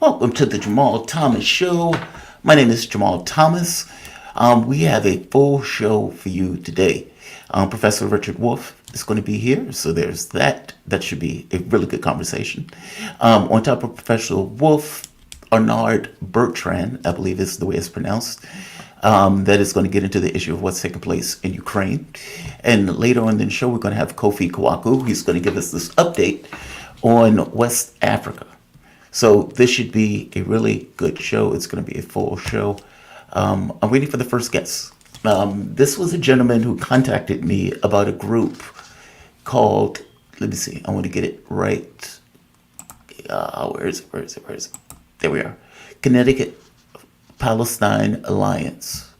Welcome to the Jamal Thomas Show. My name is Jamal Thomas. We have a full show for you today. Professor Richard Wolff is going to be here, so there's that. That should be a really good conversation. On top of Professor Wolff, Arnaud Bertrand, I believe is the way it's pronounced, that is going to get into the issue of what's taking place in Ukraine. And later on in the show, we're going to have Kofi Kwaku. He's going to give us this update on West Africa. So this should be a really good show. It's going to be a full show. I'm waiting for the first guest. This was a gentleman who contacted me about a group called, let me see, I want to get it right. Where is it? There we are. Connecticut Palestine Alliance.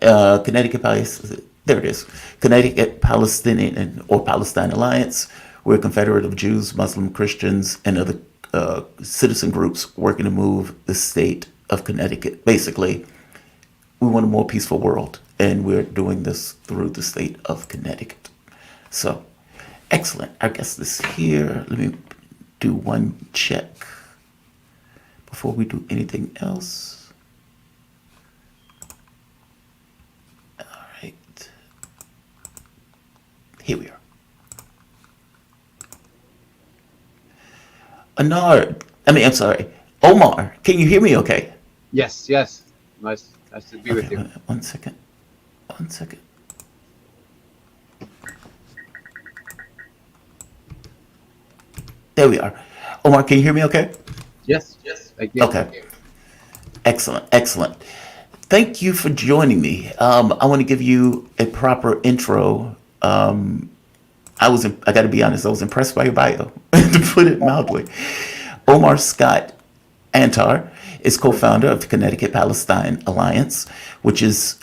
There it is. Connecticut Palestinian or Palestine Alliance. We're a confederate of Jews, Muslim, Christians, and other citizen groups working to move the state of Connecticut. Basically, we want a more peaceful world, and we're doing this through the state of Connecticut. So, excellent. I guess this here, let me do one check before we do anything else. All right. Here we are. Omar, can you hear me okay? Yes. Nice to be with you. One second. There we are. Omar, can you hear me okay? Yes. Thank you. Okay. Excellent. Thank you for joining me. I want to give you a proper intro. I got to be honest, I was impressed by your bio, to put it mildly. Omar Scott Antar is co-founder of the Connecticut Palestine Alliance, which is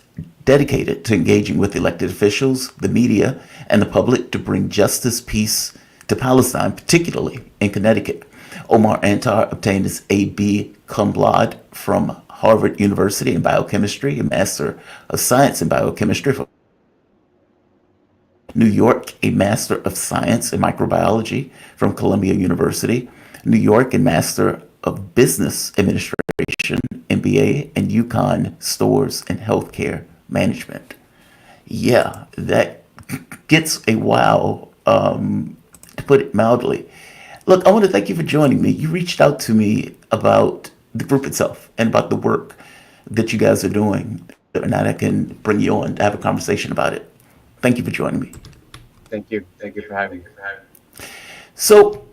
dedicated to engaging with elected officials, the media, and the public to bring justice, peace to Palestine, particularly in Connecticut. Omar Antar obtained his A.B. cum laude from Harvard University in biochemistry, a Master of Science in biochemistry from New York, a Master of Science in Microbiology from Columbia University, New York, and Master of Business Administration, MBA, and UConn Stores and Healthcare Management. Yeah, that gets a wow, to put it mildly. Look, I want to thank you for joining me. You reached out to me about the group itself and about the work that you guys are doing. And I can bring you on to have a conversation about it. Thank you for joining me. Thank you for having me. So,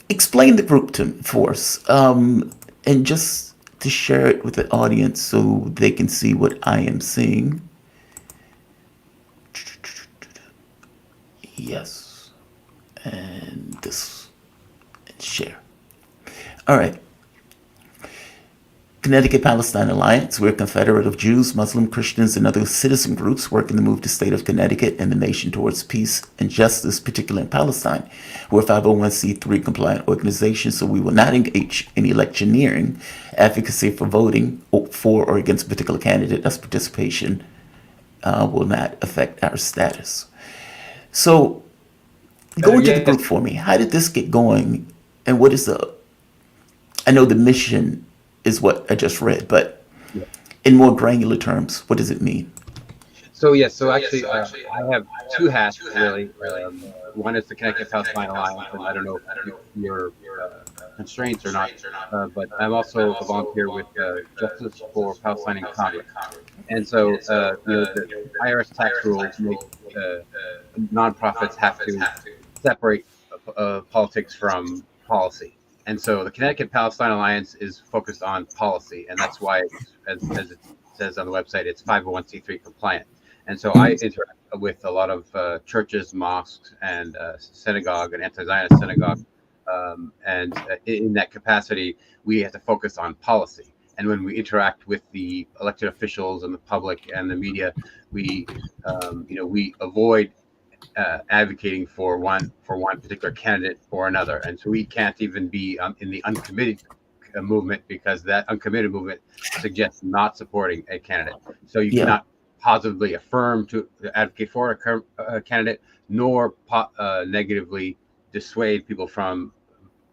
explain the group for us, and just to share it with the audience so they can see what I am seeing. Yes, and this, and share. All right. Connecticut Palestine Alliance. We're a confederate of Jews, Muslim, Christians, and other citizen groups working to move the state of Connecticut and the nation towards peace and justice, particularly in Palestine. We're a 501c3 compliant organization, so we will not engage in electioneering, advocacy for voting for or against a particular candidate. Thus, participation will not affect our status. So, go into the group for me. How did this get going, and what is I know the mission is what I just read, but in more granular terms, what does it mean? So actually, I have two hats really. One is the Connecticut Palestine Alliance, and I don't know if your constraints or not, but I'm also a volunteer with Justice for Palestine in Congress. And so the IRS tax rules make nonprofits have to separate politics from policy. And so the Connecticut Palestine Alliance is focused on policy, and that's why, as it says on the website, it's 501c3 compliant. And so I interact with a lot of churches, mosques, and synagogue and anti-Zionist synagogue. And in that capacity, we have to focus on policy. And when we interact with the elected officials and the public and the media, we avoid advocating for one particular candidate or another, and so we can't even be in the uncommitted movement, because that uncommitted movement suggests not supporting a candidate. So you cannot positively affirm to advocate for a candidate, nor negatively dissuade people from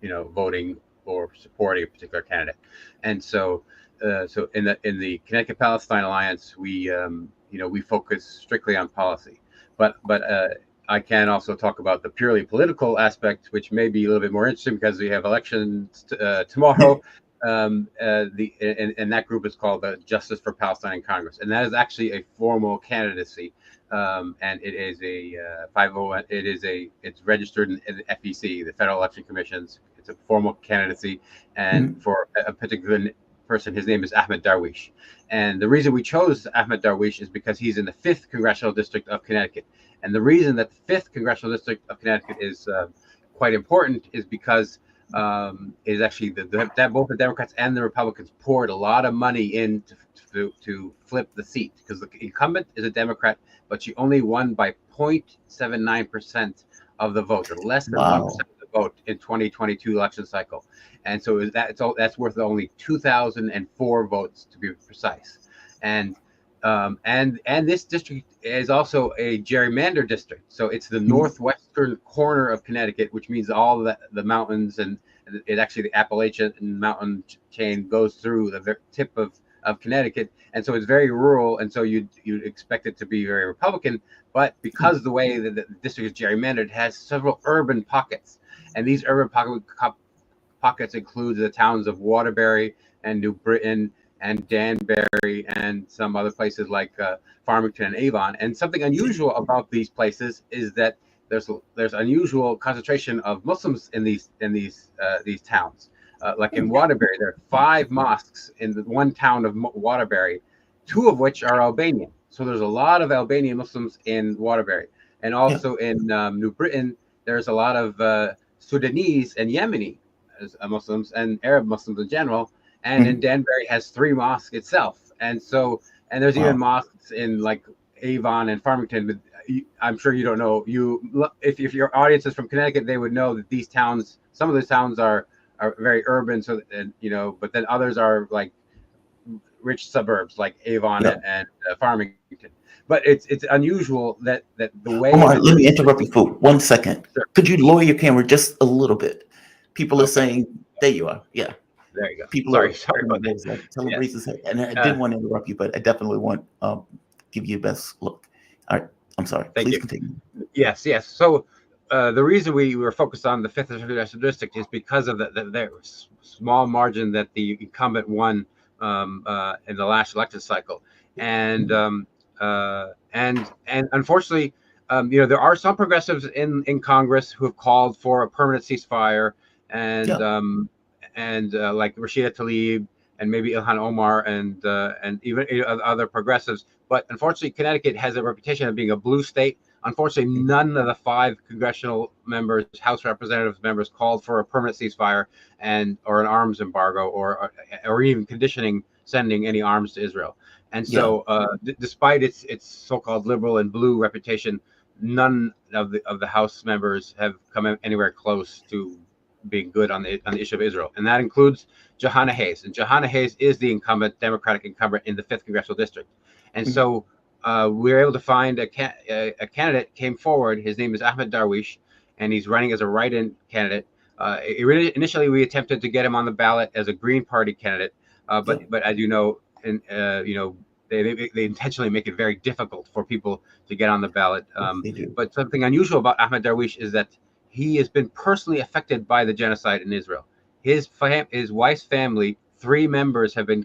voting or support a particular candidate. And so so in the Connecticut Palestine Alliance, we focus strictly on policy, but I can also talk about the purely political aspect, which may be a little bit more interesting because we have elections tomorrow. And that group is called the Justice for Palestine in Congress, and that is actually a formal candidacy, and it is a 501. It's registered in the FEC, the Federal Election Commissions. It's a formal candidacy, and for a particular person, his name is Ahmed Darwish. And the reason we chose Ahmed Darwish is because he's in the 5th Congressional District of Connecticut. And the reason that the 5th Congressional District of Connecticut is quite important is because is actually that both the Democrats and the Republicans poured a lot of money in to flip the seat, because the incumbent is a Democrat, but she only won by 0.79% of the vote, or less than 1% of the vote in 2022 election cycle. And so that's worth only 2,004 votes, to be precise. And this district is also a gerrymander district. So it's the northwestern corner of Connecticut, which means all the mountains, and it actually the Appalachian mountain chain goes through the tip of Connecticut. And so it's very rural. And so you'd expect it to be very Republican. But because the way that the district is gerrymandered, it has several urban pockets. And these urban pockets include the towns of Waterbury and New Britain and Danbury and some other places like Farmington and Avon. And something unusual about these places is that there's unusual concentration of Muslims in these towns. Like in Waterbury, there are 5 mosques in the one town of Waterbury, 2 of which are Albanian. So there's a lot of Albanian Muslims in Waterbury. And also in New Britain, there's a lot of Sudanese and Yemeni Muslims and Arab Muslims in general. And in Danbury has 3 mosques itself. And so, and there's even mosques in like Avon and Farmington. But I'm sure you don't know. If your audience is from Connecticut, they would know that these towns, some of these towns are very urban. So, and but then others are like rich suburbs like Avon and Farmington. But it's unusual that the way. Omar, let me interrupt you for 1 second. Sure. Could you lower your camera just a little bit? People are saying, there you are. Yeah. There you go. People sorry about that. Yes. And I didn't want to interrupt you, but I definitely want give you the best look. All right. I'm sorry. Please continue. Yes. So the reason we were focused on the 5th Congressional District is because of the small margin that the incumbent won in the last election cycle. And unfortunately, there are some progressives in Congress who have called for a permanent ceasefire, and like Rashida Tlaib and maybe Ilhan Omar and even other progressives. But unfortunately, Connecticut has a reputation of being a blue state. Unfortunately, none of the 5 congressional members, House Representatives members, called for a permanent ceasefire or an arms embargo or even conditioning sending any arms to Israel. And so, despite its so-called liberal and blue reputation, none of the House members have come anywhere close to being good on the issue of Israel, and that includes Jahana Hayes. And Jahana Hayes is the Democratic incumbent in the 5th Congressional District. And so we were able to find a candidate came forward. His name is Ahmed Darwish, and he's running as a write-in candidate. Initially, we attempted to get him on the ballot as a Green Party candidate, but as you know, they intentionally make it very difficult for people to get on the ballot. But something unusual about Ahmed Darwish is that he has been personally affected by the genocide in Israel. His wife's family, 3 members have been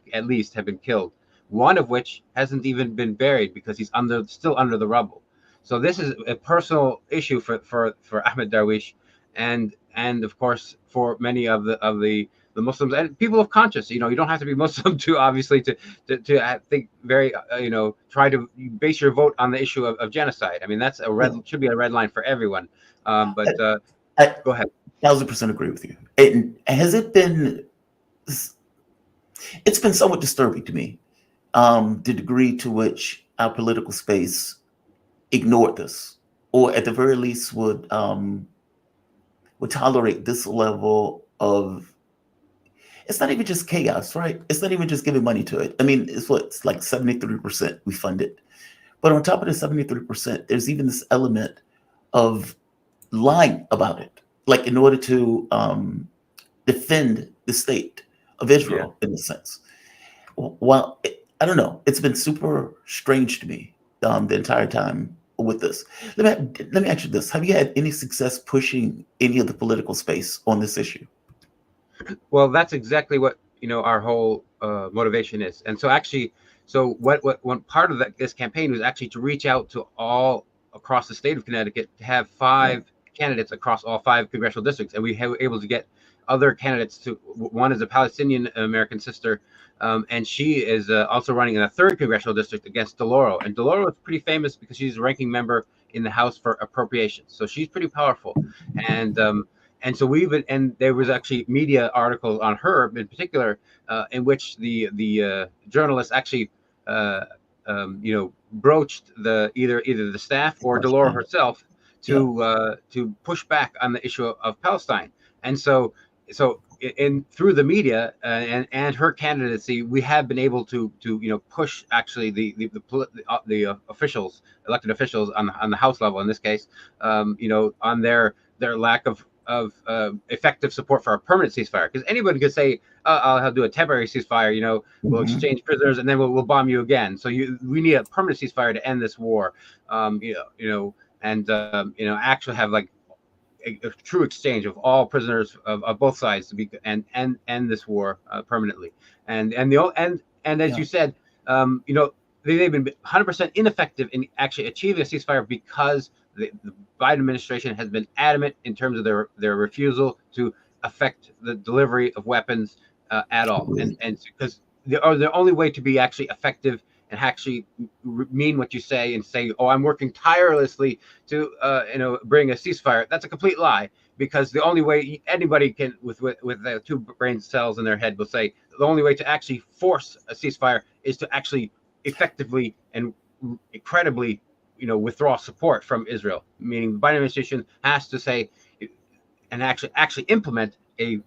killed, one of which hasn't even been buried because he's still under the rubble. So this is a personal issue for Ahmed Darwish, and of course for many of the Muslims and people of conscience. You don't have to be Muslim to obviously to think very try to base your vote on the issue of genocide. I mean, that's should be a red line for everyone. But go ahead. 1,000% agree with you. It's been somewhat disturbing to me, the degree to which our political space ignored this, or at the very least would tolerate this level of. It's not even just chaos, right? It's not even just giving money to it. I mean, it's like 73% we fund it. But on top of the 73%, there's even this element of lying about it, like in order to defend the state of Yeah. Israel in a sense. Well, I don't know. It's been super strange to me the entire time with this. Let me ask you this: have you had any success pushing any of the political space on this issue? Well, that's exactly what our whole motivation is. And so actually, so what one part of this campaign was actually to reach out to all across the state of Connecticut to have Right. 5 candidates across all 5 congressional districts, and we were able to get other candidates. To one is a Palestinian American sister, and she is also running in a 3rd congressional district against DeLauro. And DeLauro is pretty famous because she's a ranking member in the House for Appropriations, so she's pretty powerful. And so and there was actually media articles on her in particular, in which the journalist actually, uh, broached either the staff or Delora Question. herself Yeah. to push back on the issue of Palestine. And so in through the media and her candidacy, we have been able to push actually the officials, elected officials on the House level in this case, on their lack of effective support for a permanent ceasefire. Because anybody could say, I'll do a temporary ceasefire, we'll Hmm. exchange prisoners and then we'll bomb you again. So we need a permanent ceasefire to end this war. And actually have like a true exchange of all prisoners of both sides to be and end this war permanently. And as Yeah. you said, they've been 100% ineffective in actually achieving a ceasefire because the Biden administration has been adamant in terms of their refusal to affect the delivery of weapons at all. And Agreed. because the only way to be actually effective and actually mean what you say and say, oh, I'm working tirelessly to bring a ceasefire. That's a complete lie, because the only way anybody can with the 2 brain cells in their head will say the only way to actually force a ceasefire is to actually effectively and incredibly withdraw support from Israel. Meaning the Biden administration has to say and actually implement a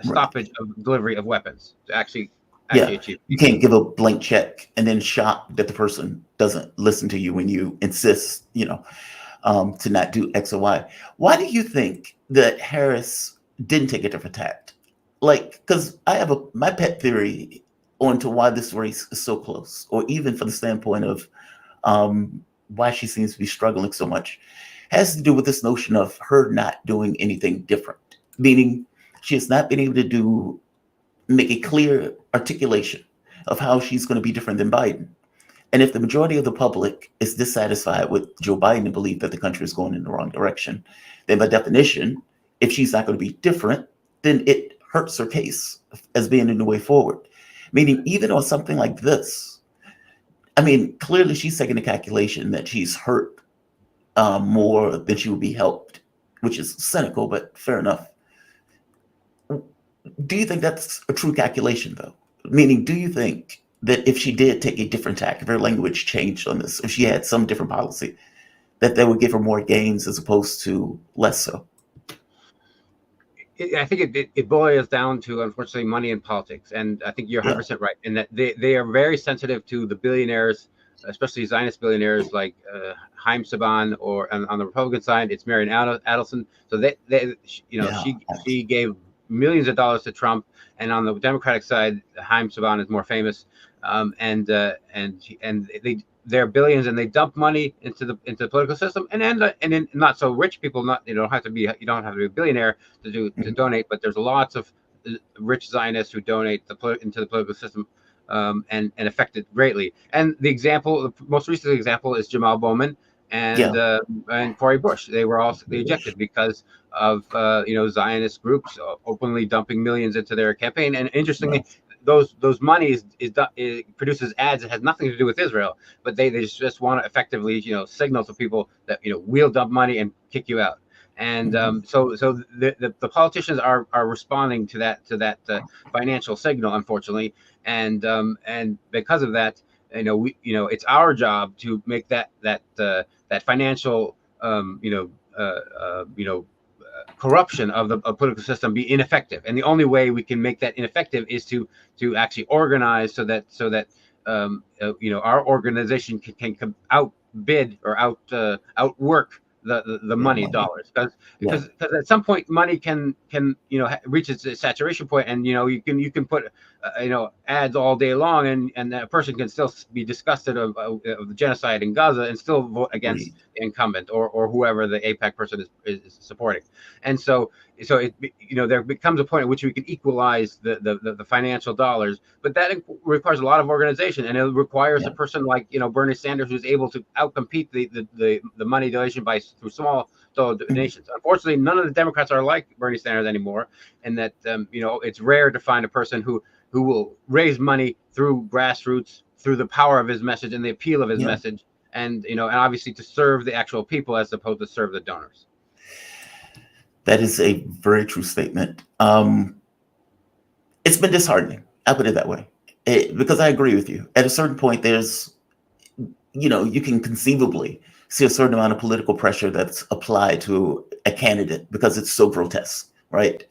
Right. stoppage of delivery of weapons to actually Yeah. achieve You peace. can't give a blank check and then shock that the person doesn't listen to you when you insist, to not do X or Y. Why do you think that Harris didn't take a different tact? Like, because I have my pet theory onto why this race is so close, or even from the standpoint of why she seems to be struggling so much, has to do with this notion of her not doing anything different. Meaning, she has not been able to make a clear articulation of how she's going to be different than Biden. And if the majority of the public is dissatisfied with Joe Biden and believe that the country is going in the wrong direction, then by definition, if she's not going to be different, then it hurts her case as being in the way forward. Meaning, even on something like this, I mean, clearly she's taking the calculation that she's hurt more than she would be helped, which is cynical, but fair enough. Do you think that's a true calculation, though? Meaning, do you think that if she did take a different tack, if her language changed on this, if she had some different policy, that would give her more gains as opposed to less so? I think it boils down to, unfortunately, money in politics. And I think you're Yeah. 100% right in that they are very sensitive to the billionaires, especially Zionist billionaires like Haim Saban, or on the Republican side, it's Marian Adelson. So Yeah. she gave millions of dollars to Trump. And on the Democratic side, Haim Saban is more famous. And they're billions, and they dump money into the political system, and then not so rich people, not you don't have to be a billionaire to Mhm. donate, but there's lots of rich Zionists who donate into the political system, and affect it greatly. And the most recent example is Jamal Bowman Yeah. and Cori Bush. They were also they ejected because of Zionist groups openly dumping millions into their campaign. And Yeah. interestingly, those monies it produces ads that has nothing to do with Israel, but they just want to effectively signal to people that we'll dump money and kick you out. And Mhm. so the politicians are responding to that financial signal, unfortunately. And because of that, it's our job to make that financial corruption of the political system be ineffective. And the only way we can make that ineffective is to actually organize so that our organization can outbid or outwork the money dollars, Yeah. because at some point money can reach its saturation point, and you can put ads all day long, and that person can still be disgusted of the genocide in Gaza and still vote against Agreed. the incumbent or whoever the APAC person is supporting. And so it there becomes a point at which we can equalize the financial dollars, but that requires a lot of organization, and it requires a person like Bernie Sanders, who's able to outcompete the money donation through small donations. Unfortunately, none of the Democrats are like Bernie Sanders anymore, and that it's rare to find a person who will raise money through grassroots, through the power of his message and the appeal of his Yeah. message, and and obviously to serve the actual people as opposed to serve the donors. That is a very true statement. It's been disheartening. I'll put it that way. Because I agree with you. At a certain point, there's, you can conceivably see a certain amount of political pressure that's applied to a candidate because it's so grotesque, right?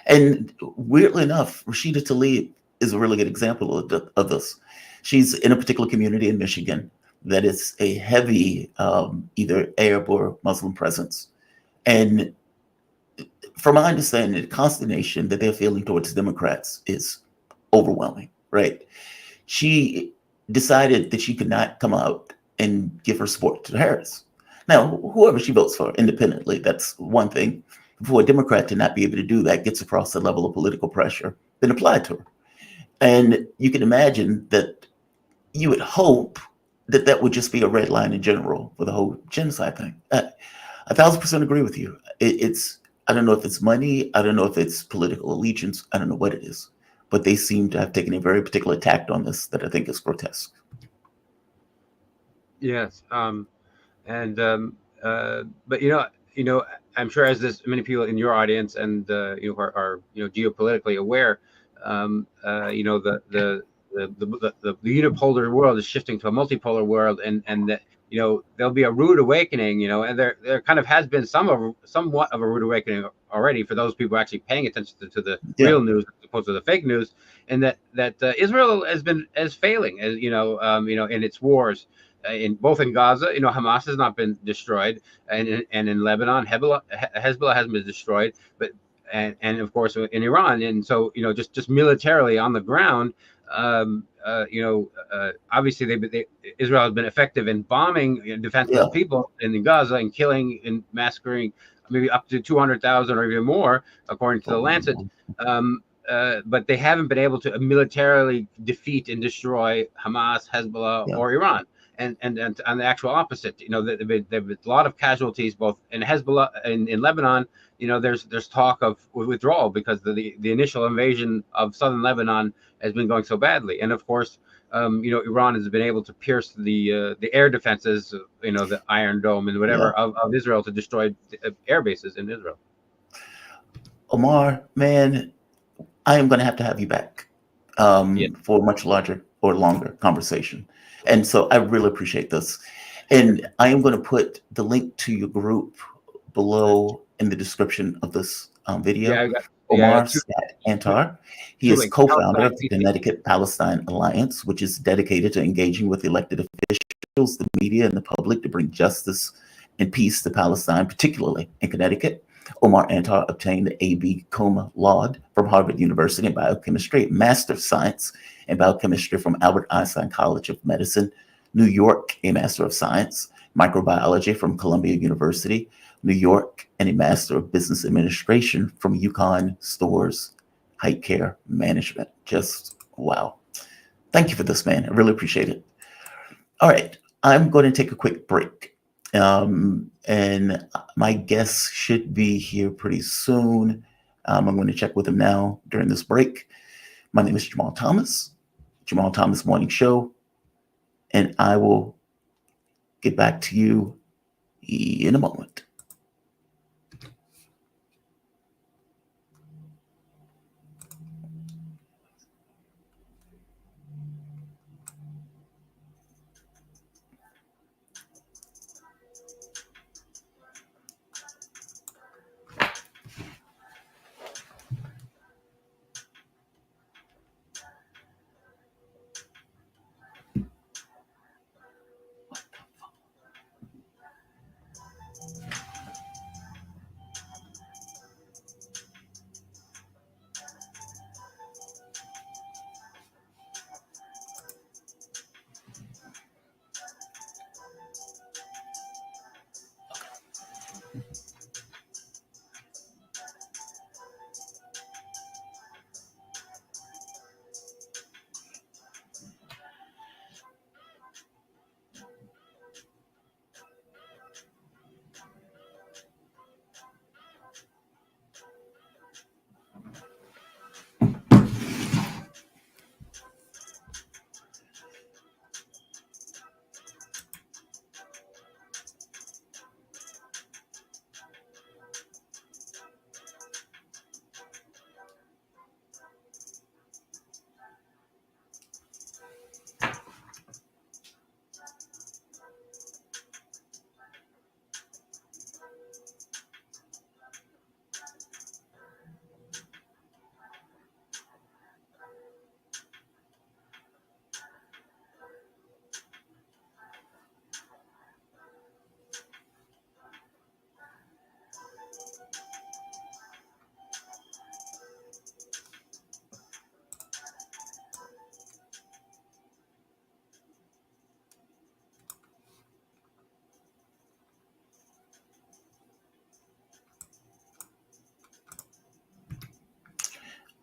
And weirdly enough, Rashida Tlaib is a really good example of this. She's in a particular community in Michigan that is a heavy either Arab or Muslim presence. And from my understanding, the consternation that they're feeling towards Democrats is overwhelming, right? She decided that she could not come out and give her support to Harris. Now, whoever she votes for independently, that's one thing. For a Democrat to not be able to do that gets across the level of political pressure been applied to her. And you can imagine that you would hope that that would just be a red line in general for the whole genocide thing. 1,000% agree with you. I don't know if it's money. I don't know if it's political allegiance. I don't know what it is. But they seem to have taken a very particular tact on this that I think is grotesque. Yes. But I'm sure as this many people in your audience and who are geopolitically aware, the unipolar world is shifting to a multipolar world, and that there'll be a rude awakening, and there kind of has been somewhat of a rude awakening already for those people actually paying attention to the Yeah. real news as opposed to the fake news, and that Israel has been failing as in its wars. In both in Gaza, Hamas has not been destroyed, and in Lebanon, Hezbollah hasn't been destroyed, but and of course in Iran, and so just militarily on the ground, obviously Israel has been effective in bombing defenseless Yeah. people in Gaza and killing and massacring maybe up to 200,000 or even more, according to the Lancet. But they haven't been able to militarily defeat and destroy Hamas, Hezbollah, Yeah. or Iran. And on the actual opposite, there've been a lot of casualties both in Hezbollah and in Lebanon. There's talk of withdrawal because the initial invasion of southern Lebanon has been going so badly, and of course, Iran has been able to pierce the air defenses, the Iron Dome and whatever Yeah. of Israel to destroy air bases in Israel. Omar, man, I am going to have you back Yeah. for a much larger or longer conversation. And so I really appreciate this. And I am going to put the link to your group below in the description of this video. Yeah, I got Omar two, Stat Antar. He two is links. co-founder Palestine, of the Connecticut Palestine Alliance, which is dedicated to engaging with elected officials, the media, and the public to bring justice and peace to Palestine, particularly in Connecticut. Omar Antar obtained the AB Cum Laude from Harvard University in biochemistry, Master of Science in biochemistry from Albert Einstein College of Medicine, New York, a Master of Science, microbiology from Columbia University, New York, and a Master of Business Administration from UConn Stores Height Care Management. Just wow. Thank you for this, man. I really appreciate it. All right, I'm going to take a quick break. And my guest should be here pretty soon. I'm going to check with him now during this break. My name is Jamal Thomas, Jamal Thomas Morning Show, and I will get back to you in a moment.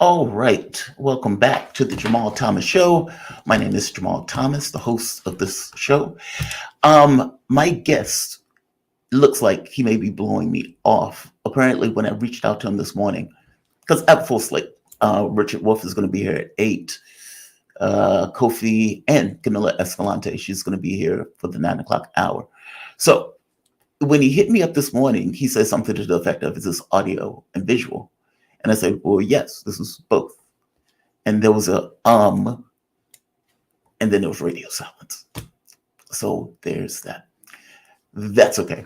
All right. Welcome back to the Jamal Thomas Show. My name is Jamal Thomas, the host of this show. My guest looks like he may be blowing me off. Apparently, when I reached out to him this morning, because I have a full slate. Richard Wolff is going to be here at 8. Kofi and Camilla Escalante, she's going to be here for the 9 o'clock hour. So when he hit me up this morning, he said something to the effect of, is this audio and visual? And I said, well, yes, this is both. And there was and then there was radio silence. So there's that. That's okay.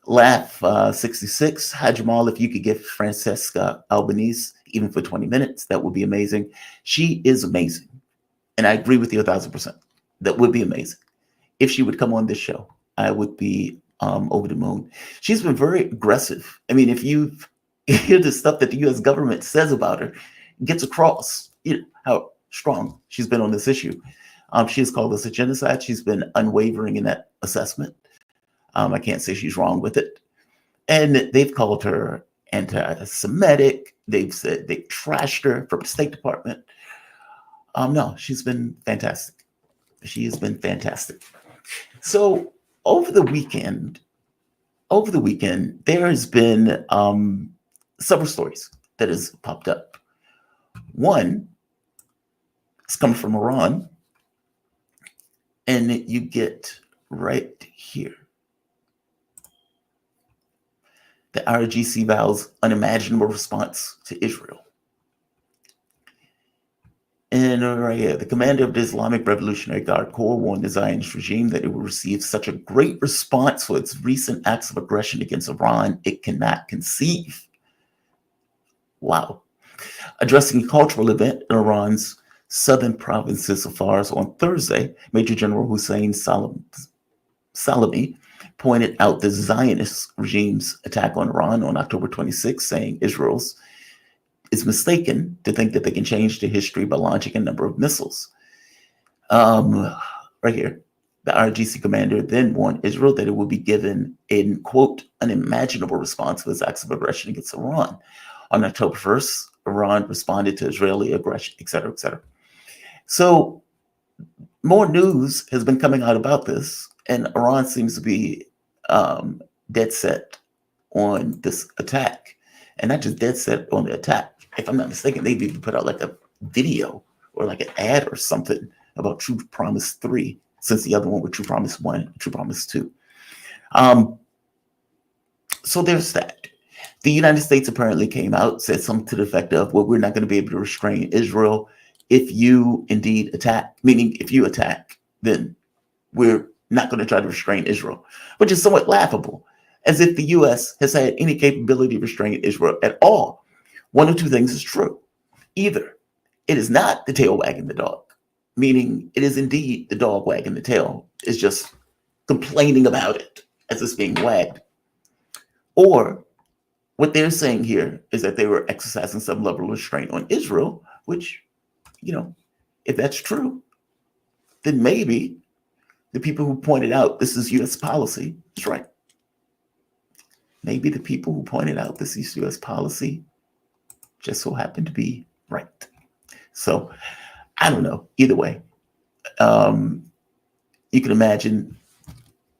Laugh 66. Hi, Jamal. If you could give Francesca Albanese, even for 20 minutes, that would be amazing. She is amazing. And I agree with you 1,000%. That would be amazing. If she would come on this show, I would be over the moon. She's been very aggressive. I mean, if you hear the stuff that the U.S. government says about her, gets across how strong she's been on this issue. She has called this a genocide. She's been unwavering in that assessment. I can't say she's wrong with it. And they've called her anti-Semitic. They've said they trashed her from the State Department. No, she's been fantastic. She has been fantastic. So over the weekend, there has been several stories that has popped up. One is coming from Iran, and you get right here. The IRGC vows unimaginable response to Israel. And right here, the commander of the Islamic Revolutionary Guard Corps warned the Zionist regime that it will receive such a great response for its recent acts of aggression against Iran it cannot conceive. Wow. Addressing a cultural event in Iran's southern provinces of Fars on Thursday, Major General Hussein Salami pointed out the Zionist regime's attack on Iran on October 26, saying Israel's is mistaken to think that they can change the history by launching a number of missiles. Right here, the IRGC commander then warned Israel that it would be given a, quote, unimaginable response to its acts of aggression against Iran. On October 1st, Iran responded to Israeli aggression, et cetera, et cetera. So more news has been coming out about this, and Iran seems to be dead set on this attack. And not just dead set on the attack. If I'm not mistaken, they've even put out like a video or like an ad or something about True Promise 3, since the other one with True Promise 1, True Promise 2. So there's that. The United States apparently came out, said something to the effect of, well, we're not going to be able to restrain Israel if you indeed attack, meaning if you attack, then we're not going to try to restrain Israel, which is somewhat laughable, as if the U.S. has had any capability to restrain Israel at all. One of two things is true. Either it is not the tail wagging the dog, meaning it is indeed the dog wagging the tail, it's just complaining about it as it's being wagged. Or what they're saying here is that they were exercising some level of restraint on Israel, which, if that's true, then maybe the people who pointed out this is U.S. policy is right. Maybe the people who pointed out this is U.S. policy just so happened to be right. So I don't know. Either way, you can imagine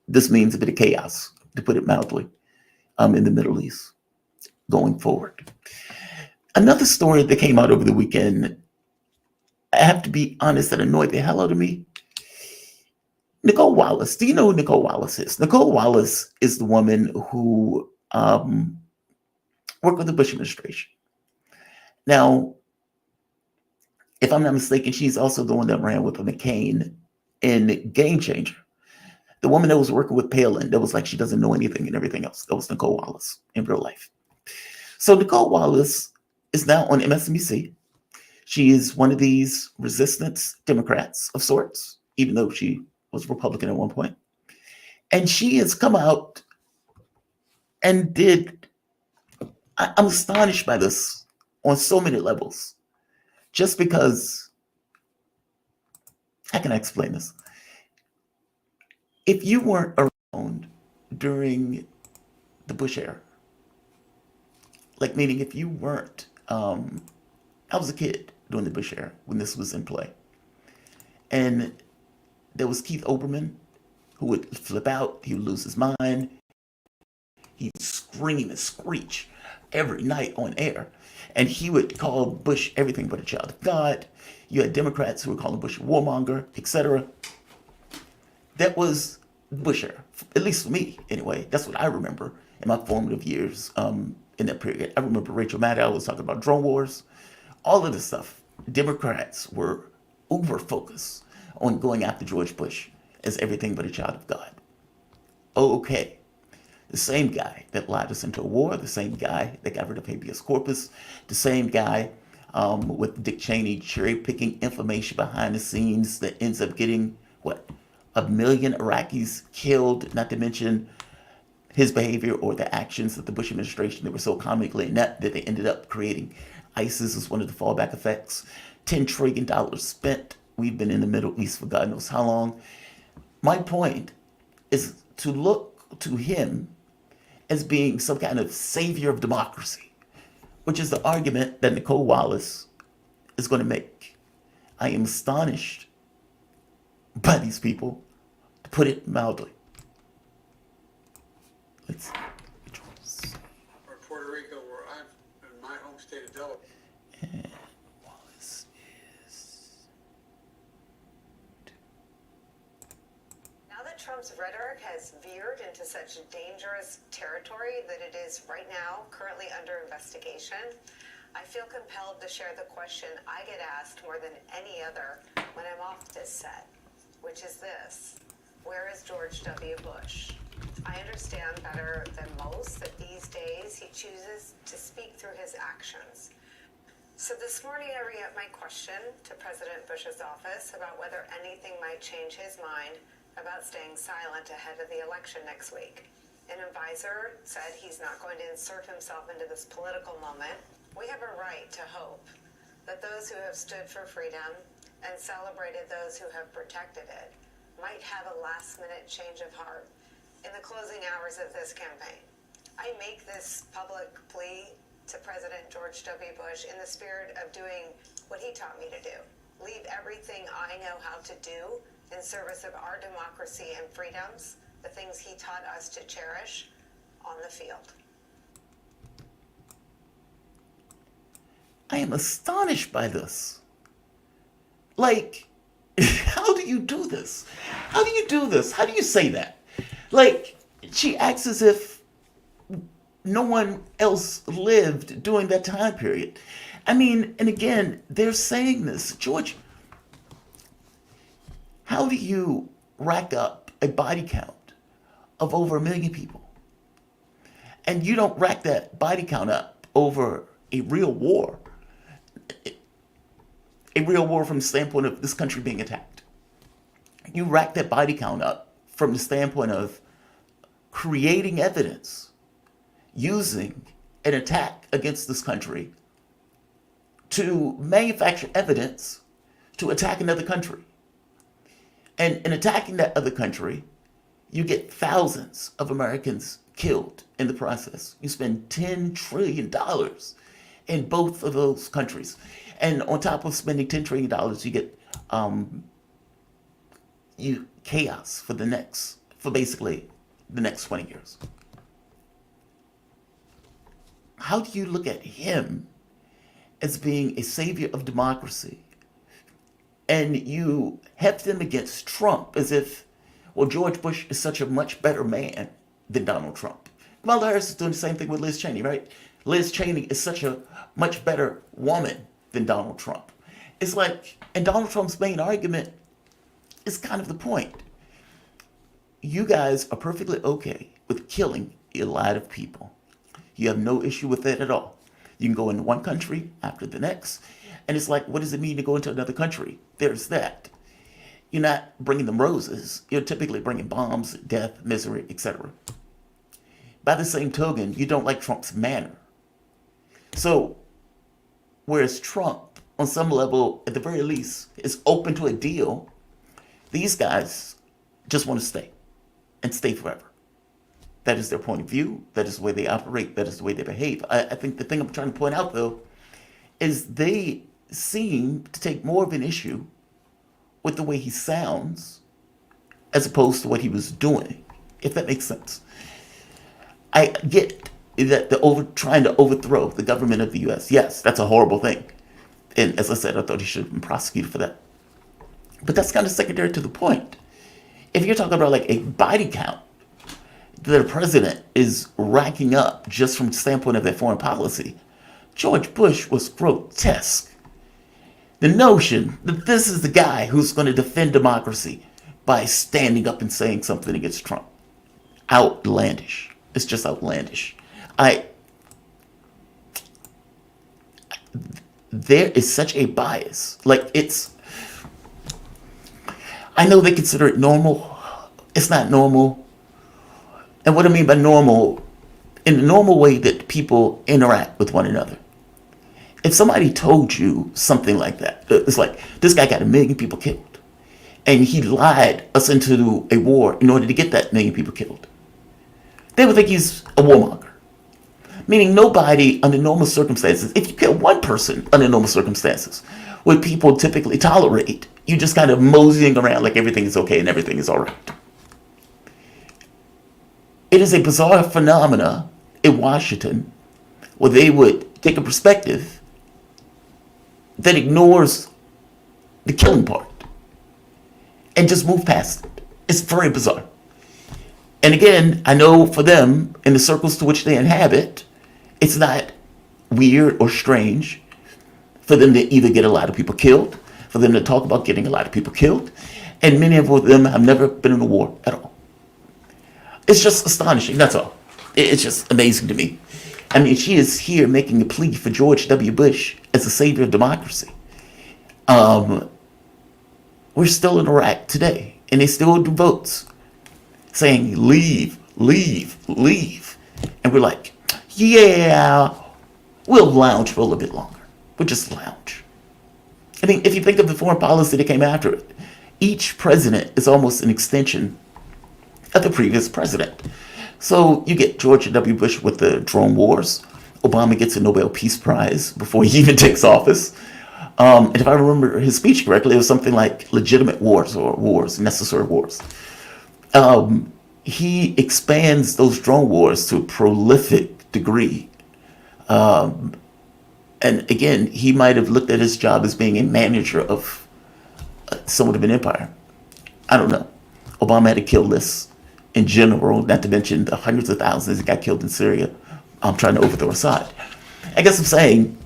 this means a bit of chaos, to put it mildly, in the Middle East going forward. Another story that came out over the weekend, I have to be honest, that annoyed the hell out of me. Nicole Wallace. Do you know who Nicole Wallace is? Nicole Wallace is the woman who worked with the Bush administration. Now, if I'm not mistaken, she's also the one that ran with McCain in Game Changer. The woman that was working with Palin, that was like she doesn't know anything and everything else. That was Nicole Wallace in real life. So Nicole Wallace is now on MSNBC. She is one of these resistance Democrats of sorts, even though she was Republican at one point. And she has come out and I'm astonished by this on so many levels. Just because, how can I explain this? If you weren't around during the Bush era, like meaning if you weren't, how I was a kid during the Bush era when this was in play. And there was Keith Olbermann who would flip out, he would lose his mind, he'd scream and screech every night on air. And he would call Bush everything but a child of God. You had Democrats who were calling Bush a warmonger, etc. That was Bush era, at least for me anyway. That's what I remember in my formative years in that period. I remember Rachel Maddow was talking about drone wars, all of this stuff. Democrats were uber focused on going after George Bush as everything but a child of God. Oh, okay. The same guy that lied us into a war, the same guy that got rid of habeas corpus, the same guy with Dick Cheney cherry picking information behind the scenes that ends up getting, what, 1 million Iraqis killed, not to mention his behavior or the actions of the Bush administration that were so comically inept that they ended up creating ISIS as one of the fallback effects. $10 trillion spent. We've been in the Middle East for God knows how long. My point is to look to him as being some kind of savior of democracy, which is the argument that Nicole Wallace is going to make. I am astonished by these people, to put it mildly. Let's see. Which ones? Or Puerto Rico, where I'm in my home state of Delaware. And Wallace is. Now that Trump's rhetoric has veered into such dangerous territory that it is right now currently under investigation, I feel compelled to share the question I get asked more than any other when I'm off this set, which is this: where is George W. Bush? I understand better than most that these days he chooses to speak through his actions. So this morning I re-upped my question to President Bush's office about whether anything might change his mind about staying silent ahead of the election next week. An advisor said he's not going to insert himself into this political moment. We have a right to hope that those who have stood for freedom and celebrated those who have protected it might have a last-minute change of heart in the closing hours of this campaign. I make this public plea to President George W. Bush in the spirit of doing what he taught me to do: leave everything I know how to do in service of our democracy and freedoms, the things he taught us to cherish, on the field. I am astonished by this. Like, how do you do this? How do you do this? How do you say that? Like, she acts as if no one else lived during that time period. I mean, and again, they're saying this. George, how do you rack up a body count of over 1 million people? And you don't rack that body count up over a real war. A real war from the standpoint of this country being attacked. You rack that body count up from the standpoint of creating evidence, using an attack against this country to manufacture evidence to attack another country. And in attacking that other country, you get thousands of Americans killed in the process. You spend $10 trillion in both of those countries. And on top of spending $10 trillion, you get chaos for basically the next 20 years. How do you look at him as being a savior of democracy, and you heft him against Trump as if, well, George Bush is such a much better man than Donald Trump? Kamala Harris is doing the same thing with Liz Cheney, right? Liz Cheney is such a much better woman than Donald Trump. It's like, and Donald Trump's main argument is kind of the point. You guys are perfectly okay with killing a lot of people. You have no issue with that at all. You can go into one country after the next, and it's like, what does it mean to go into another country? There's that. You're not bringing them roses. You're typically bringing bombs, death, misery, etc. By the same token, you don't like Trump's manner. So, whereas Trump, on some level, at the very least, is open to a deal, these guys just want to stay and stay forever. That is their point of view. That is the way they operate. That is the way they behave. I think the thing I'm trying to point out, though, is they seem to take more of an issue with the way he sounds as opposed to what he was doing, if that makes sense. I get that trying to overthrow the government of the U.S. Yes, that's a horrible thing. And as I said, I thought he should have been prosecuted for that. But that's kind of secondary to the point. If you're talking about like a body count that the president is racking up just from the standpoint of their foreign policy, George Bush was grotesque. The notion that this is the guy who's going to defend democracy by standing up and saying something against Trump. Outlandish. It's just outlandish. There is such a bias. I know they consider it normal. It's not normal. And what I mean by normal, in the normal way that people interact with one another. If somebody told you something like that, it's like, this guy got 1 million people killed. And he lied us into a war in order to get that 1 million people killed. They would think he's a warmonger. Meaning nobody under normal circumstances, if you kill one person under normal circumstances, what people typically tolerate, you just kind of moseying around like everything is okay and everything is all right. It is a bizarre phenomena in Washington where they would take a perspective that ignores the killing part and just move past it. It's very bizarre. And again, I know for them, in the circles to which they inhabit, it's not weird or strange for them to either get a lot of people killed, for them to talk about getting a lot of people killed, and many of them have never been in a war at all. It's just astonishing, that's all. It's just amazing to me. I mean, she is here making a plea for George W. Bush as the savior of democracy. We're still in Iraq today, and they still do votes saying, leave, leave, leave. And we're like, yeah, we'll lounge for a little bit longer. We'll just lounge. I mean, if you think of the foreign policy that came after it, each president is almost an extension of the previous president. So you get George W. Bush with the drone wars. Obama gets a Nobel Peace Prize before he even takes office. And if I remember his speech correctly, it was something like legitimate wars or wars, necessary wars. He expands those drone wars to a prolific degree. And again, he might have looked at his job as being a manager of somewhat of an empire. I don't know. Obama had a kill list in general, not to mention the hundreds of thousands that got killed in Syria. I'm trying to overthrow Assad. I guess I'm saying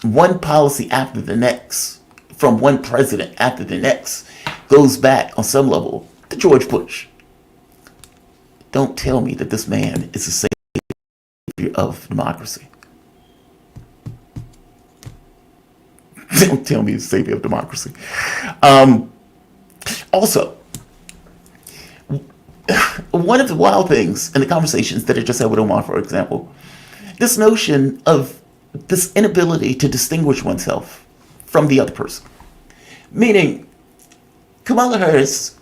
one policy after the next, from one president after the next, goes back on some level to George Bush. Don't tell me that this man is the savior of democracy. Don't tell me he's the savior of democracy. Also, one of the wild things in the conversations that I just had with Omar, for example, this notion of this inability to distinguish oneself from the other person. Meaning, Kamala Harris,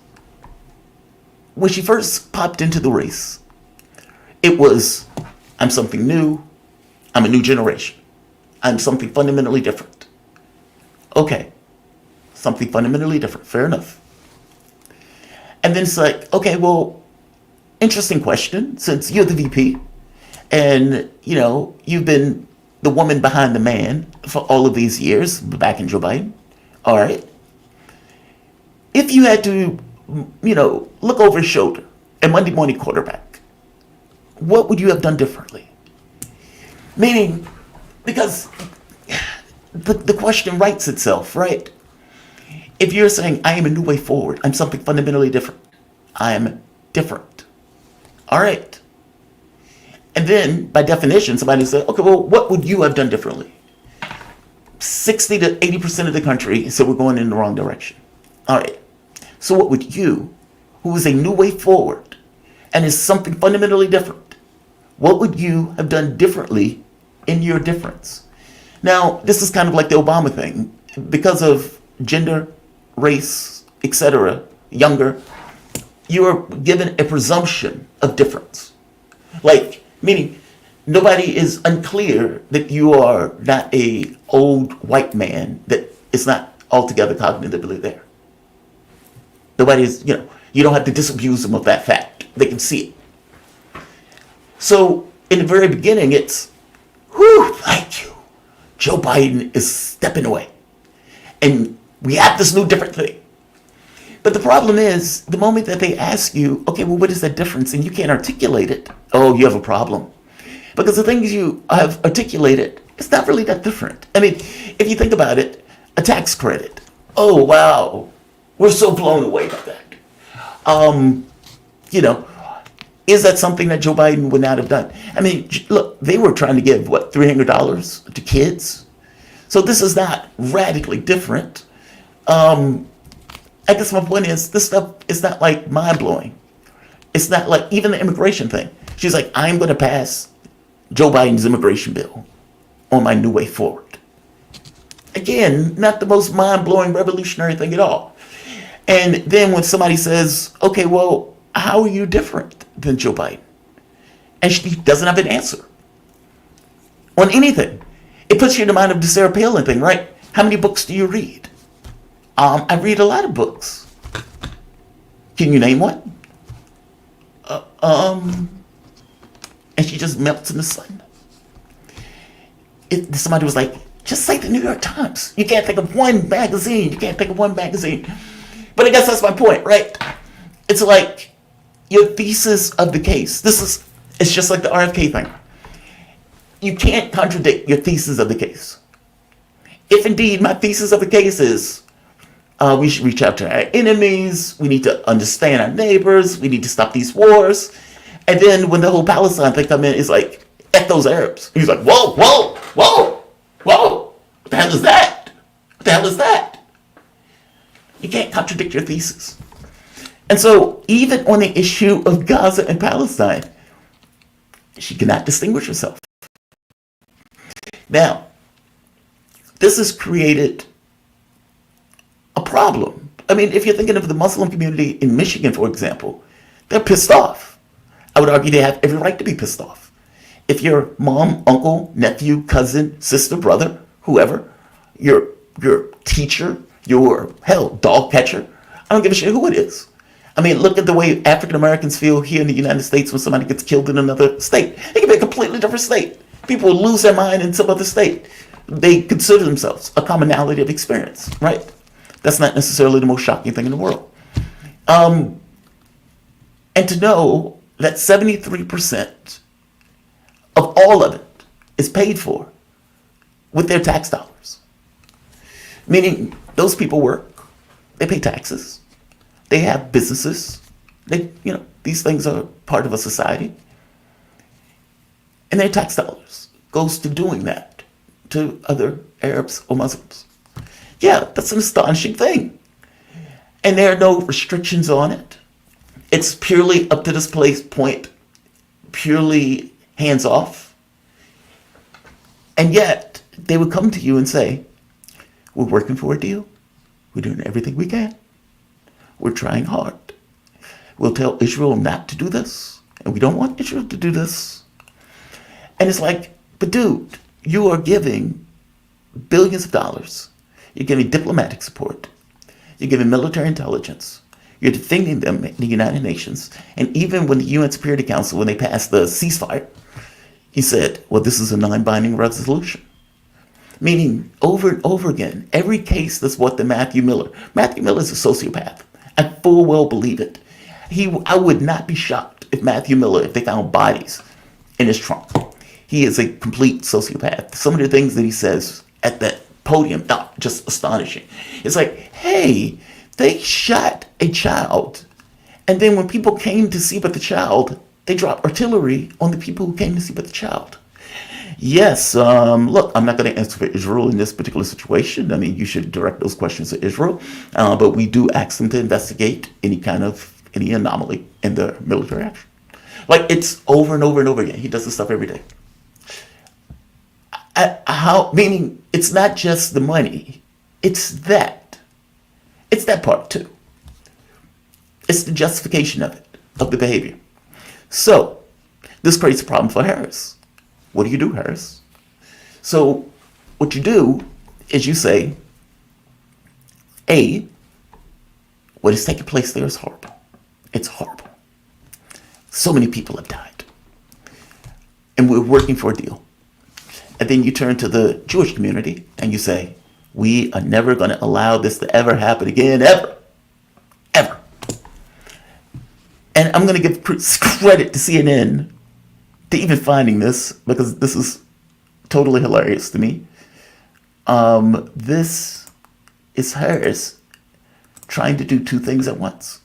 when she first popped into the race, it was, I'm something new, I'm a new generation, I'm something fundamentally different. Okay, something fundamentally different, fair enough. And then it's like, okay, well, interesting question, since you're the VP, and, you know, you've been the woman behind the man for all of these years, back in Joe Biden, all right? If you had to, you know, look over his shoulder at Monday morning quarterback, what would you have done differently? Meaning, because the question writes itself, right? If you're saying, I am a new way forward, I'm something fundamentally different, I am different. All right. And then, by definition, somebody said, okay, well, what would you have done differently? 60 to 80% of the country said we're going in the wrong direction. All right. So what would you, who is a new way forward and is something fundamentally different, what would you have done differently in your difference? Now, this is kind of like the Obama thing. Because of gender, race, etc., younger, you are given a presumption of difference. Like, meaning, Nobody is unclear that you are not a old white man that is not altogether cognitively there. Nobody is, you don't have to disabuse them of that fact. They can see it. So in the very beginning, it's, whew, thank you. Joe Biden is stepping away. And we have this new different thing. But the problem is, the moment that they ask you, okay, well, what is that difference? And you can't articulate it. Oh, you have a problem. Because the things you have articulated, it's not really that different. I mean, if you think about it, a tax credit. Oh, wow. We're so blown away by that. Is that something that Joe Biden would not have done? I mean, look, they were trying to give, what, $300 to kids? So this is not radically different. I guess my point is, this stuff is not like mind-blowing. It's not like even the immigration thing. She's like, I'm going to pass Joe Biden's immigration bill on my new way forward. Again, not the most mind-blowing revolutionary thing at all. And then when somebody says, okay, well, how are you different than Joe Biden? And she doesn't have an answer on anything. It puts you in the mind of the Sarah Palin thing, right? How many books do you read? I read a lot of books. Can you name one? And she just melts in the sun. Somebody was like, just say the New York Times. You can't think of one magazine. You can't think of one magazine. But I guess that's my point, right? It's like your thesis of the case. It's just like the RFK thing. You can't contradict your thesis of the case. If indeed my thesis of the case is we should reach out to our enemies, we need to understand our neighbors, we need to stop these wars. And then when the whole Palestine thing come in, it's like, F those Arabs. He's like, whoa, whoa, whoa, whoa. What the hell is that? What the hell is that? You can't contradict your thesis. And so even on the issue of Gaza and Palestine, she cannot distinguish herself. Now, this has created a problem. I mean, if you're thinking of the Muslim community in Michigan, for example, they're pissed off. I would argue they have every right to be pissed off. If your mom, uncle, nephew, cousin, sister, brother, whoever, your teacher, your, hell, dog catcher, I don't give a shit who it is. I mean, look at the way African Americans feel here in the United States when somebody gets killed in another state. It can be a completely different state. People lose their mind in some other state. They consider themselves a commonality of experience, right? That's not necessarily the most shocking thing in the world. And to know that 73% of all of it is paid for with their tax dollars. Meaning those people work, they pay taxes, they have businesses, these things are part of a society. And their tax dollars goes to doing that to other Arabs or Muslims. Yeah, that's an astonishing thing. And there are no restrictions on it. It's purely up to this point, purely hands off. And yet, they would come to you and say, we're working for a deal. We're doing everything we can. We're trying hard. We'll tell Israel not to do this. And we don't want Israel to do this. And it's like, but dude, you are giving billions of dollars. You're giving diplomatic support. You're giving military intelligence. You're defending them in the United Nations. And even when the UN Security Council, when they passed the ceasefire, he said, well, this is a non-binding resolution. Meaning, over and over again, every case that's what the Matthew Miller is a sociopath. I full well believe it. I would not be shocked if Matthew Miller, if they found bodies in his trunk. He is a complete sociopath. Some of the things that he says at that podium, just astonishing. It's like, hey, they shot a child. And then when people came to see about the child, they dropped artillery on the people who came to see about the child. Yes, look, I'm not going to answer for Israel in this particular situation. I mean, you should direct those questions to Israel. But we do ask them to investigate any anomaly in the military action. Like, it's over and over and over again. He does this stuff every day. Meaning, it's not just the money. It's that. It's that part, too. It's the justification of it, of the behavior. So, this creates a problem for Harris. what do you do, Harris? So what you do is you say, A, what is taking place there is horrible. It's horrible. So many people have died. And we're working for a deal. And then you turn to the Jewish community and you say, we are never going to allow this to ever happen again, ever. Ever. And I'm going to give credit to CNN to even finding this, because this is totally hilarious to me. This is Harris trying to do two things at once.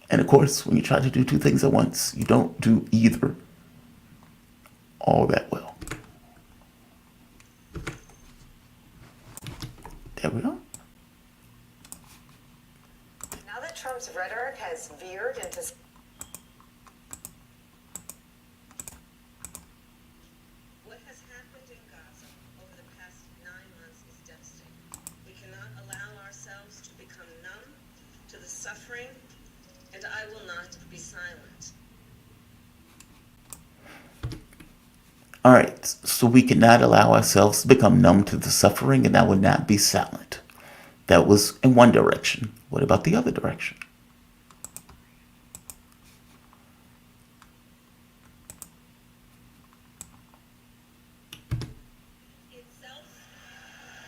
And of course, when you try to do two things at once, you don't do either all that well. There we go. Now that Trump's rhetoric has veered into... What has happened in Gaza over the past 9 months is devastating. We cannot allow ourselves to become numb to the suffering, and I will not be silent. All right, so we cannot allow ourselves to become numb to the suffering, and I will not be silent. That was in one direction. What about the other direction? Itself,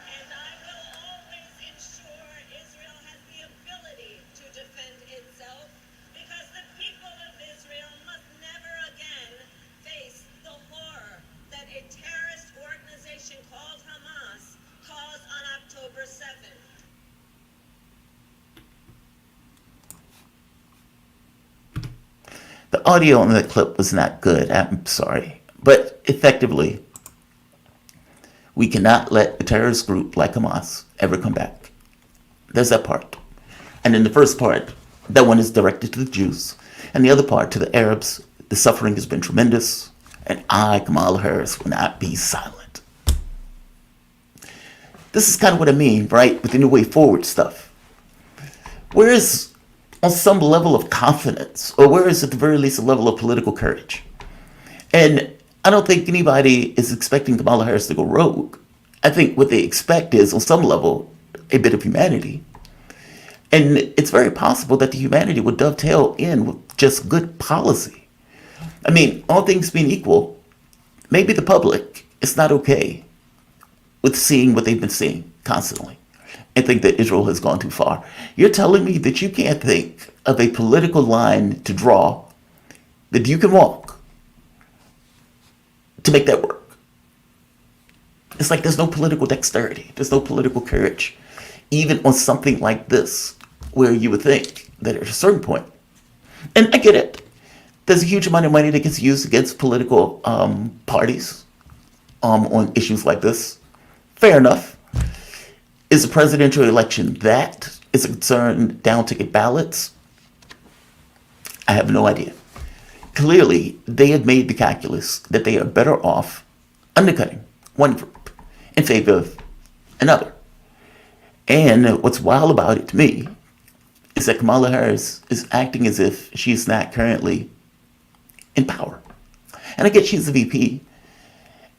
and I will always ensure Israel has the ability to defend itself, because the people of Israel must never again face the horror that a terrorist organization called Hamas caused on October 7th. The audio on the clip was not good. I'm sorry. But effectively, we cannot let a terrorist group like Hamas ever come back. There's that part. And in the first part, that one is directed to the Jews. And the other part to the Arabs. The suffering has been tremendous. And I, Kamala Harris, will not be silent. This is kind of what I mean, right, with the New Way Forward stuff. Where is, on some level of confidence, or where is at the very least a level of political courage? And I don't think anybody is expecting Kamala Harris to go rogue. I think what they expect is, on some level, a bit of humanity. And it's very possible that the humanity would dovetail in with just good policy. I mean, all things being equal, maybe the public is not okay with seeing what they've been seeing constantly and think that Israel has gone too far. You're telling me that you can't think of a political line to draw that you can walk to make that work. It's like there's no political dexterity. There's no political courage, even on something like this, where you would think that at a certain point, and I get it, there's a huge amount of money that gets used against political parties on issues like this. Fair enough. Is a presidential election that is a concern down-ticket ballots? I have no idea. Clearly, they have made the calculus that they are better off undercutting one group in favor of another. And what's wild about it to me is that Kamala Harris is acting as if she's not currently in power. And I get she's a VP,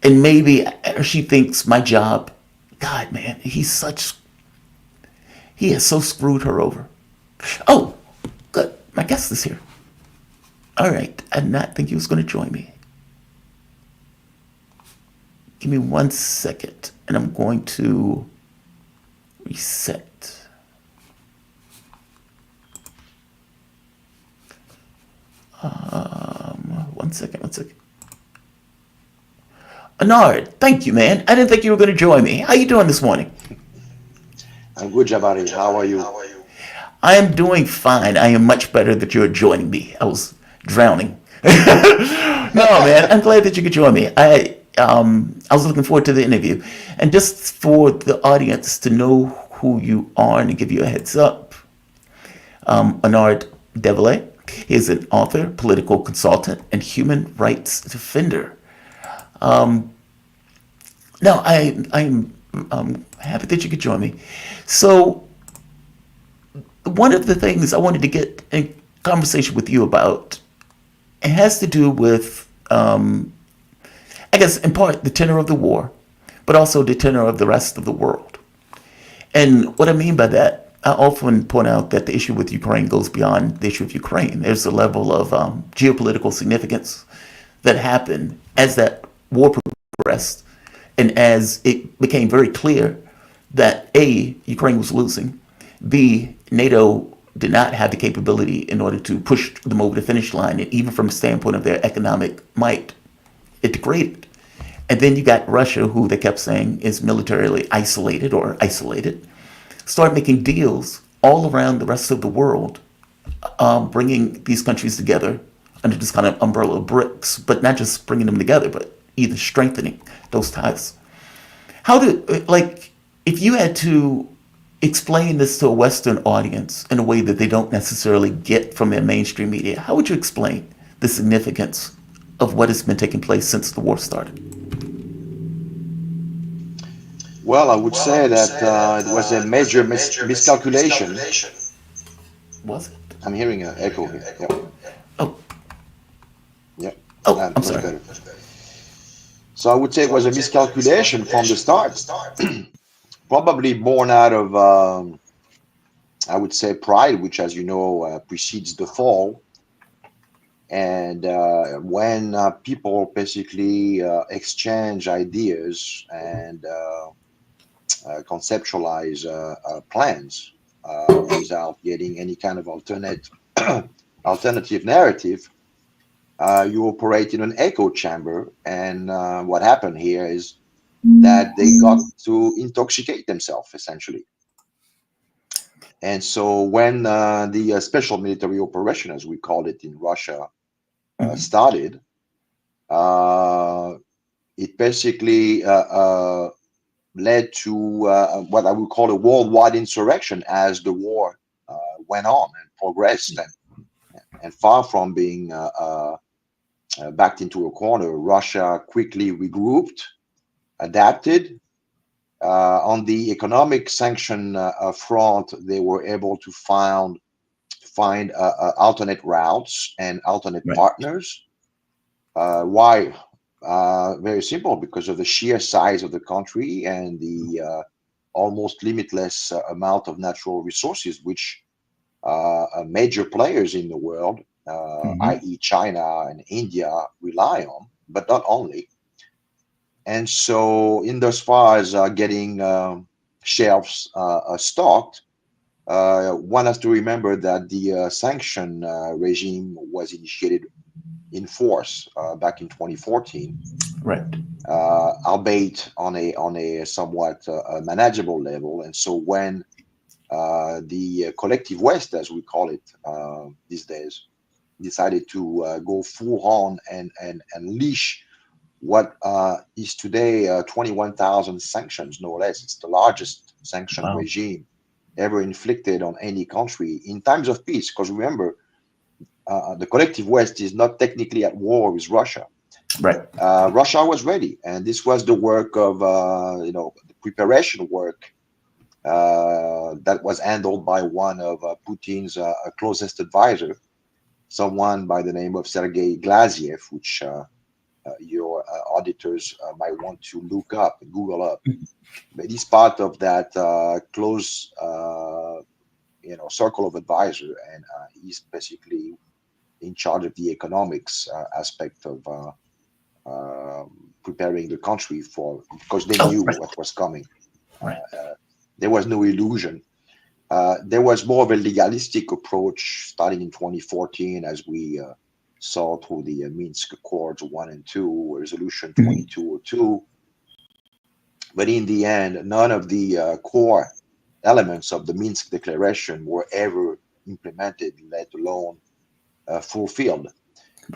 and maybe she thinks my job, God, man, he has so screwed her over. Oh, good, my guest is here. All right, I did not think he was going to join me. Give me 1 second, and I'm going to reset. 1 second. Anard, thank you, man. I didn't think you were going to join me. How you doing this morning? I'm good, Jabari. How are you? I am doing fine. I am much better that you're joining me. I was drowning. No, man, I'm glad that you could join me. I was looking forward to the interview. And just for the audience to know who you are and to give you a heads up, Anard Devile, he is an author, political consultant, and human rights defender. No, I'm happy that you could join me. So, one of the things I wanted to get in conversation with you about, it has to do with I guess, in part, the tenor of the war, but also the tenor of the rest of the world. And what I mean by that, I often point out that the issue with Ukraine goes beyond the issue of Ukraine. There's a level of geopolitical significance that happened as that war progressed and as it became very clear that A, Ukraine was losing, B, NATO did not have the capability in order to push them over the finish line, and even from the standpoint of their economic might, it degraded. And then you got Russia, who they kept saying is militarily isolated, start making deals all around the rest of the world, bringing these countries together under this kind of umbrella of BRICS, but not just bringing them together, but either strengthening those ties. How do, like, if you had to explain this to a Western audience in a way that they don't necessarily get from their mainstream media, how would you explain the significance of what has been taking place since the war started? Well, I would say that it was a major miscalculation. Was it? I'm hearing an echo here. Yep. Oh, Yep. oh, I'm Much sorry. better. So I would say it was a miscalculation from the start. Probably born out of, I would say, pride, which, as you know, precedes the fall. And when people basically exchange ideas and conceptualize plans without getting any kind of alternative narrative, you operate in an echo chamber. And what happened here is that they got to intoxicate themselves, essentially. And so when the special military operation, as we call it in Russia, started, it basically led to what I would call a worldwide insurrection as the war went on and progressed. And far from being backed into a corner, Russia quickly regrouped, adapted. On the economic sanction front, they were able to find alternate routes and alternate Right. partners. Why? Very simple, because of the sheer size of the country and the almost limitless amount of natural resources which major players in the world, i.e. China and India, rely on, but not only. And so in thus far as getting shelves stocked, one has to remember that the sanction regime was initiated in force back in 2014, Right. albeit on a somewhat manageable level. And so when the collective West, as we call it these days, decided to go full on and unleash what is today 21,000 sanctions, no less. It's the largest sanction Wow. regime ever inflicted on any country in times of peace. Because remember, the collective West is not technically at war with Russia. Right. Russia was ready, and this was the work of the preparation work that was handled by one of Putin's closest advisor, someone by the name of Sergei Glaziev, which your auditors might want to look up, Google up. But he's part of that close, circle of advisor, and he's basically in charge of the economics aspect of preparing the country for, because they knew right. what was coming. Right. There was no illusion. There was more of a legalistic approach starting in 2014, as we saw through the Minsk Accords 1 and 2, Resolution 2202. But in the end, none of the core elements of the Minsk Declaration were ever implemented, let alone fulfilled.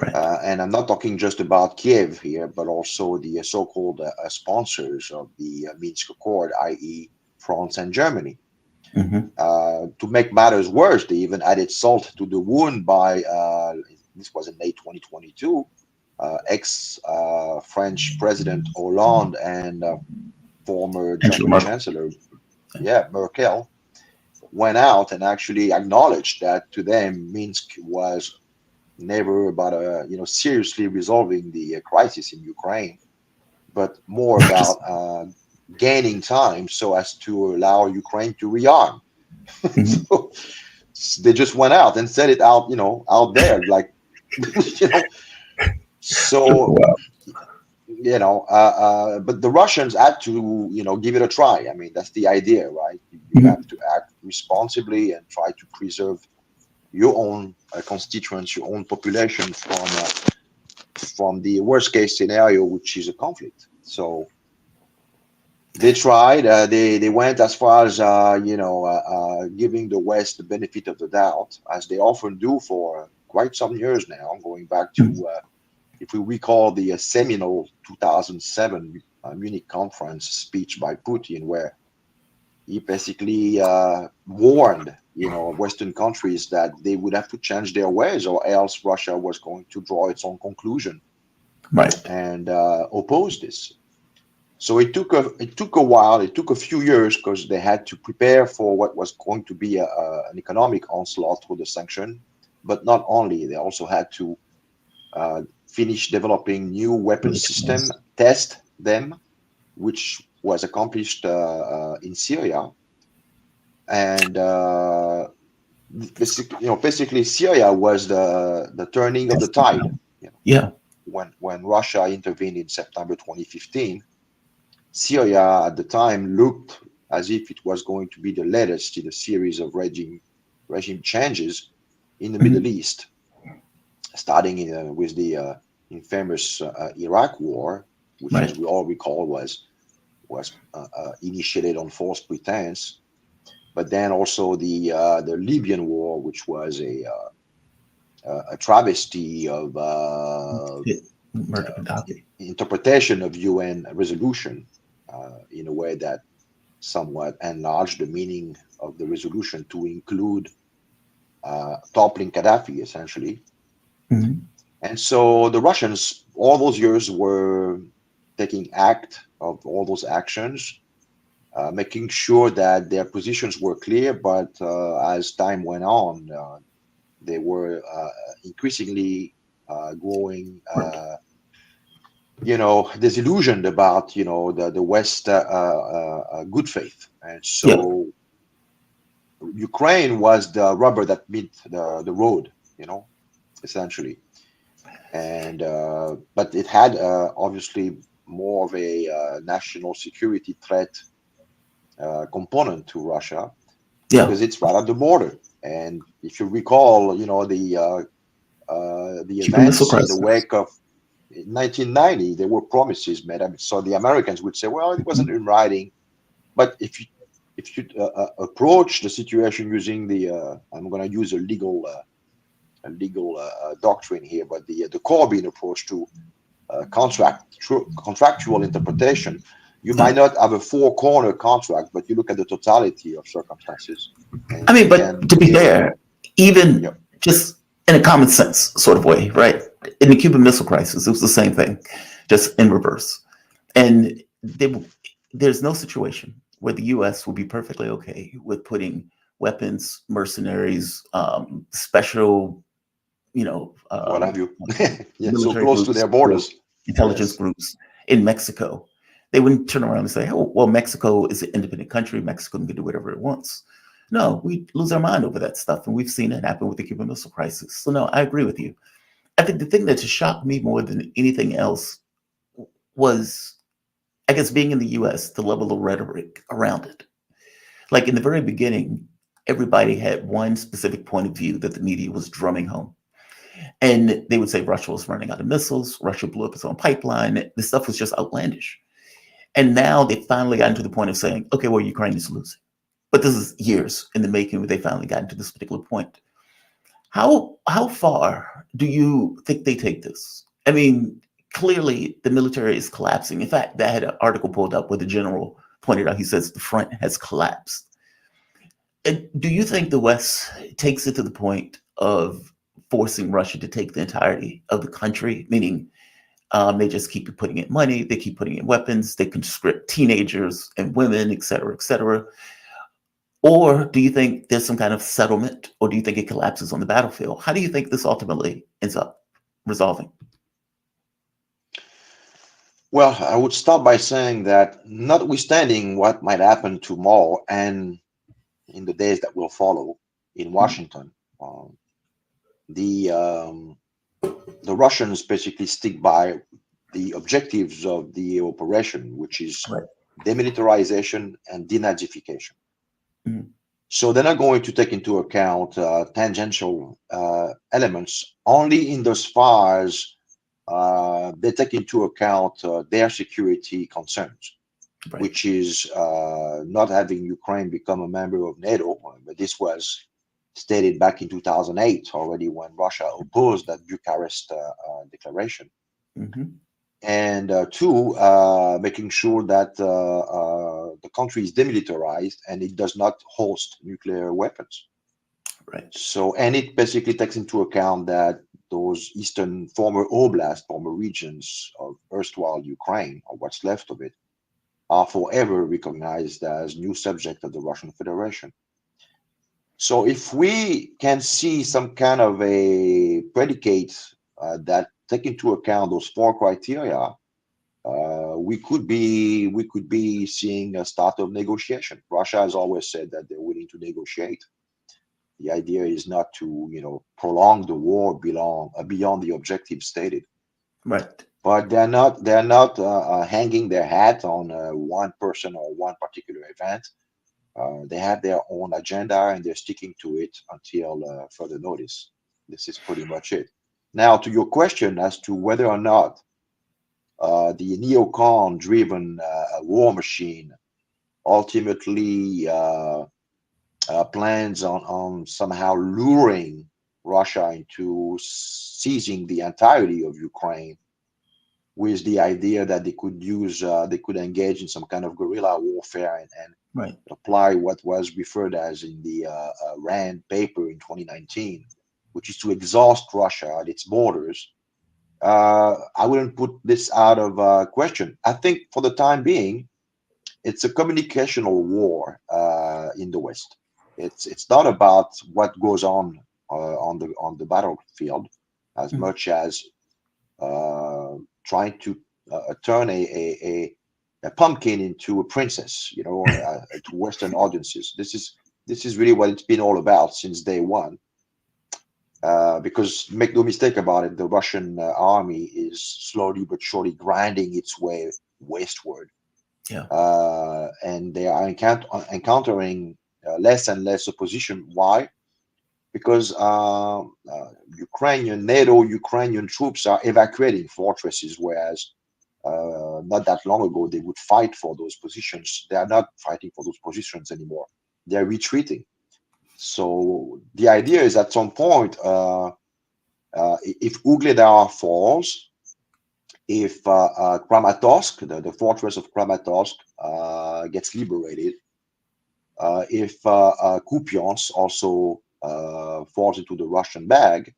Right. And I'm not talking just about Kiev here, but also the so-called sponsors of the Minsk Accord, i.e. France and Germany. To make matters worse, they even added salt to the wound by, this was in May 2022, ex-French President Hollande and former German Chancellor, Merkel, went out and actually acknowledged that to them Minsk was never about seriously resolving the crisis in Ukraine, but more about Just gaining time so as to allow Ukraine to rearm. mhm. So they just went out and said it out, out there, like, you know. So Wow. but the Russians had to, give it a try. I mean, that's the idea, right? You Mhm. have to act responsibly and try to preserve your own constituents, your own population from the worst case scenario, which is a conflict. So they tried. They went as far as giving the West the benefit of the doubt, as they often do for quite some years now, going back to Mhm. if we recall the seminal 2007 Munich conference speech by Putin, where he basically warned, Western countries that they would have to change their ways, or else Russia was going to draw its own conclusion Right. and oppose this. So it took a while. It took a few years because they had to prepare for what was going to be an economic onslaught through the sanction. But not only, they also had to finish developing new weapon system, test them, which was accomplished in Syria, and basically Syria was the turning of the tide. You know, Yeah. when Russia intervened in September 2015, Syria at the time looked as if it was going to be the latest in a series of regime changes in the Middle Mhm. East, starting with the infamous Iraq War, which, as Right. we all recall, was initiated on false pretense. But then also the Libyan War, which was a travesty of It murder Gaddafi. interpretation of UN resolution in a way that somewhat enlarged the meaning of the resolution to include toppling Gaddafi, essentially. Mhm. And so the Russians, all those years, were taking act of all those actions, making sure that their positions were clear. But as time went on, they were increasingly growing, disillusioned about, the West good faith. And Yeah. so Ukraine was the rubber that met the road, essentially. And but it had obviously more of a national security threat component to Russia Yeah. because it's right at the border. And if you recall, the Cuban Missile events in the Crisis. wake of 1990, there were promises made. I mean, so the Americans would say, "Well, it wasn't Mhm. in writing." But if you approach the situation using I'm going to use a legal doctrine here, but the Corbyn approach to contractual interpretation, you might Yeah. not have a four-corner contract, but you look at the totality of circumstances, I and mean, you but can to be get a fair, even yep, just in a common sense sort of way, right? In the Cuban Missile Crisis, it was the same thing, just in reverse. And there's no situation where the U.S. will be perfectly okay with putting weapons, mercenaries, special, you know, what have you. Yeah, so military close to groups, their borders. intelligence Yes. groups in Mexico. They wouldn't turn around and say, "Oh, well, Mexico is an independent country. Mexico can do whatever it wants." No, we lose our mind over that stuff, and we've seen it happen with the Cuban Missile Crisis. So, no, I agree with you. I think the thing that just shocked me more than anything else was, I guess, being in the U.S., the level of rhetoric around it. Like in the very beginning, everybody had one specific point of view that the media was drumming home. And they would say Russia was running out of missiles, Russia blew up its own pipeline. This stuff was just outlandish. And now they finally gotten to the point of saying, okay, well, Ukraine is losing. But this is years in the making where they finally gotten to this particular point. How far do you think they take this? I mean, clearly the military is collapsing. In fact, I had an article pulled up where the general pointed out, he says the front has collapsed. And do you think the West takes it to the point of forcing Russia to take the entirety of the country, meaning they just keep putting in money, they keep putting in weapons, they conscript teenagers and women, et cetera, et cetera. Or do you think there's some kind of settlement, or do you think it collapses on the battlefield? How do you think this ultimately ends up resolving? Well, I would start by saying that notwithstanding what might happen tomorrow and in the days that will follow in Mhm. Washington, um, the um, the Russians basically stick by the objectives of the operation, which is Right. demilitarization and denazification. Mhm. So they're not going to take into account tangential elements only in those far as they take into account their security concerns, Right. which is not having Ukraine become a member of NATO. But this was stated back in 2008 already when Russia opposed that Bucharest declaration. Hmm. And two, making sure that the country is demilitarized and it does not host nuclear weapons. Right. So, and it basically takes into account that those eastern former oblast, former regions of erstwhile Ukraine, or what's left of it, are forever recognized as new subject of the Russian Federation. So if we can see some kind of a predicate that take into account those four criteria, we could be seeing a start of negotiation. Russia has always said that they're willing to negotiate. The idea is not to, prolong the war beyond the objective stated. Right. But they're not hanging their hat on one person or one particular event. They have their own agenda and they're sticking to it until further notice. This is pretty much it. Now, to your question as to whether or not the neocon driven war machine ultimately plans on somehow luring Russia into seizing the entirety of Ukraine with the idea that they could engage in some kind of guerrilla warfare and Right. apply what was referred as in the Rand paper in 2019, which is to exhaust Russia at its borders. I wouldn't put this out of question. I think for the time being, it's a communicational war in the West. It's not about what goes on the battlefield as Mhm. much as trying to turn a pumpkin into a princess, to Western audiences. This is really what it's been all about since day one. Because make no mistake about it, the Russian army is slowly but surely grinding its way westward, Yeah. and they are encountering less and less opposition. Why? Because Ukrainian troops are evacuating fortresses, whereas not that long ago they would fight for those positions. They are not fighting for those positions anymore. They're retreating. So the idea is at some point, if Ugledar falls, if Kramatorsk, the fortress of Kramatorsk, gets liberated, if Kupiansk also falls into the Russian bag,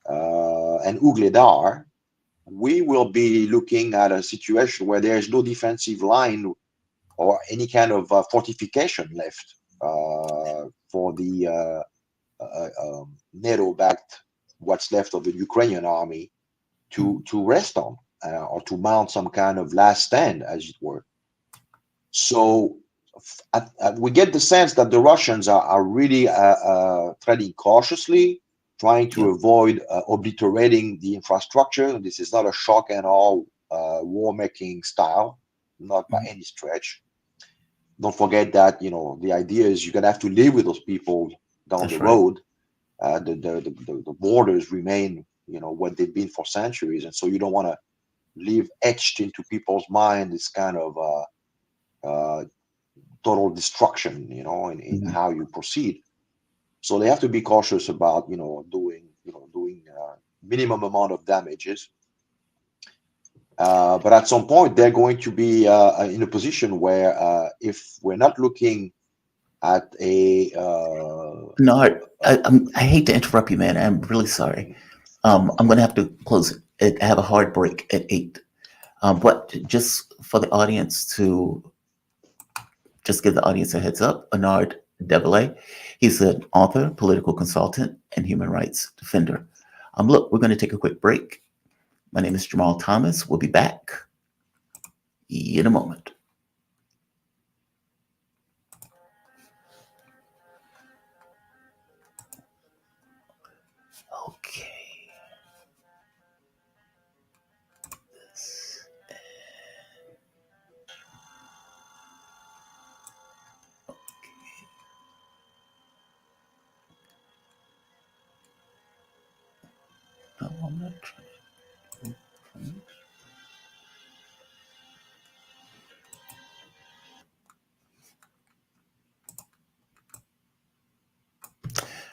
and Ugledar, we will be looking at a situation where there is no defensive line or any kind of fortification left for the NATO-backed, what's left of the Ukrainian army Mhm. to rest on, or to mount some kind of last stand, as it were. So we get the sense that the Russians are really treading cautiously, trying to Yeah. avoid obliterating the infrastructure. This is not a shock and all war making style, not by Mhm. any stretch. Don't forget that the idea is you're gonna have to live with those people down the That's right. road. The borders remain what they've been for centuries, and so you don't want to leave etched into people's mind this kind of uh, total destruction, in Mhm. how you proceed. So they have to be cautious about, doing minimum amount of damages. But at some point, they're going to be in a position where, if we're not looking at No, I hate to interrupt you, man. I'm really sorry. I'm going to have to close it. I have a hard break at 8. But just for the audience to just give the audience a heads up, Bernard He's an author, political consultant, and human rights defender. Look, we're going to take a quick break. My name is Jamal Thomas. We'll be back in a moment. Okay. No, I'm not trying.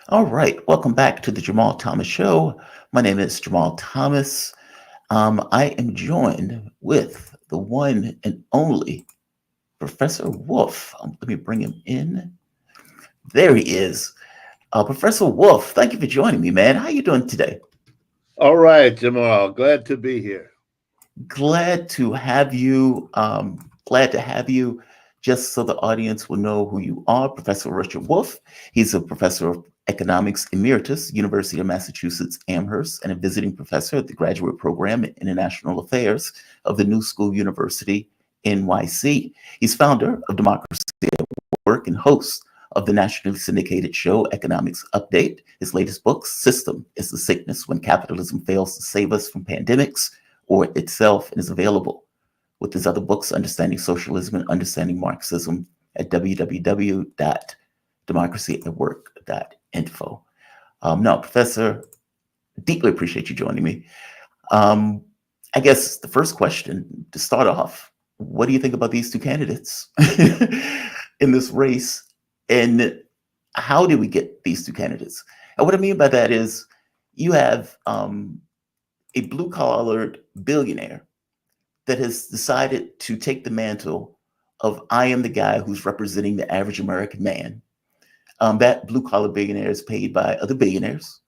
All right, welcome back to the Jamal Thomas Show. My name is Jamal Thomas. I am joined with the one and only Professor Wolff. Let me bring him in. There he is. Professor Wolff, thank you for joining me, man. How you doing today? All right, Jamal. Glad to be here. Glad to have you. Just so the audience will know who you are, Professor Richard Wolff. He's a professor of economics emeritus, University of Massachusetts Amherst, and a visiting professor at the graduate program in international affairs of the New School University, NYC. He's founder of Democracy at Work and host of the nationally syndicated show Economics Update. His latest book, System is the Sickness When Capitalism Fails to Save Us from Pandemics or Itself, and is available with his other books, Understanding Socialism and Understanding Marxism, at www.democracyatwork.info. Now, Professor, deeply appreciate you joining me. I guess the first question to start off, what do you think about these two candidates in this race? And how did we get these two candidates? And what I mean by that is you have a blue-collared billionaire that has decided to take the mantle of I am the guy who's representing the average American man. That blue-collar billionaire is paid by other billionaires.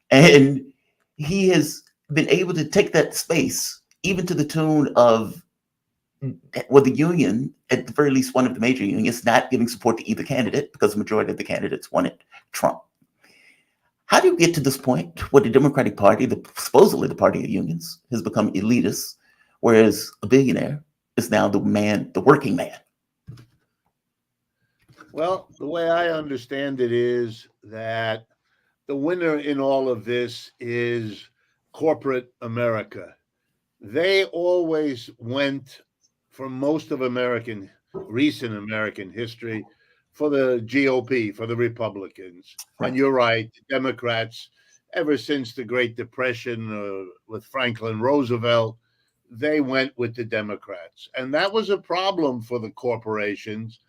And he has been able to take that space, even to the tune of, well, the union, at the very least one of the major unions, not giving support to either candidate because the majority of the candidates wanted Trump. How do you get to this point where the Democratic Party, supposedly the party of unions, has become elitist, whereas a billionaire is now the working man? Well, the way I understand it is that the winner in all of this is corporate America. They always went, for most of recent American history, for the GOP, for the Republicans. Right. And you're right, Democrats, ever since the Great Depression with Franklin Roosevelt, they went with the Democrats. And that was a problem for the corporations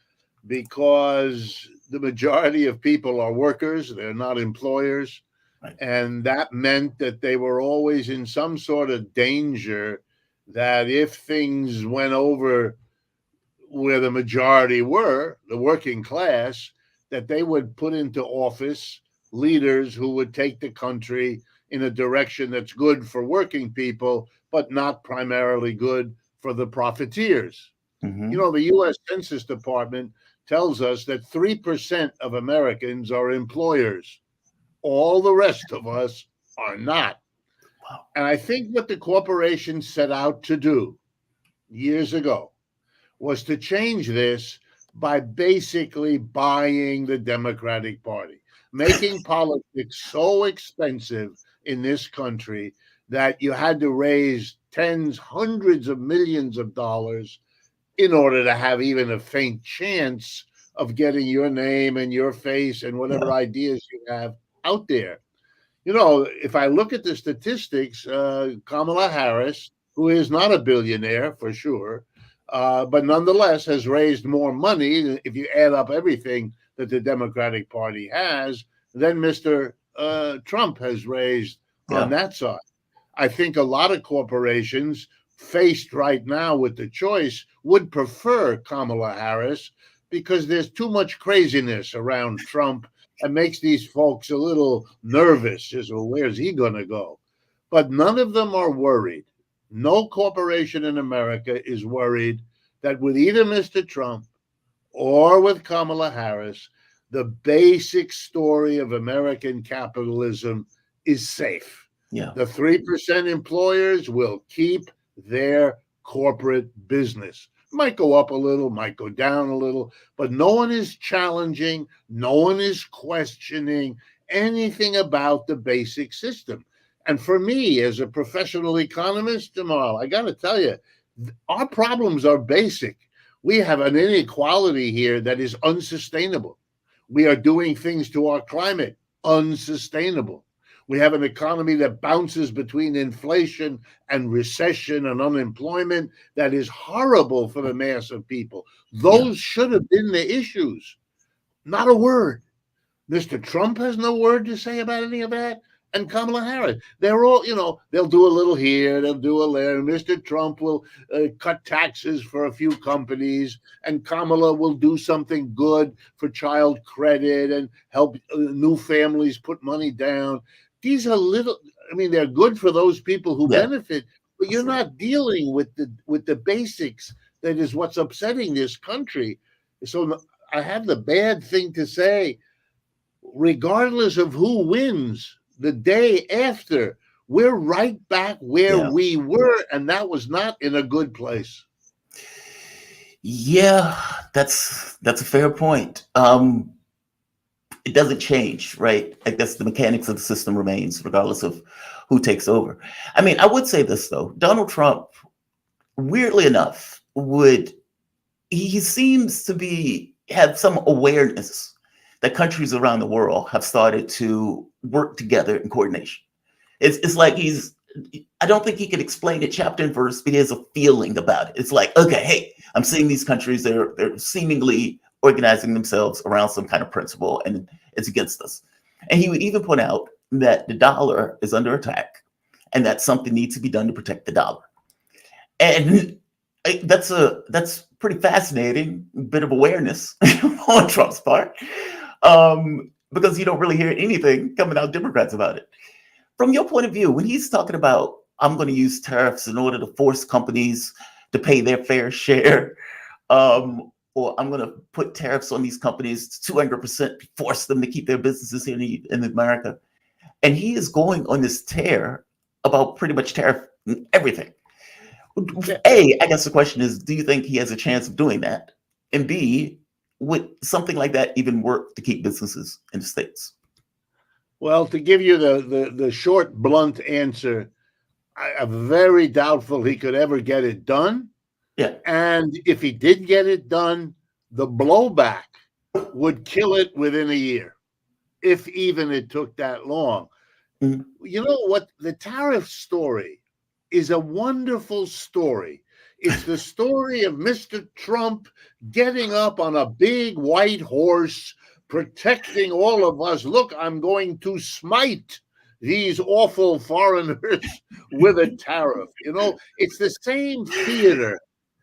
because the majority of people are workers, they're not employers. Right. And that meant that they were always in some sort of danger that if things went over where the majority were, the working class, that they would put into office leaders who would take the country in a direction that's good for working people, but not primarily good for the profiteers. Mm-hmm. You know, the U.S. Census Department tells us that 3% of Americans are employers. All the rest of us are not. Wow. And I think what the corporations set out to do years ago was to change this by basically buying the Democratic Party, making politics so expensive in this country that you had to raise tens, hundreds of millions of dollars in order to have even a faint chance of getting your name and your face and whatever ideas you have out there. You know, if I look at the statistics, Kamala Harris, who is not a billionaire for sure, but nonetheless has raised more money, if you add up everything that the Democratic Party has, than Mr. Trump has raised on that side. I think a lot of corporations faced right now with the choice would prefer Kamala Harris because there's too much craziness around Trump and makes these folks a little nervous. Just, well, where's he going to go? But none of them are worried. No corporation in America is worried that with either Mr. Trump or with Kamala Harris, the basic story of American capitalism is safe. Yeah. The 3% employers will keep their corporate business. Might go up a little, might go down a little, but no one is challenging, no one is questioning anything about the basic system. And for me, as a professional economist, Jamal, I got to tell you, our problems are basic. We have an inequality here that is unsustainable. We are doing things to our climate unsustainable. We have an economy that bounces between inflation and recession and unemployment that is horrible for the mass of people. Those should have been the issues. Not a word. Mr. Trump has no word to say about any of that. And Kamala Harris, they're all, they'll do a little here, they'll do a there. Mr. Trump will cut taxes for a few companies, and Kamala will do something good for child credit and help new families put money down. These are they're good for those people who benefit, but you're not dealing with the basics. That is what's upsetting this country. So I have the bad thing to say, regardless of who wins, the day after, we're right back where we were, and that was not in a good place. Yeah, that's a fair point. It doesn't change, right? I guess the mechanics of the system remains regardless of who takes over. I mean, I would say this though, Donald Trump, weirdly enough, he seems to have some awareness that countries around the world have started to work together in coordination. It's like I don't think he can explain it chapter and verse, but he has a feeling about it. It's like, okay, hey, I'm seeing these countries, they're seemingly organizing themselves around some kind of principle, and it's against us. And he would even point out that the dollar is under attack and that something needs to be done to protect the dollar. And that's pretty fascinating bit of awareness on Trump's part, because you don't really hear anything coming out Democrats about it. From your point of view, when he's talking about, I'm going to use tariffs in order to force companies to pay their fair share, or I'm going to put tariffs on these companies 200%, force them to keep their businesses here in America. And he is going on this tear about pretty much tariff everything. A, I guess the question is, do you think he has a chance of doing that? And B, would something like that even work to keep businesses in the States? Well, to give you the short, blunt answer, I'm very doubtful he could ever get it done. Yeah. And if he did get it done, the blowback would kill it within a year, if even it took that long. Mm-hmm. You know what? The tariff story is a wonderful story. It's the story of Mr. Trump getting up on a big white horse, protecting all of us. Look, I'm going to smite these awful foreigners with a tariff. It's the same theater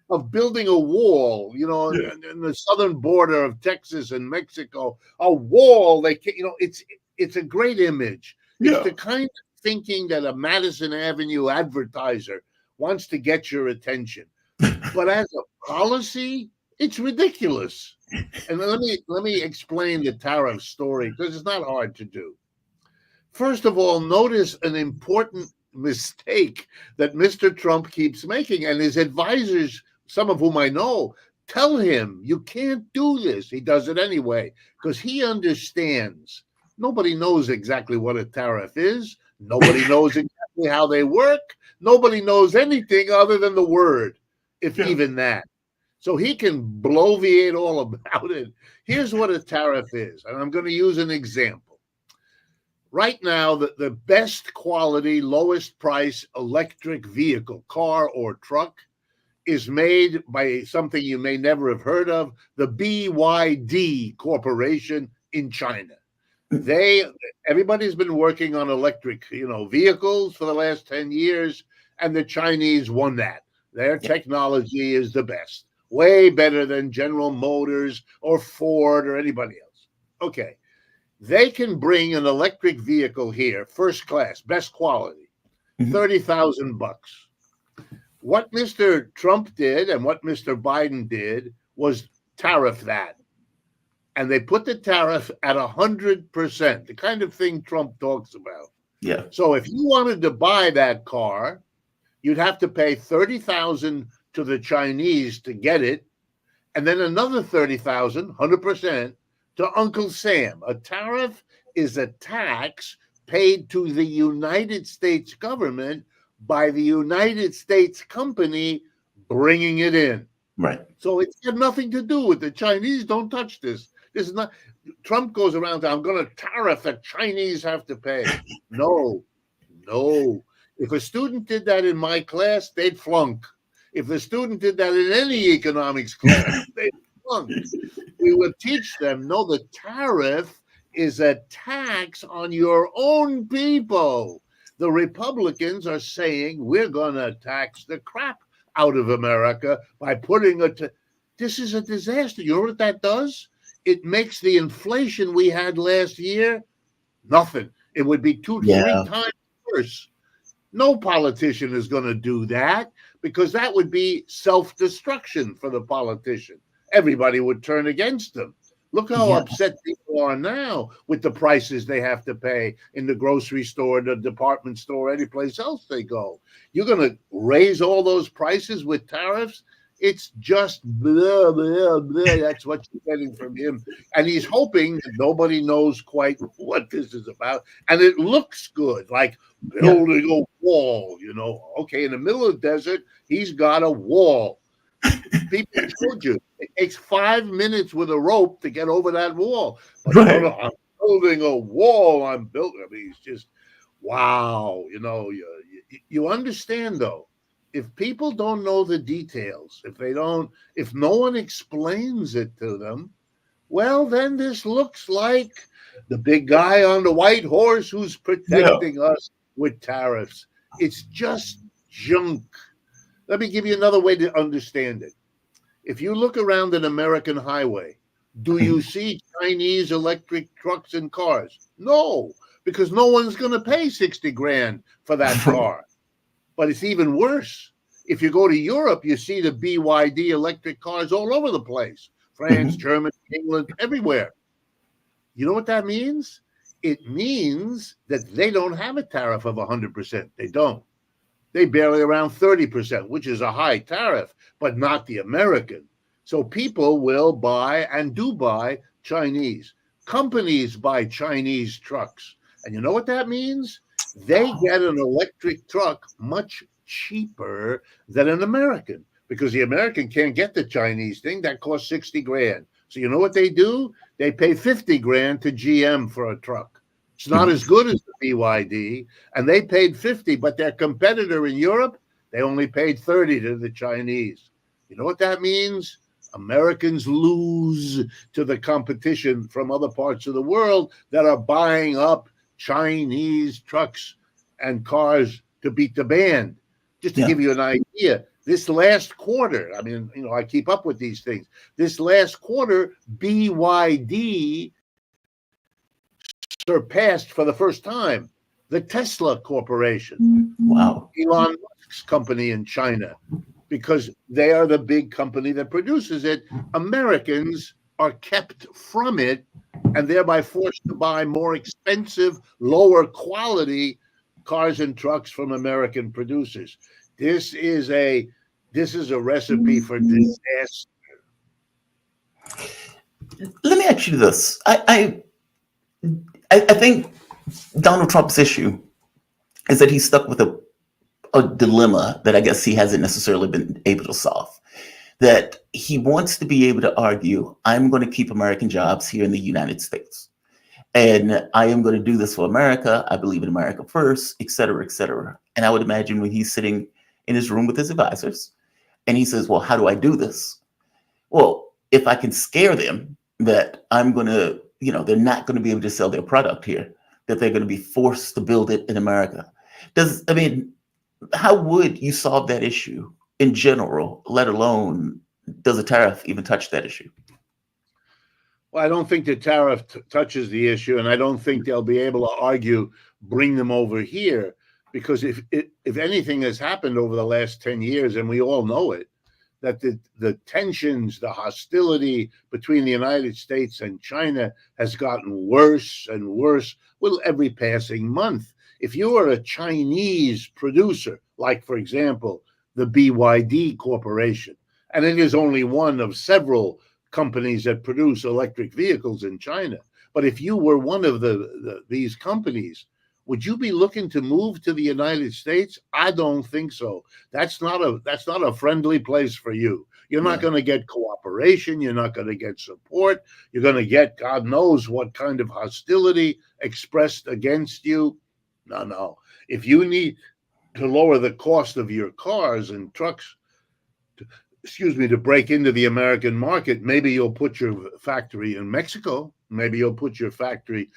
of building a wall, in the southern border of Texas and Mexico, a wall. It's a great image. It's the kind of thinking that a Madison Avenue advertiser wants to get your attention. But as a policy, it's ridiculous. And let me explain the tariff story, because it's not hard to do. First of all, notice an important mistake that Mr. Trump keeps making, and his advisors, some of whom I know, tell him, you can't do this. He does it anyway, because he understands. Nobody knows exactly what a tariff is. Nobody knows exactly how they work. Nobody knows anything other than the word, if even that. So he can bloviate all about it. Here's what a tariff is, and I'm going to use an example. Right now, the best quality, lowest price electric vehicle, car or truck, is made by something you may never have heard of, the BYD Corporation in China. Everybody's been working on electric, vehicles for the last 10 years, and the Chinese won that. Their technology is the best, way better than General Motors or Ford or anybody else. Okay. They can bring an electric vehicle here, first class, best quality, $30,000. What Mr. Trump did and what Mr. Biden did was tariff that. and they put the tariff at 100%, the kind of thing Trump talks about. Yeah. So if you wanted to buy that car, you'd have to pay $30,000 to the Chinese to get it, and then another $30,000, 100%, to Uncle Sam. A tariff is a tax paid to the United States government by the United States company bringing it in. Right. So it's got nothing to do with the Chinese. Don't touch this. This is not. Trump goes around, I'm going to tariff the Chinese have to pay. No. If a student did that in my class, they'd flunk. If the student did that in any economics class, they'd flunk. We would teach them, no, the tariff is a tax on your own people. The Republicans are saying we're going to tax the crap out of America by putting this is a disaster. You know what that does? It makes the inflation we had last year nothing. It would be 2-3 times worse. No politician is going to do that because that would be self-destruction for the politician. Everybody would turn against them. Look how upset people are now with the prices they have to pay in the grocery store, the department store, any place else they go. You're going to raise all those prices with tariffs? It's just blah, blah, blah. That's what you're getting from him. And he's hoping that nobody knows quite what this is about. And it looks good, like building a wall, you know. Okay, in the middle of the desert, he's got a wall. People told you it takes 5 minutes with a rope to get over that wall. But no, I'm building a wall. I mean, he's just, wow. You know, you understand, though. If people don't know the details, if no one explains it to them, well, then this looks like the big guy on the white horse who's protecting us with tariffs. It's just junk. Let me give you another way to understand it. If you look around an American highway, do you see Chinese electric trucks and cars? No, because no one's going to pay 60 grand for that car. But it's even worse. If you go to Europe, you see the BYD electric cars all over the place. France, Germany, England, everywhere. You know what that means? It means that they don't have a tariff of 100%. They don't. They barely around 30%, which is a high tariff, but not the American. So people will buy and do buy Chinese. Companies buy Chinese trucks. And you know what that means? They get an electric truck much cheaper than an American because the American can't get the Chinese thing that costs 60 grand. So you know what they do? They pay 50 grand to GM for a truck. It's not as good as the BYD, and they paid 50, but their competitor in Europe, they only paid 30 to the Chinese. You know what that means? Americans lose to the competition from other parts of the world that are buying up Chinese trucks and cars to beat the band. Just to give you an idea, this last quarter, I mean, you know, I keep up with these things. This last quarter, BYD surpassed for the first time the Tesla Corporation. Wow. Elon Musk's company in China, because they are the big company that produces it. Americans are kept from it and thereby forced to buy more expensive, lower quality cars and trucks from American producers. This is a recipe for disaster. Let me ask you this. I think Donald Trump's issue is that he's stuck with a dilemma that I guess he hasn't necessarily been able to solve. That he wants to be able to argue, I'm going to keep American jobs here in the United States. And I am going to do this for America. I believe in America first, et cetera, et cetera. And I would imagine when he's sitting in his room with his advisors and he says, well, how do I do this? Well, if I can scare them that I'm going to, you know, they're not going to be able to sell their product here, that they're going to be forced to build it in America. How would you solve that issue in general, let alone does a tariff even touch that issue? Well, I don't think the tariff touches the issue, and I don't think they'll be able to argue, bring them over here, because if anything has happened over the last 10 years, and we all know it, that the tensions, the hostility between the United States and China has gotten worse and worse with every passing month. If you are a Chinese producer, like, for example, the BYD Corporation, and it is only one of several companies that produce electric vehicles in China, but if you were one of these companies, would you be looking to move to the United States? I don't think so. That's not a friendly place for you. You're not going to get cooperation. You're not going to get support. You're going to get God knows what kind of hostility expressed against you. No. If you need to lower the cost of your cars and trucks, to break into the American market, maybe you'll put your factory in Mexico. Maybe you'll put your factory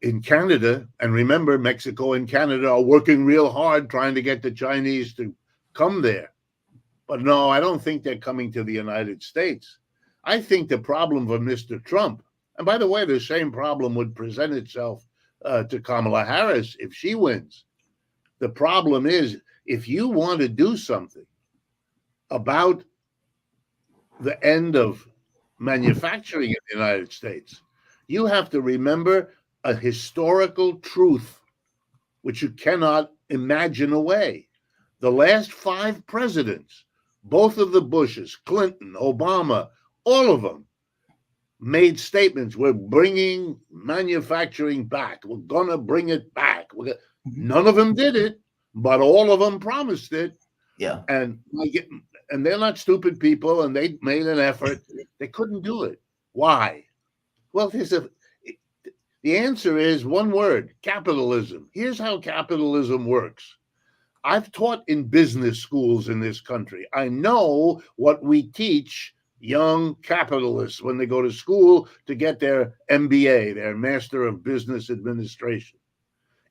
in Canada. And remember, Mexico and Canada are working real hard trying to get the Chinese to come there. But no, I don't think they're coming to the United States. I think the problem for Mr. Trump, and by the way, the same problem would present itself to Kamala Harris if she wins. The problem is, if you want to do something about the end of manufacturing in the United States, you have to remember a historical truth which you cannot imagine away. The last 5 presidents, both of the Bushes, Clinton, Obama, all of them made statements. We're bringing manufacturing back. We're going to bring it back. None of them did it, but all of them promised it. Yeah. And they're not stupid people, and they made an effort. They couldn't do it. Why? Well, the answer is one word: capitalism. Here's how capitalism works. I've taught in business schools in this country. I know what we teach young capitalists when they go to school to get their MBA, their Master of Business Administration.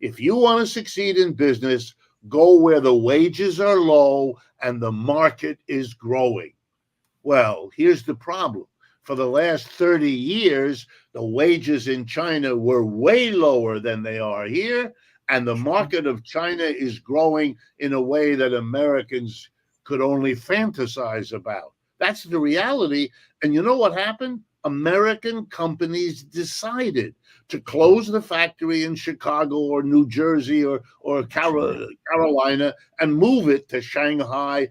If you want to succeed in business, go where the wages are low and the market is growing. Well, here's the problem. For the last 30 years, the wages in China were way lower than they are here, and the market of China is growing in a way that Americans could only fantasize about. That's the reality. And you know what happened? American companies decided to close the factory in Chicago or New Jersey or Carolina and move it to Shanghai.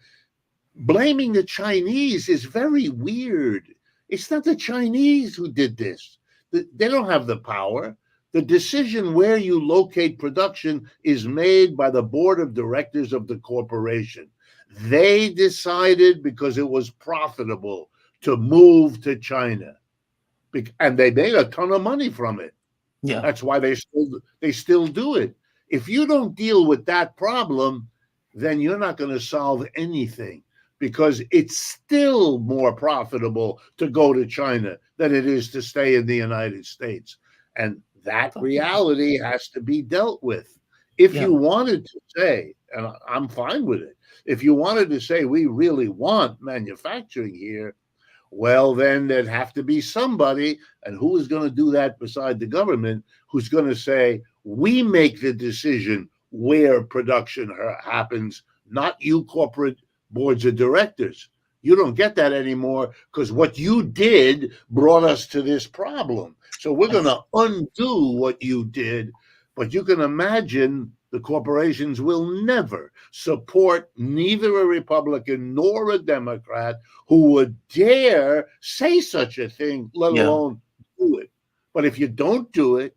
Blaming the Chinese is very weird. It's not the Chinese who did this. They don't have the power. The decision where you locate production is made by the board of directors of the corporation. They decided because it was profitable to move to China. And they made a ton of money from it. Yeah. That's why they still do it. If you don't deal with that problem, then you're not going to solve anything, because it's still more profitable to go to China than it is to stay in the United States. And that reality has to be dealt with. If you wanted to say, and I'm fine with it, if you wanted to say we really want manufacturing here, well, then there'd have to be somebody, and who is going to do that beside the government, who's going to say, we make the decision where production happens, not you corporate boards of directors. You don't get that anymore, because what you did brought us to this problem. So we're going to undo what you did. But you can imagine the corporations will never support neither a Republican nor a Democrat who would dare say such a thing, let alone do it. But if you don't do it,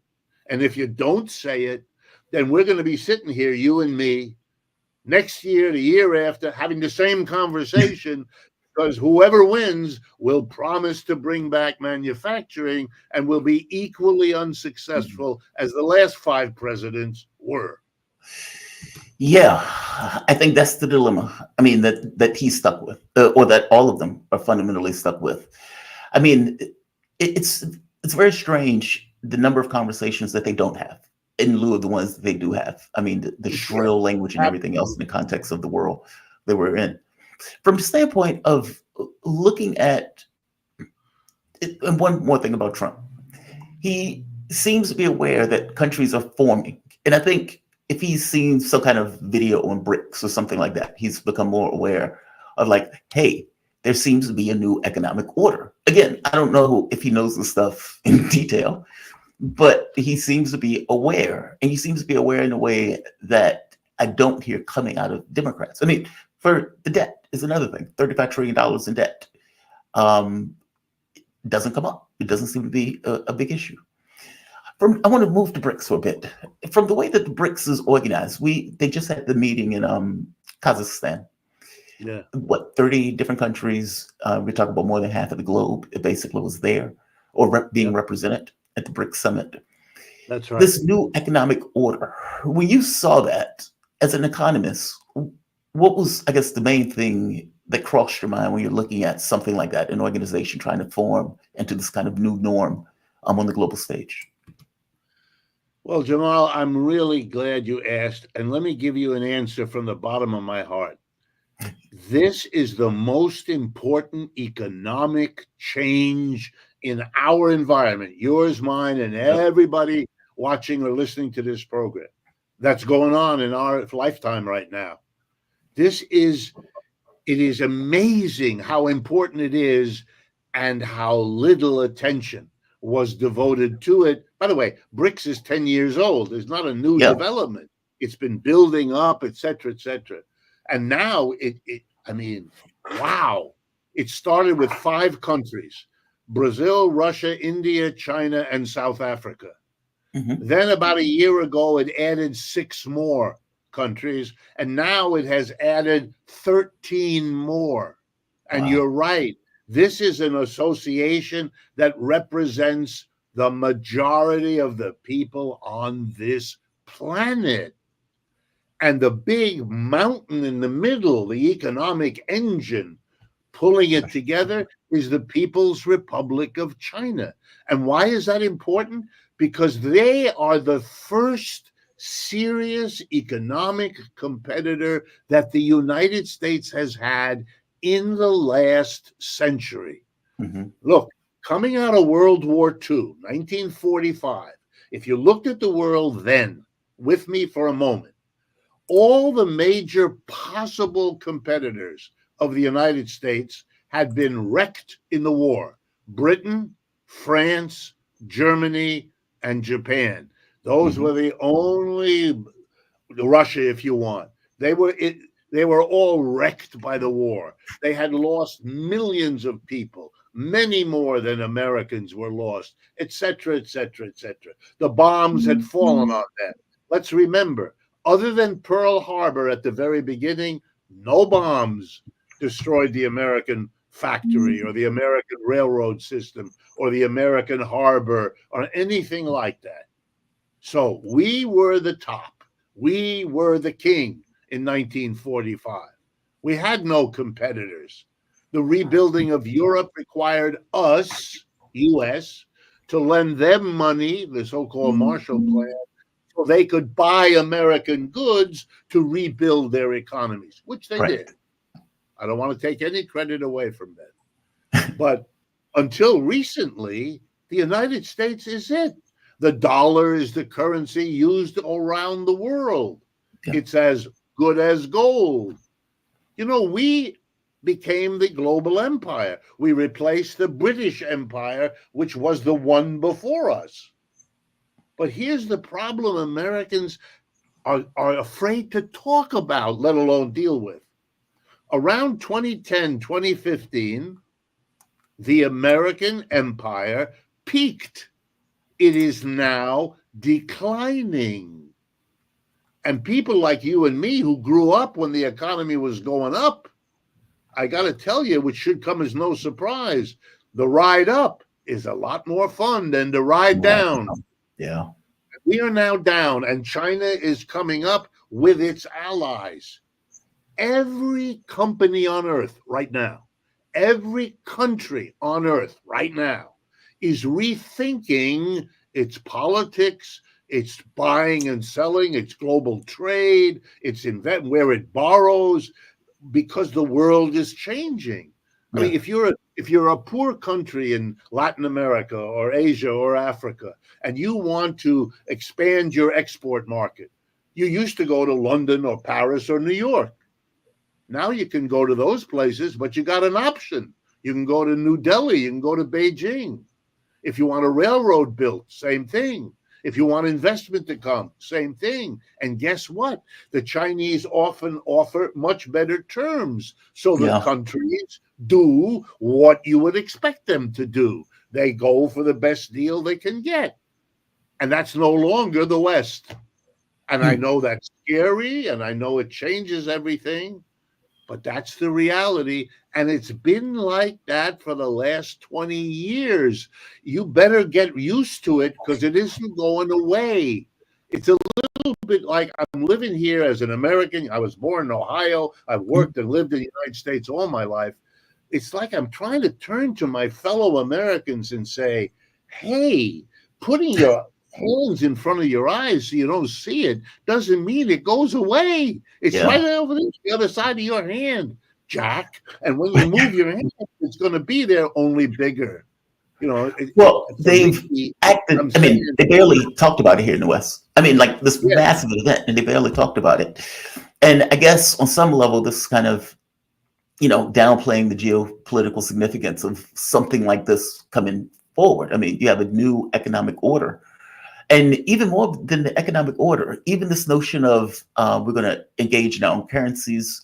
and if you don't say it, then we're going to be sitting here, you and me, next year, the year after, having the same conversation, because whoever wins will promise to bring back manufacturing and will be equally unsuccessful as the last 5 presidents were. Yeah, I think that's the dilemma. I mean, that he's stuck with, or that all of them are fundamentally stuck with. I mean, it's very strange, the number of conversations that they don't have in lieu of the ones that they do have. I mean, the shrill language and everything else in the context of the world that we're in. From the standpoint of looking at, and one more thing about Trump, he seems to be aware that countries are forming. And I think if he's seen some kind of video on BRICS or something like that, he's become more aware of like, hey, there seems to be a new economic order. Again, I don't know if he knows the stuff in detail, but he seems to be aware, and he seems to be aware in a way that I don't hear coming out of Democrats. I mean, for the debt is another thing, $35 trillion in debt. Doesn't come up. It doesn't seem to be a big issue. I want to move to BRICS for a bit. From the way that the BRICS is organized, they just had the meeting in Kazakhstan. Yeah. What, 30 different countries? We're talking about more than half of the globe. It basically was there or being represented at the BRICS summit. That's right. This new economic order, when you saw that as an economist, what was, I guess, the main thing that crossed your mind when you're looking at something like that, an organization trying to form into this kind of new norm on the global stage? Well, Jamal, I'm really glad you asked, and let me give you an answer from the bottom of my heart. This is the most important economic change in our environment, yours, mine, and everybody watching or listening to this program, that's going on in our lifetime right now. It is amazing how important it is and how little attention was devoted to it. By the way, BRICS is 10 years old. It's not a new development. It's been building up, et cetera, et cetera. And now wow. It started with 5 countries: Brazil, Russia, India, China, and South Africa. Mm-hmm. Then about a year ago, it added 6 more countries, and now it has added 13 more. And you're right. This is an association that represents the majority of the people on this planet. And the big mountain in the middle, the economic engine pulling it together, is the People's Republic of China. And why is that important? Because they are the first serious economic competitor that the United States has had in the last century. Mm-hmm. Look, coming out of World War II, 1945, if you looked at the world then, with me for a moment, all the major possible competitors of the United States had been wrecked in the war: Britain, France, Germany, and Japan. Those were the only, Russia, if you want. They were all wrecked by the war. They had lost millions of people, many more than Americans were lost, et cetera, et cetera, et cetera. The bombs had fallen on them. Let's remember, other than Pearl Harbor at the very beginning, no bombs destroyed the American factory or the American railroad system or the American harbor or anything like that. So we were the top. We were the king in 1945. We had no competitors. The rebuilding of Europe required us, U.S., to lend them money, the so-called Marshall Plan, so they could buy American goods to rebuild their economies, which they did. I don't want to take any credit away from them. But until recently, the United States is it. The dollar is the currency used around the world. Yeah. It's as good as gold. You know, we became the global empire. We replaced the British Empire, which was the one before us. But here's the problem Americans are afraid to talk about, let alone deal with. Around 2010, 2015, the American empire peaked. It is now declining. And people like you and me who grew up when the economy was going up, I got to tell you, which should come as no surprise, the ride up is a lot more fun than the ride down. Yeah. We are now down, and China is coming up with its allies. Every company on earth right now, every country on earth right now is rethinking its politics, its buying and selling, its global trade, its where it borrows, because the world is changing. I mean, if you're a poor country in Latin America or Asia or Africa, and you want to expand your export market, you used to go to London or Paris or New York. Now you can go to those places, but you got an option. You can go to New Delhi, you can go to Beijing. If you want a railroad built, same thing. If you want investment to come, same thing. And guess what? The Chinese often offer much better terms. So the Yeah. countries do what you would expect them to do. They go for the best deal they can get. And that's no longer the West. And I know that's scary, and I know it changes everything, but that's the reality. And it's been like that for the last 20 years. You better get used to it because it isn't going away. It's a little bit like I'm living here as an American. I was born in Ohio. I've worked and lived in the United States all my life. It's like I'm trying to turn to my fellow Americans and say, hey, putting your hands in front of your eyes so you don't see it doesn't mean it goes away. It's Yeah. right over there, the other side of your hand, Jack. And when you move your hand, it's going to be there, only bigger. You know. Well, they've acted. I'm I mean, saying- they barely talked about it here in the West. I mean, like this Yeah. massive event, and they barely talked about it. And I guess on some level, this kind of, downplaying the geopolitical significance of something like this coming forward. I mean, you have a new economic order. And even more than the economic order, even this notion of we're going to engage in our own currencies,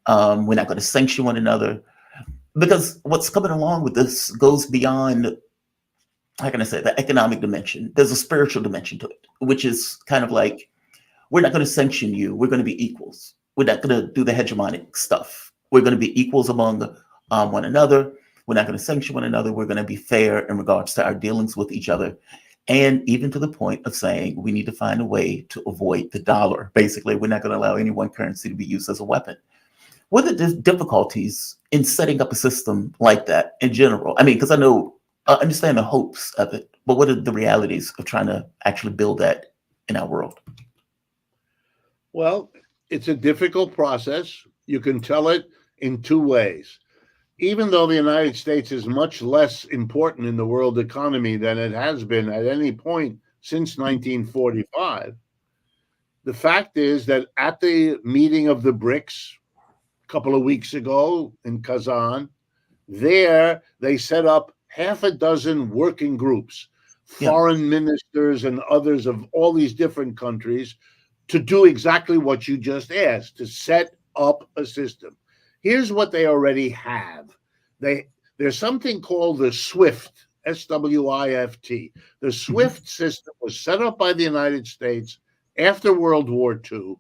we're not going to sanction one another, because what's coming along with this goes beyond, how can I say, the economic dimension. There's a spiritual dimension to it, which is kind of like, we're not going to sanction you. We're going to be equals. We're not going to do the hegemonic stuff. We're going to be equals among one another. We're not going to sanction one another. We're going to be fair in regards to our dealings with each other. And even to the point of saying we need to find a way to avoid the dollar. Basically, we're not going to allow any one currency to be used as a weapon. What are the difficulties in setting up a system like that in general? I mean, because I understand the hopes of it, but what are the realities of trying to actually build that in our world? Well, it's a difficult process. You can tell it in two ways. Even though the United States is much less important in the world economy than it has been at any point since 1945, the fact is that at the meeting of the BRICS a couple of weeks ago in Kazan, there they set up half a dozen working groups, foreign ministers and others of all these different countries, to do exactly what you just asked, to set up a system. Here's what they already have. There's something called the SWIFT, SWIFT. The SWIFT system was set up by the United States after World War II.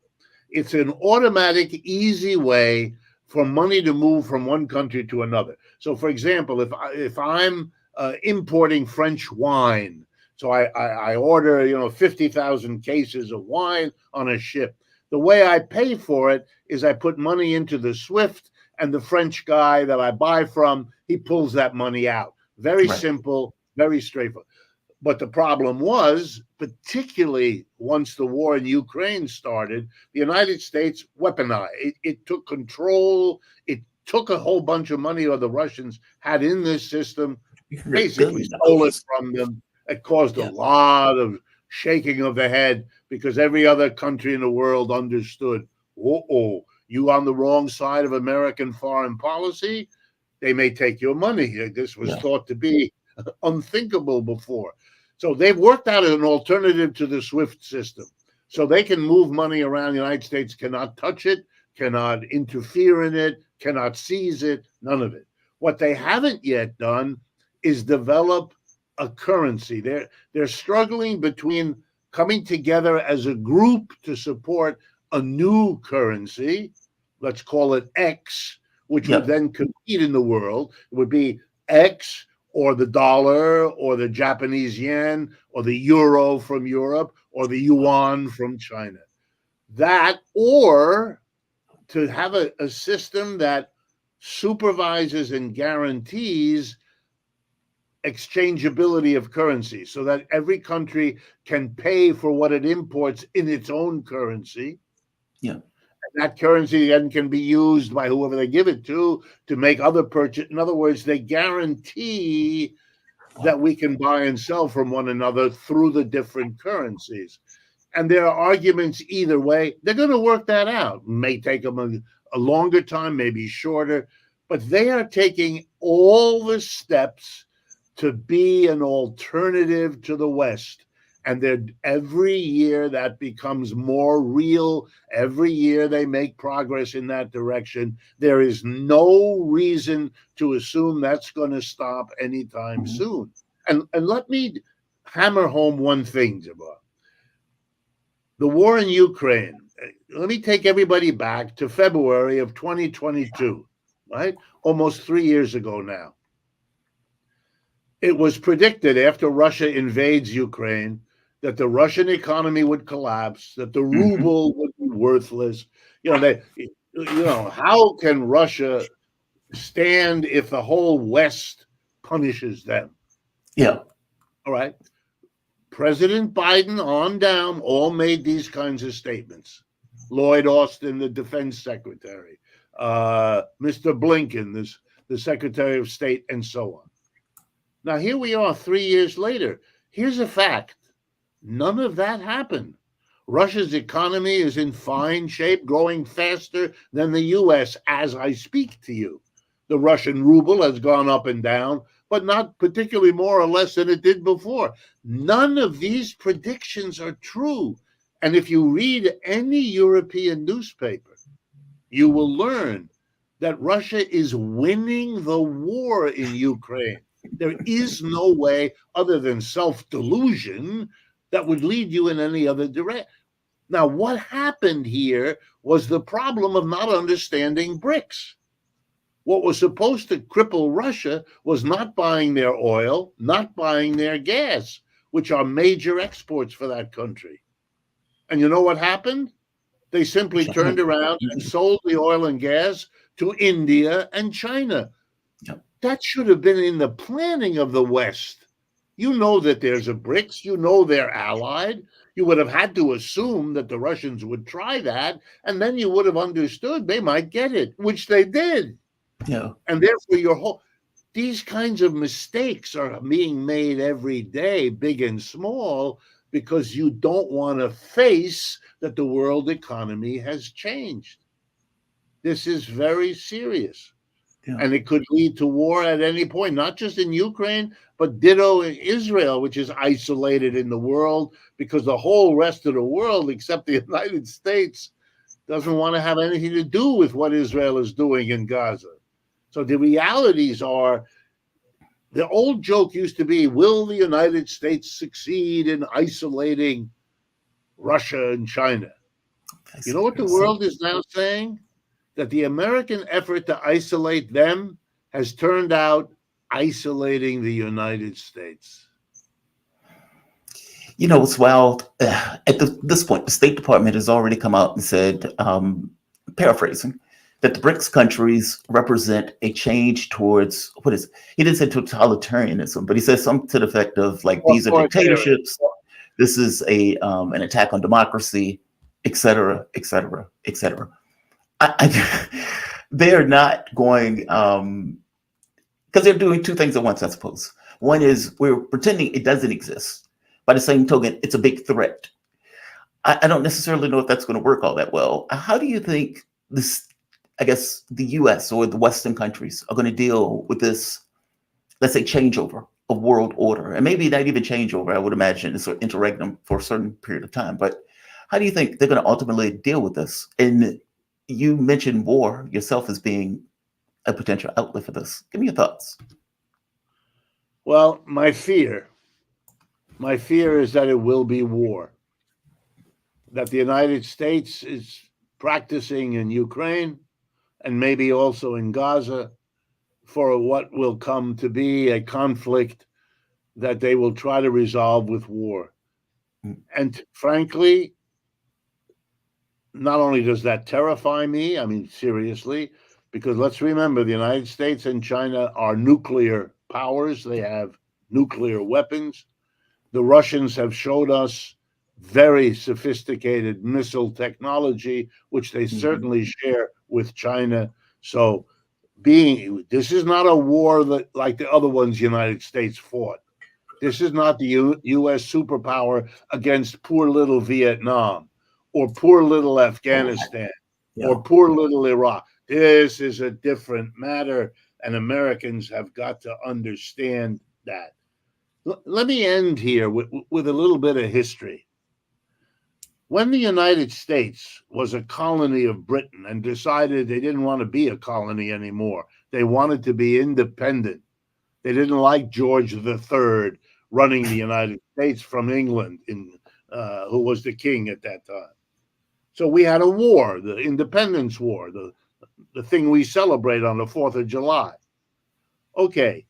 It's an automatic, easy way for money to move from one country to another. So, for example, if I'm importing French wine, so I order 50,000 cases of wine on a ship. The way I pay for it is I put money into the SWIFT, and the French guy that I buy from, he pulls that money out. Very simple, very straightforward. But the problem was, particularly once the war in Ukraine started, the United States weaponized. It took control. It took a whole bunch of money the Russians had in this system, basically stole it from them. It caused a lot of shaking of the head because every other country in the world understood, you on the wrong side of American foreign policy, they may take your money. This was thought to be unthinkable before. So they've worked out an alternative to the SWIFT system. So they can move money around. The United States cannot touch it, cannot interfere in it, cannot seize it, none of it. What they haven't yet done is develop a currency. They're struggling between coming together as a group to support a new currency, let's call it X, which would then compete in the world. It would be X or the dollar or the Japanese yen or the euro from Europe or the yuan from China. That, or to have a system that supervises and guarantees exchangeability of currency so that every country can pay for what it imports in its own currency. And that currency then can be used by whoever they give it to make other purchase. In other words, they guarantee that we can buy and sell from one another through the different currencies. And there are arguments either way. They're going to work that out. It may take them a longer time, maybe shorter, but they are taking all the steps to be an alternative to the West. And every year that becomes more real. Every year they make progress in that direction. There is no reason to assume that's going to stop anytime soon. And let me hammer home one thing, Jabbar. The war in Ukraine. Let me take everybody back to February of 2022, right? Almost 3 years ago now. It was predicted after Russia invades Ukraine that the Russian economy would collapse, that the ruble would be worthless. How can Russia stand if the whole West punishes them? Yeah. All right. President Biden on down all made these kinds of statements. Lloyd Austin, the defense secretary, Mr. Blinken, the secretary of state, and so on. Now, here we are 3 years later. Here's a fact. None of that happened. Russia's economy is in fine shape, growing faster than the U.S. as I speak to you. The Russian ruble has gone up and down, but not particularly more or less than it did before. None of these predictions are true. And if you read any European newspaper, you will learn that Russia is winning the war in Ukraine. There is no way other than self-delusion that would lead you in any other direction. Now, what happened here was the problem of not understanding BRICS. What was supposed to cripple Russia was not buying their oil, not buying their gas, which are major exports for that country. And you know what happened? They simply turned around and sold the oil and gas to India and China. Yep. That should have been in the planning of the West. You know that there's a BRICS. You know they're allied. You would have had to assume that the Russians would try that, and then you would have understood they might get it, which they did. Yeah. And therefore, these kinds of mistakes are being made every day, big and small, because you don't want to face that the world economy has changed. This is very serious. Yeah. And it could lead to war at any point, not just in Ukraine, but ditto in Israel, which is isolated in the world because the whole rest of the world, except the United States, doesn't want to have anything to do with what Israel is doing in Gaza. So the realities are, the old joke used to be, will the United States succeed in isolating Russia and China? You know what the world is now saying? That the American effort to isolate them has turned out isolating the United States. You know, it's wild. At this point, the State Department has already come out and said, paraphrasing, that the BRICS countries represent a change towards, he didn't say totalitarianism, but he said something to the effect of, like, these are dictatorships, this is an attack on democracy, et cetera, et cetera, et cetera. They're not going, because they're doing two things at once, I suppose. One is we're pretending it doesn't exist. By the same token, it's a big threat. I don't necessarily know if that's going to work all that well. How do you think this, I guess, the US or the Western countries are going to deal with this, let's say, changeover of world order? And maybe not even changeover, I would imagine it's an interregnum for a certain period of time. But how do you think they're going to ultimately deal with this? And you mentioned war yourself as being a potential outlet for this. Give me your thoughts. Well, my fear is that it will be war. That the United States is practicing in Ukraine and maybe also in Gaza for what will come to be a conflict that they will try to resolve with war. And frankly, not only does that terrify me, I mean, seriously, because let's remember the United States and China are nuclear powers. They have nuclear weapons. The Russians have showed us very sophisticated missile technology, which they certainly share with China. So this is not a war that like the other ones the United States fought. This is not the U.S. superpower against poor little Vietnam or poor little Afghanistan. Yeah. or poor little Iraq. This is a different matter, and Americans have got to understand that. Let me end here with a little bit of history. When the United States was a colony of Britain and decided they didn't want to be a colony anymore, they wanted to be independent. They didn't like George III running the United States from England, who was the king at that time. So we had a war, the Independence War, the thing we celebrate on the 4th of July. Okay,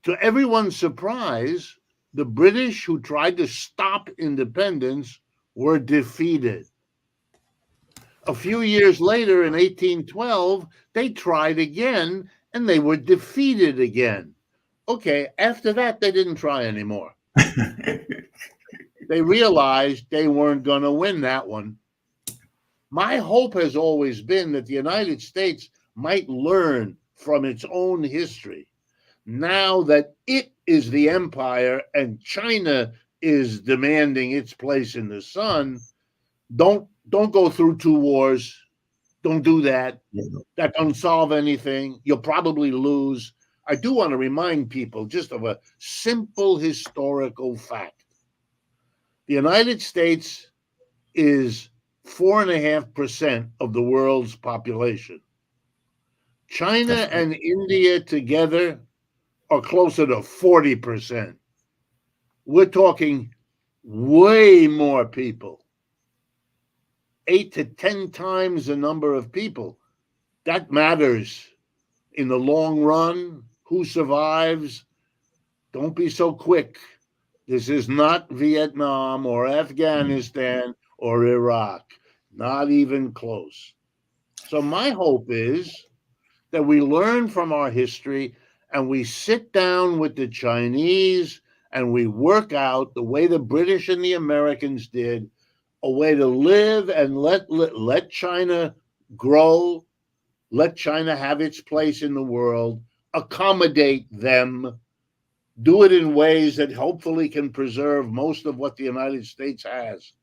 to everyone's surprise, the British who tried to stop independence were defeated. A few years later, in 1812, they tried again and they were defeated again. Okay, after that, they didn't try anymore. They realized they weren't going to win that one. My hope has always been that the United States might learn from its own history. Now that it is the empire and China is demanding its place in the sun, don't go through 2 wars. Don't do that. That don't solve anything. You'll probably lose. I do want to remind people just of a simple historical fact. The United States is 4.5% of the world's population. China and India together are closer to 40%. We're talking way more people, 8 to 10 times the number of people. That matters in the long run. Who survives? Don't be so quick. This is not Vietnam or Afghanistan or Iraq, not even close. So my hope is that we learn from our history and we sit down with the Chinese and we work out the way the British and the Americans did, a way to live and let China grow, let China have its place in the world, accommodate them, do it in ways that hopefully can preserve most of what the United States has.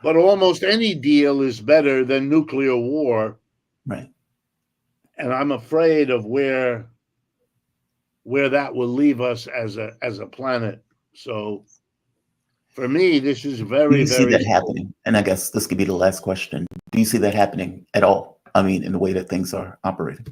But almost any deal is better than nuclear war. Right. And I'm afraid of where that will leave us as a planet. So for me, this is very, Do you see very that happening? And I guess this could be the last question. Do you see that happening at all? I mean, in the way that things are operating?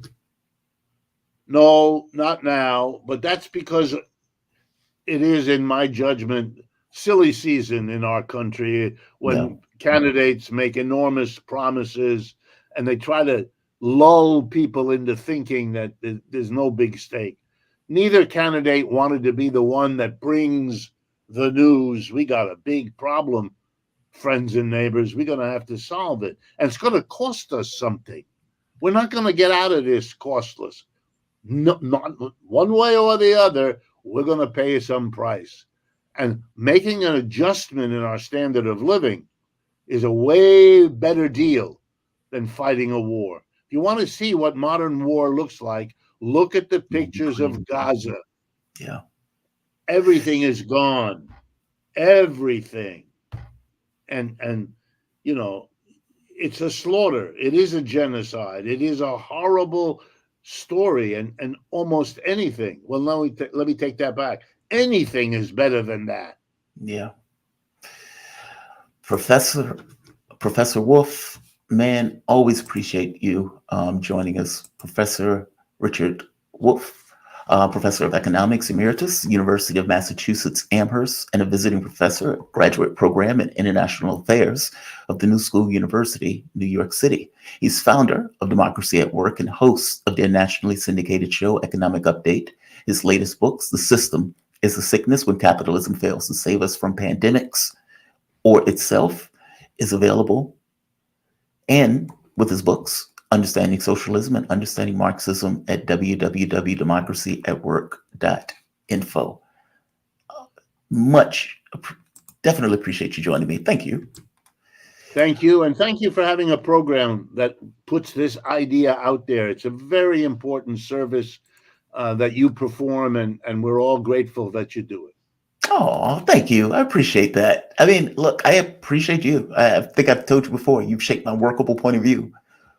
No, not now, but that's because it is, in my judgment, silly season in our country when candidates make enormous promises and they try to lull people into thinking that there's no big stake. Neither candidate wanted to be the one that brings the news. We got a big problem, friends and neighbors. We're going to have to solve it. And it's going to cost us something. We're not going to get out of this costless. No, not one way or the other, we're going to pay some price. And making an adjustment in our standard of living is a way better deal than fighting a war. If you want to see what modern war looks like, look at the pictures of Gaza. Yeah. Everything is gone. Everything. And you know, it's a slaughter. It is a genocide. It is a horrible story, and almost anything. Well, let me take that back. Anything is better than that. Yeah. Professor Wolff, man, always appreciate you joining us. Professor Richard Wolff, Professor of Economics Emeritus, University of Massachusetts Amherst, and a visiting professor, graduate program in International Affairs of the New School University, New York City. He's founder of Democracy at Work and host of their nationally syndicated show, Economic Update. His latest books, The System is a Sickness When Capitalism Fails to Save Us from Pandemics or Itself, is available. And with his books, Understanding Socialism and Understanding Marxism at www.democracyatwork.info. Definitely appreciate you joining me. Thank you. Thank you. And thank you for having a program that puts this idea out there. It's a very important service that you perform, and we're all grateful that you do it. Oh, thank you. I appreciate that. I mean, look, I appreciate you. I think I've told you before, you've shaped my workable point of view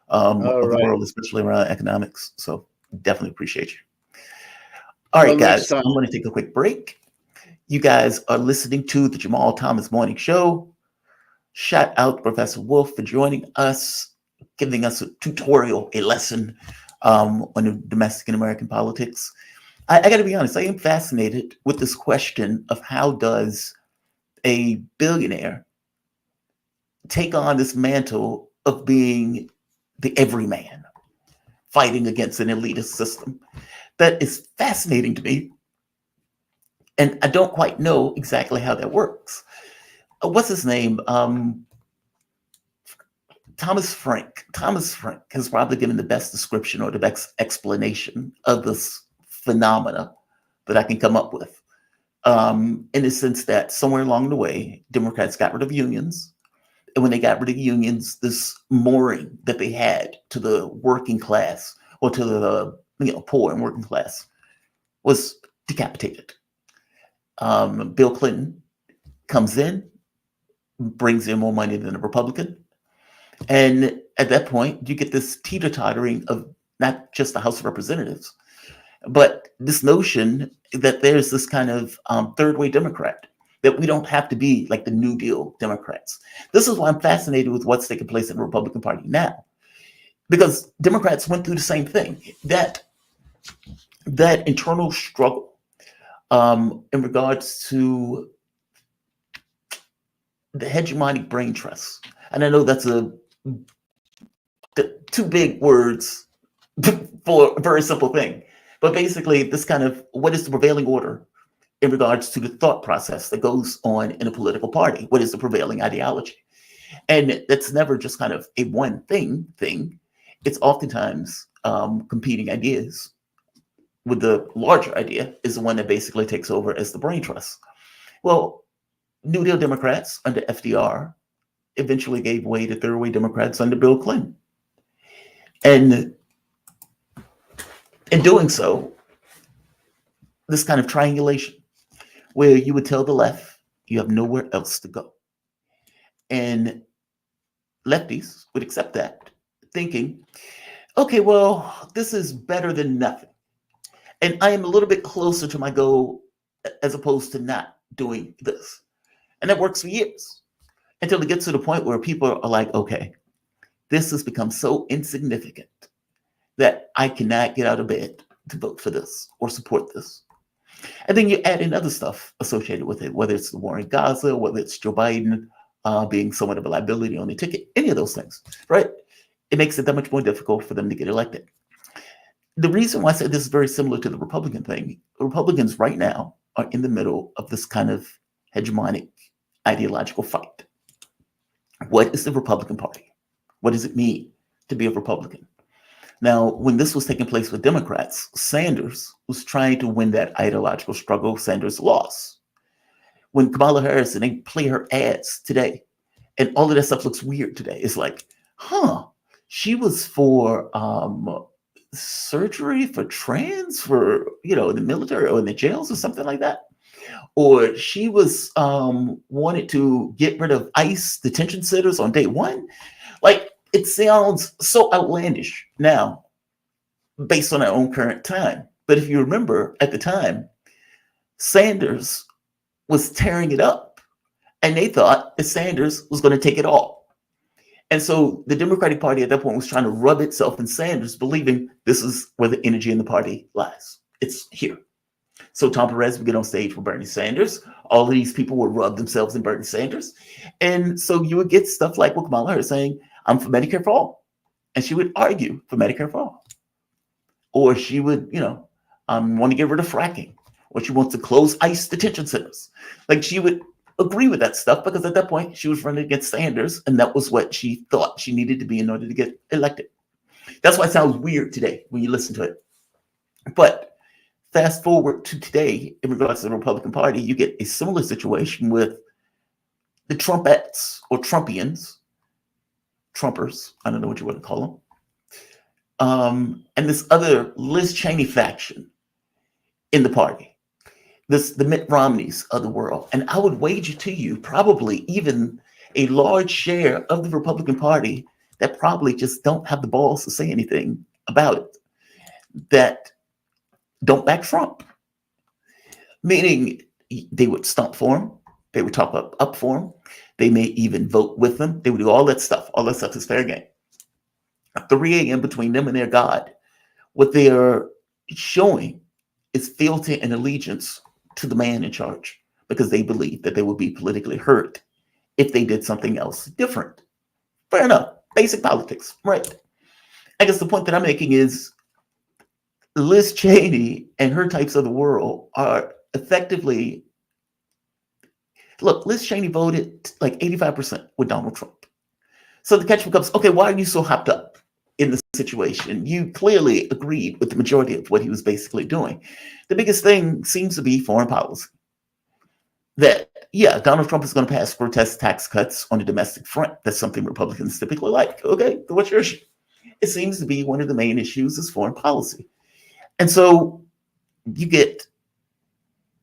All of the right. world, especially around economics. So definitely appreciate you. All Till right, next guys, time. I'm going to take a quick break. You guys are listening to the Jamal Thomas Morning Show. Shout out to Professor Wolff for joining us, giving us a tutorial, a lesson on domestic and American politics. I got to be honest, I am fascinated with this question of how does a billionaire take on this mantle of being the everyman, fighting against an elitist system. That is fascinating to me. And I don't quite know exactly how that works. What's his name? Thomas Frank. Thomas Frank has probably given the best description or the best explanation of this phenomena that I can come up with. In the sense that somewhere along the way, Democrats got rid of unions. And when they got rid of unions, this mooring that they had to the working class or to the poor and working class was decapitated. Bill Clinton comes in, brings in more money than a Republican. And at that point, you get this teeter-tottering of not just the House of Representatives, but this notion that there's this kind of third-way Democrat, that we don't have to be like the New Deal Democrats. This is why I'm fascinated with what's taking place in the Republican Party now, because Democrats went through the same thing. That internal struggle in regards to the hegemonic brain trust. And I know that's two big words for a very simple thing. But basically, this kind of what is the prevailing order in regards to the thought process that goes on in a political party? What is the prevailing ideology? And that's never just kind of a one thing. It's oftentimes competing ideas, with the larger idea is the one that basically takes over as the brain trust. Well, New Deal Democrats under FDR eventually gave way to third way Democrats under Bill Clinton. And in doing so, this kind of triangulation where you would tell the left you have nowhere else to go. And lefties would accept that, thinking, okay, well, this is better than nothing. And I am a little bit closer to my goal as opposed to not doing this. And that works for years until it gets to the point where people are like, okay, this has become so insignificant that I cannot get out of bed to vote for this or support this. And then you add in other stuff associated with it, whether it's the war in Gaza, whether it's Joe Biden being somewhat of a liability on the ticket, any of those things, right? It makes it that much more difficult for them to get elected. The reason why I said this is very similar to the Republican thing, Republicans right now are in the middle of this kind of hegemonic ideological fight. What is the Republican Party? What does it mean to be a Republican? Now, when this was taking place with Democrats, Sanders was trying to win that ideological struggle. Sanders lost. When Kamala Harris, and they play her ads today, and all of that stuff looks weird today. It's like, she was for surgery for trans, for, the military or in the jails or something like that. Or she was wanted to get rid of ICE detention centers on day one. Like, it sounds so outlandish now based on our own current time. But if you remember at the time, Sanders was tearing it up, and they thought that Sanders was going to take it all. And so the Democratic Party at that point was trying to rub itself in Sanders, believing this is where the energy in the party lies. It's here. So Tom Perez would get on stage with Bernie Sanders. All of these people would rub themselves in Bernie Sanders. And so you would get stuff like with Kamala Harris saying, I'm for Medicare for all. And she would argue for Medicare for all. Or she would, want to get rid of fracking. Or she wants to close ICE detention centers. Like, she would agree with that stuff because at that point she was running against Sanders, and that was what she thought she needed to be in order to get elected. That's why it sounds weird today when you listen to it. But fast forward to today, in regards to the Republican Party, you get a similar situation with the Trumpettes or Trumpians, Trumpers, I don't know what you want to call them, and this other Liz Cheney faction in the party. the Mitt Romneys of the world. And I would wager to you, probably even a large share of the Republican Party that probably just don't have the balls to say anything about it, that don't back Trump. Meaning they would stump for him, they would talk up for him, they may even vote with them, they would do all that stuff. All that stuff is fair game. 3 a.m. between them and their God, what they're showing is fealty and allegiance to the man in charge, because they believe that they would be politically hurt if they did something else different. Fair enough. Basic politics, right? I guess the point that I'm making is Liz Cheney and her types of the world are effectively, look, Liz Cheney voted like 85% with Donald Trump. So the catch becomes, okay, why are you so hopped up in the situation? You clearly agreed with the majority of what he was basically doing. The biggest thing seems to be foreign policy. That, yeah, Donald Trump is going to pass grotesque tax cuts on the domestic front. That's something Republicans typically like. Okay, so what's your issue? It seems to be one of the main issues is foreign policy. And so you get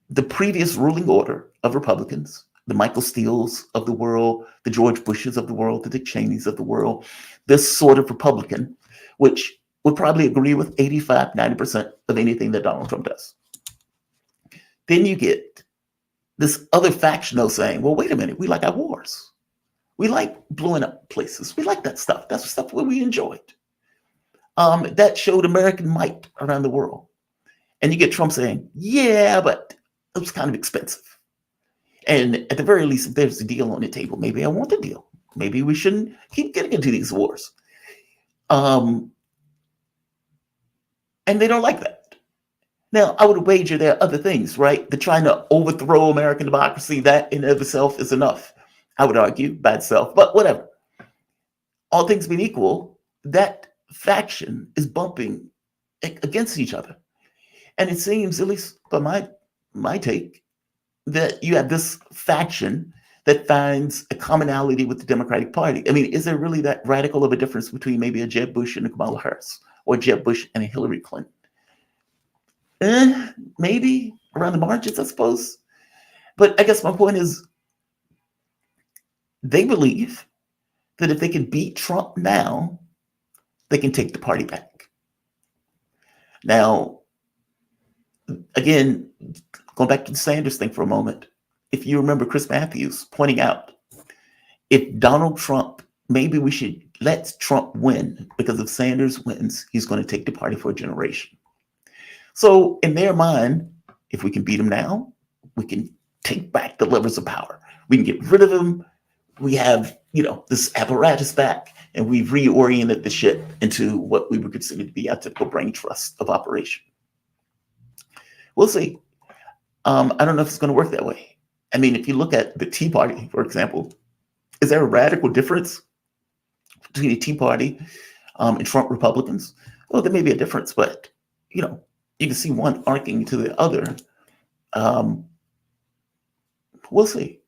the previous ruling order of Republicans, the Michael Steeles of the world, the George Bushes of the world, the Dick Cheneys of the world, this sort of Republican, which would probably agree with 85, 90% of anything that Donald Trump does. Then you get this other faction though saying, well, wait a minute, we like our wars. We like blowing up places. We like that stuff. That's stuff where we enjoyed. That showed American might around the world. And you get Trump saying, yeah, but it was kind of expensive. And at the very least, if there's a deal on the table, maybe I want a deal. Maybe we shouldn't keep getting into these wars. And they don't like that. Now, I would wager there are other things, right? They're trying to overthrow American democracy. That in and of itself is enough, I would argue, by itself. But whatever. All things being equal, that faction is bumping against each other. And it seems, at least by my take, that you have this faction that finds a commonality with the Democratic Party. I mean, is there really that radical of a difference between maybe a Jeb Bush and a Kamala Harris, or Jeb Bush and a Hillary Clinton? Maybe around the margins, I suppose. But I guess my point is, they believe that if they can beat Trump now, they can take the party back. Now, again, going back to the Sanders thing for a moment, if you remember Chris Matthews pointing out, if Donald Trump, maybe we should let Trump win, because if Sanders wins, he's going to take the party for a generation. So in their mind, if we can beat him now, we can take back the levers of power. We can get rid of him. We have, this apparatus back, and we've reoriented the shit into what we would consider to be our typical brain trust of operation. We'll see. I don't know if it's going to work that way. I mean, if you look at the Tea Party, for example, is there a radical difference between the Tea Party and Trump Republicans? Well, there may be a difference, but, you can see one arcing to the other. We'll see.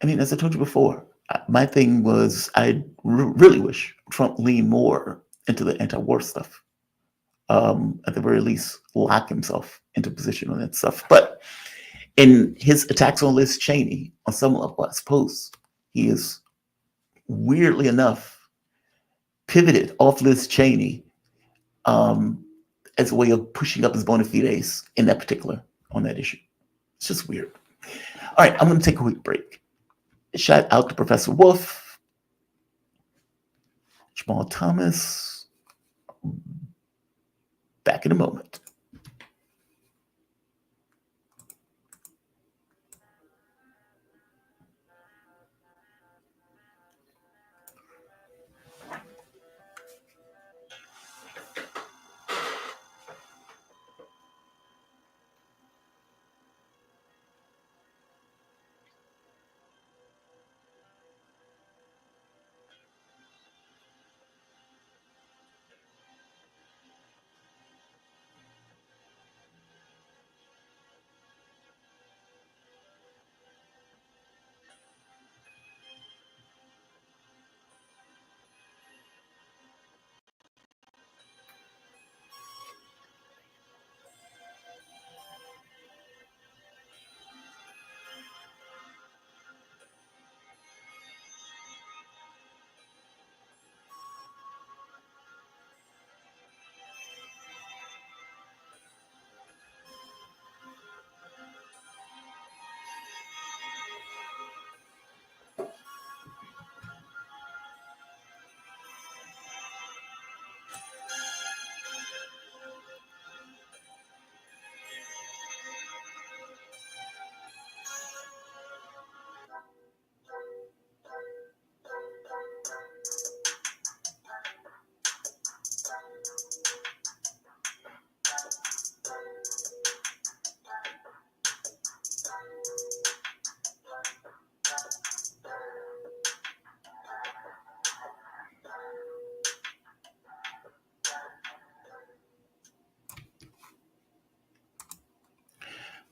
I mean, as I told you before, my thing was I really wish Trump leaned more into the anti-war stuff. At the very least, lock himself into position on that stuff. But in his attacks on Liz Cheney, on some level, I suppose, he is, weirdly enough, pivoted off Liz Cheney as a way of pushing up his bona fides in that particular, on that issue. It's just weird. All right, I'm going to take a quick break. Shout out to Professor Wolff, Jamal Thomas. Back in a moment.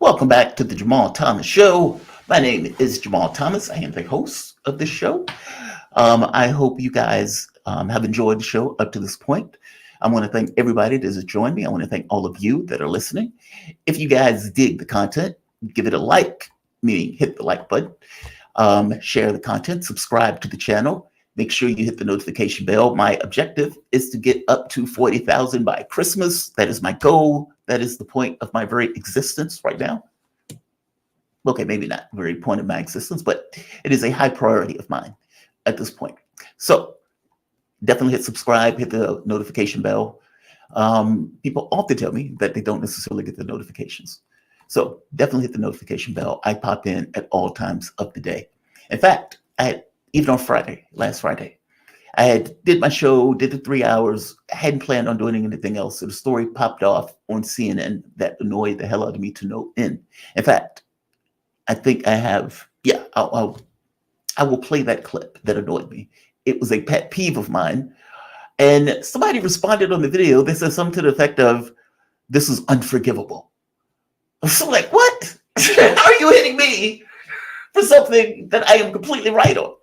Welcome back to the Jamal Thomas Show. My name is Jamal Thomas. I am the host of this show. I hope you guys have enjoyed the show up to this point. I want to thank everybody that has joined me. I want to thank all of you that are listening. If you guys dig the content, give it a like, meaning hit the like button, share the content, subscribe to the channel. Make sure you hit the notification bell. My objective is to get up to 40,000 by Christmas. That is my goal. That is the point of my very existence right now. Okay, maybe not the very point of my existence, but it is a high priority of mine at this point. So definitely hit subscribe, hit the notification bell. People often tell me that they don't necessarily get the notifications. So definitely hit the notification bell. I pop in at all times of the day. In fact, even on Friday, last Friday, I did my show, did the 3 hours, hadn't planned on doing anything else. So the story popped off on CNN that annoyed the hell out of me to no end. In fact, I think I have, I will play that clip that annoyed me. It was a pet peeve of mine. And somebody responded on the video. They said something to the effect of, "This is unforgivable." So like, what? How are you hitting me for something that I am completely right on?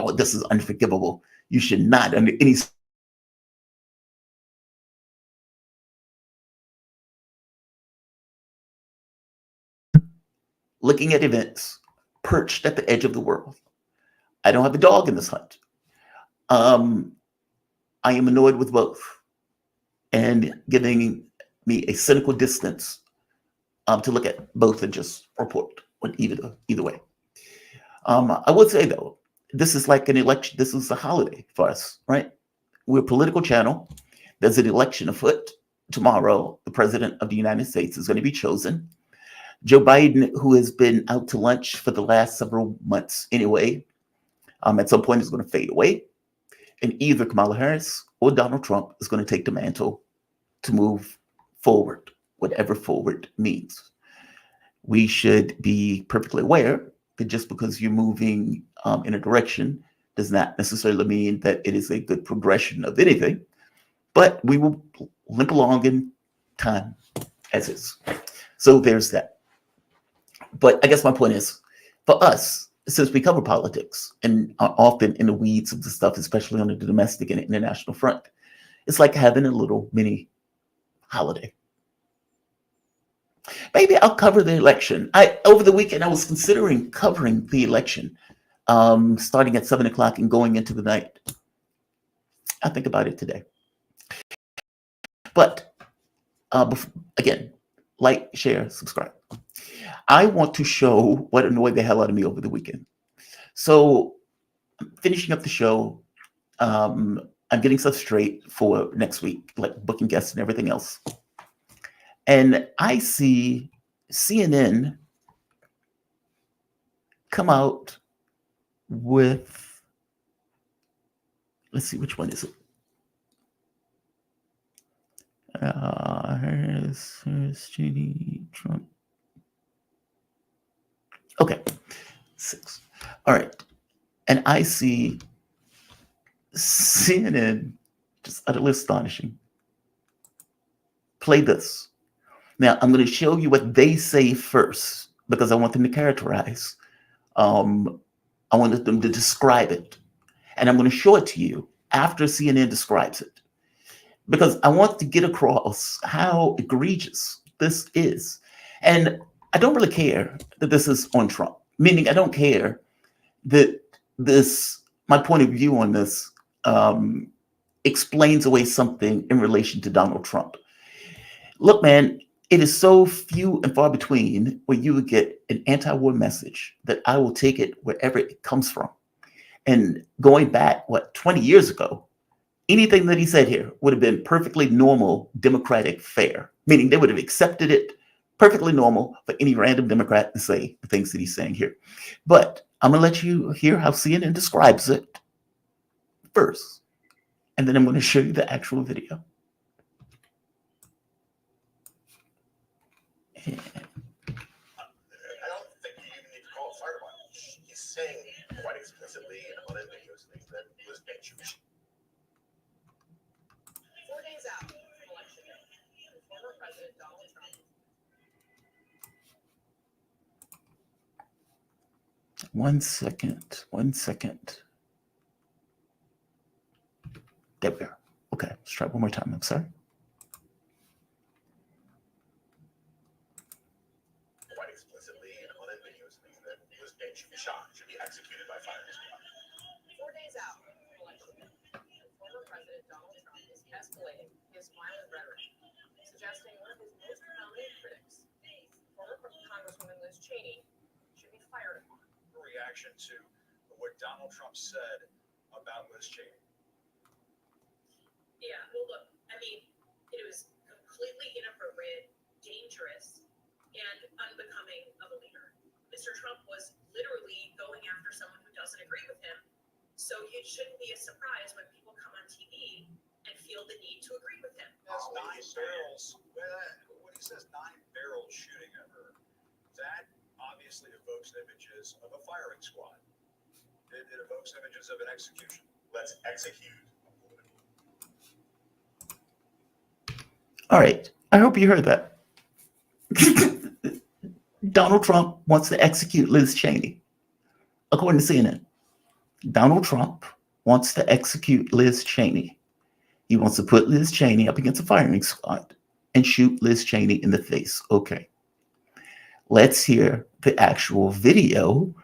Oh, this is unforgivable. You should not, under any looking at events perched at the edge of the world. I don't have a dog in this hunt. I am annoyed with both and giving me a cynical distance to look at both and just report on either way. I would say though, this is like an election. This is a holiday for us, right? We're a political channel. There's an election afoot. Tomorrow, the president of the United States is going to be chosen. Joe Biden, who has been out to lunch for the last several months anyway, at some point is going to fade away. And either Kamala Harris or Donald Trump is going to take the mantle to move forward, whatever forward means. We should be perfectly aware that just because you're moving in a direction does not necessarily mean that it is a good progression of anything, but we will limp along in time as is. So there's that. But I guess my point is, for us, since we cover politics and are often in the weeds of the stuff, especially on the domestic and international front, it's like having a little mini holiday. Maybe I'll cover the election. Over the weekend, I was considering covering the election, starting at 7 o'clock and going into the night. I'll think about it today. But again, like, share, subscribe. I want to show what annoyed the hell out of me over the weekend. So finishing up the show, I'm getting stuff straight for next week, like booking guests and everything else. And I see CNN come out with, let's see, which one is it? Here's JD Trump. Okay, 6. All right. And I see CNN, just utterly astonishing. Play this. Now, I'm going to show you what they say first because I want them to characterize. I want them to describe it. And I'm going to show it to you after CNN describes it. Because I want to get across how egregious this is. And I don't really care that this is on Trump, meaning I don't care that my point of view on this explains away something in relation to Donald Trump. Look, man, it is so few and far between where you would get an anti-war message that I will take it wherever it comes from. And going back, 20 years ago, anything that he said here would have been perfectly normal, democratic fare, meaning they would have accepted it, perfectly normal for any random Democrat to say the things that he's saying here. But I'm going to let you hear how CNN describes it first, and then I'm going to show you the actual video. I don't think you even need to call a fire department. He's saying quite explicitly and unambiguously that he was being Jewish. 4 days out from election day, former President Donald Trump 1 second. 1 second. There we go. Okay, let's try one more time. I'm sorry. Quite explicitly and unambiguously that was and should be shot, should be executed by firing squad. 4 days out from election, former President Donald Trump is escalating his violent rhetoric, suggesting one of his most prominent critics, former Congresswoman Liz Cheney, should be fired upon. A reaction to what Donald Trump said about Liz Cheney. Yeah, well, look, I mean, it was completely inappropriate, dangerous, and unbecoming of a leader. Mr. Trump was literally going after someone who doesn't agree with him. So it shouldn't be a surprise when people come on TV and feel the need to agree with him. That's 9 barrels. When he says 9 barrels shooting at her, that obviously evokes images of a firing squad. It evokes images of an execution. Let's execute. All right. I hope you heard that. Donald Trump wants to execute Liz Cheney. According to CNN, Donald Trump wants to execute Liz Cheney. He wants to put Liz Cheney up against a firing squad and shoot Liz Cheney in the face. Okay. Let's hear the actual video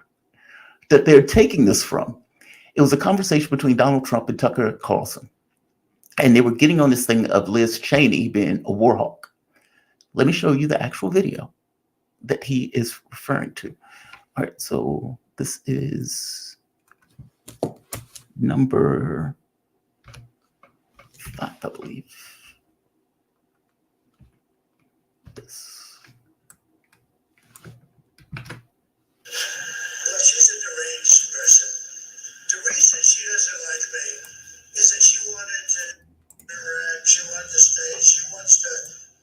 that they're taking this from. It was a conversation between Donald Trump and Tucker Carlson. And they were getting on this thing of Liz Cheney being a war hawk. Let me show you the actual video that he is referring to. All right, so this is number 5, I believe. This. Well, she's a deranged person. The reason she doesn't like me is that she wanted to interact, she wanted to stay, she wants to,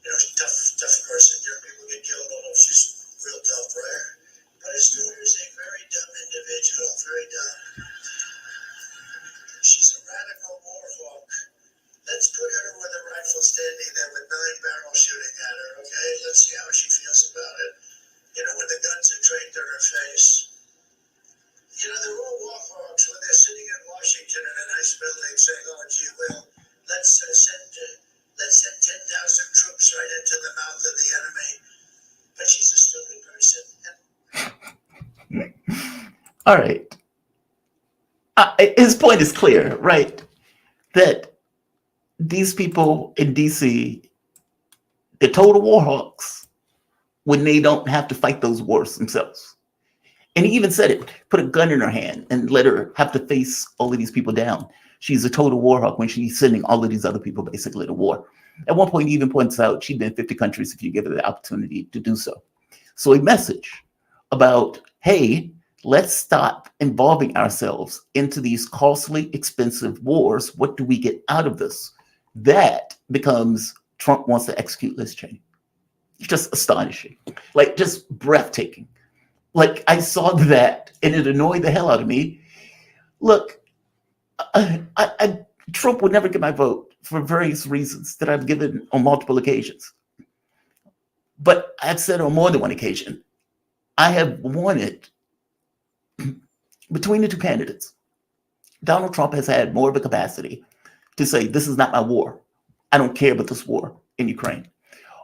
tough person. People get killed, although she's real tough for her. But his daughter is a very dumb individual, very dumb. She's a radical war hawk. Let's put her with a rifle standing there with 9 barrels shooting at her, okay? Let's see how she feels about it. When the guns are trained to her face. They're all war hawks when they're sitting in Washington in a nice building saying, oh, gee, well, let's send 10,000 troops right into the mouth of the enemy. But she's a stupid person. All right. His point is clear, right? That these people in D.C., they're total war hawks when they don't have to fight those wars themselves. And he even said it, put a gun in her hand and let her have to face all of these people down. She's a total war hawk when she's sending all of these other people basically to war. At one point, he even points out she'd been in 50 countries if you give her the opportunity to do so. So a message about, hey, let's stop involving ourselves into these costly, expensive wars. What do we get out of this? That becomes Trump wants to execute Liz Cheney. It's just astonishing, like just breathtaking. Like I saw that and it annoyed the hell out of me. Look, Trump would never get my vote for various reasons that I've given on multiple occasions. But I've said on more than one occasion, I have wanted between the two candidates, Donald Trump has had more of a capacity to say, this is not my war. I don't care about this war in Ukraine.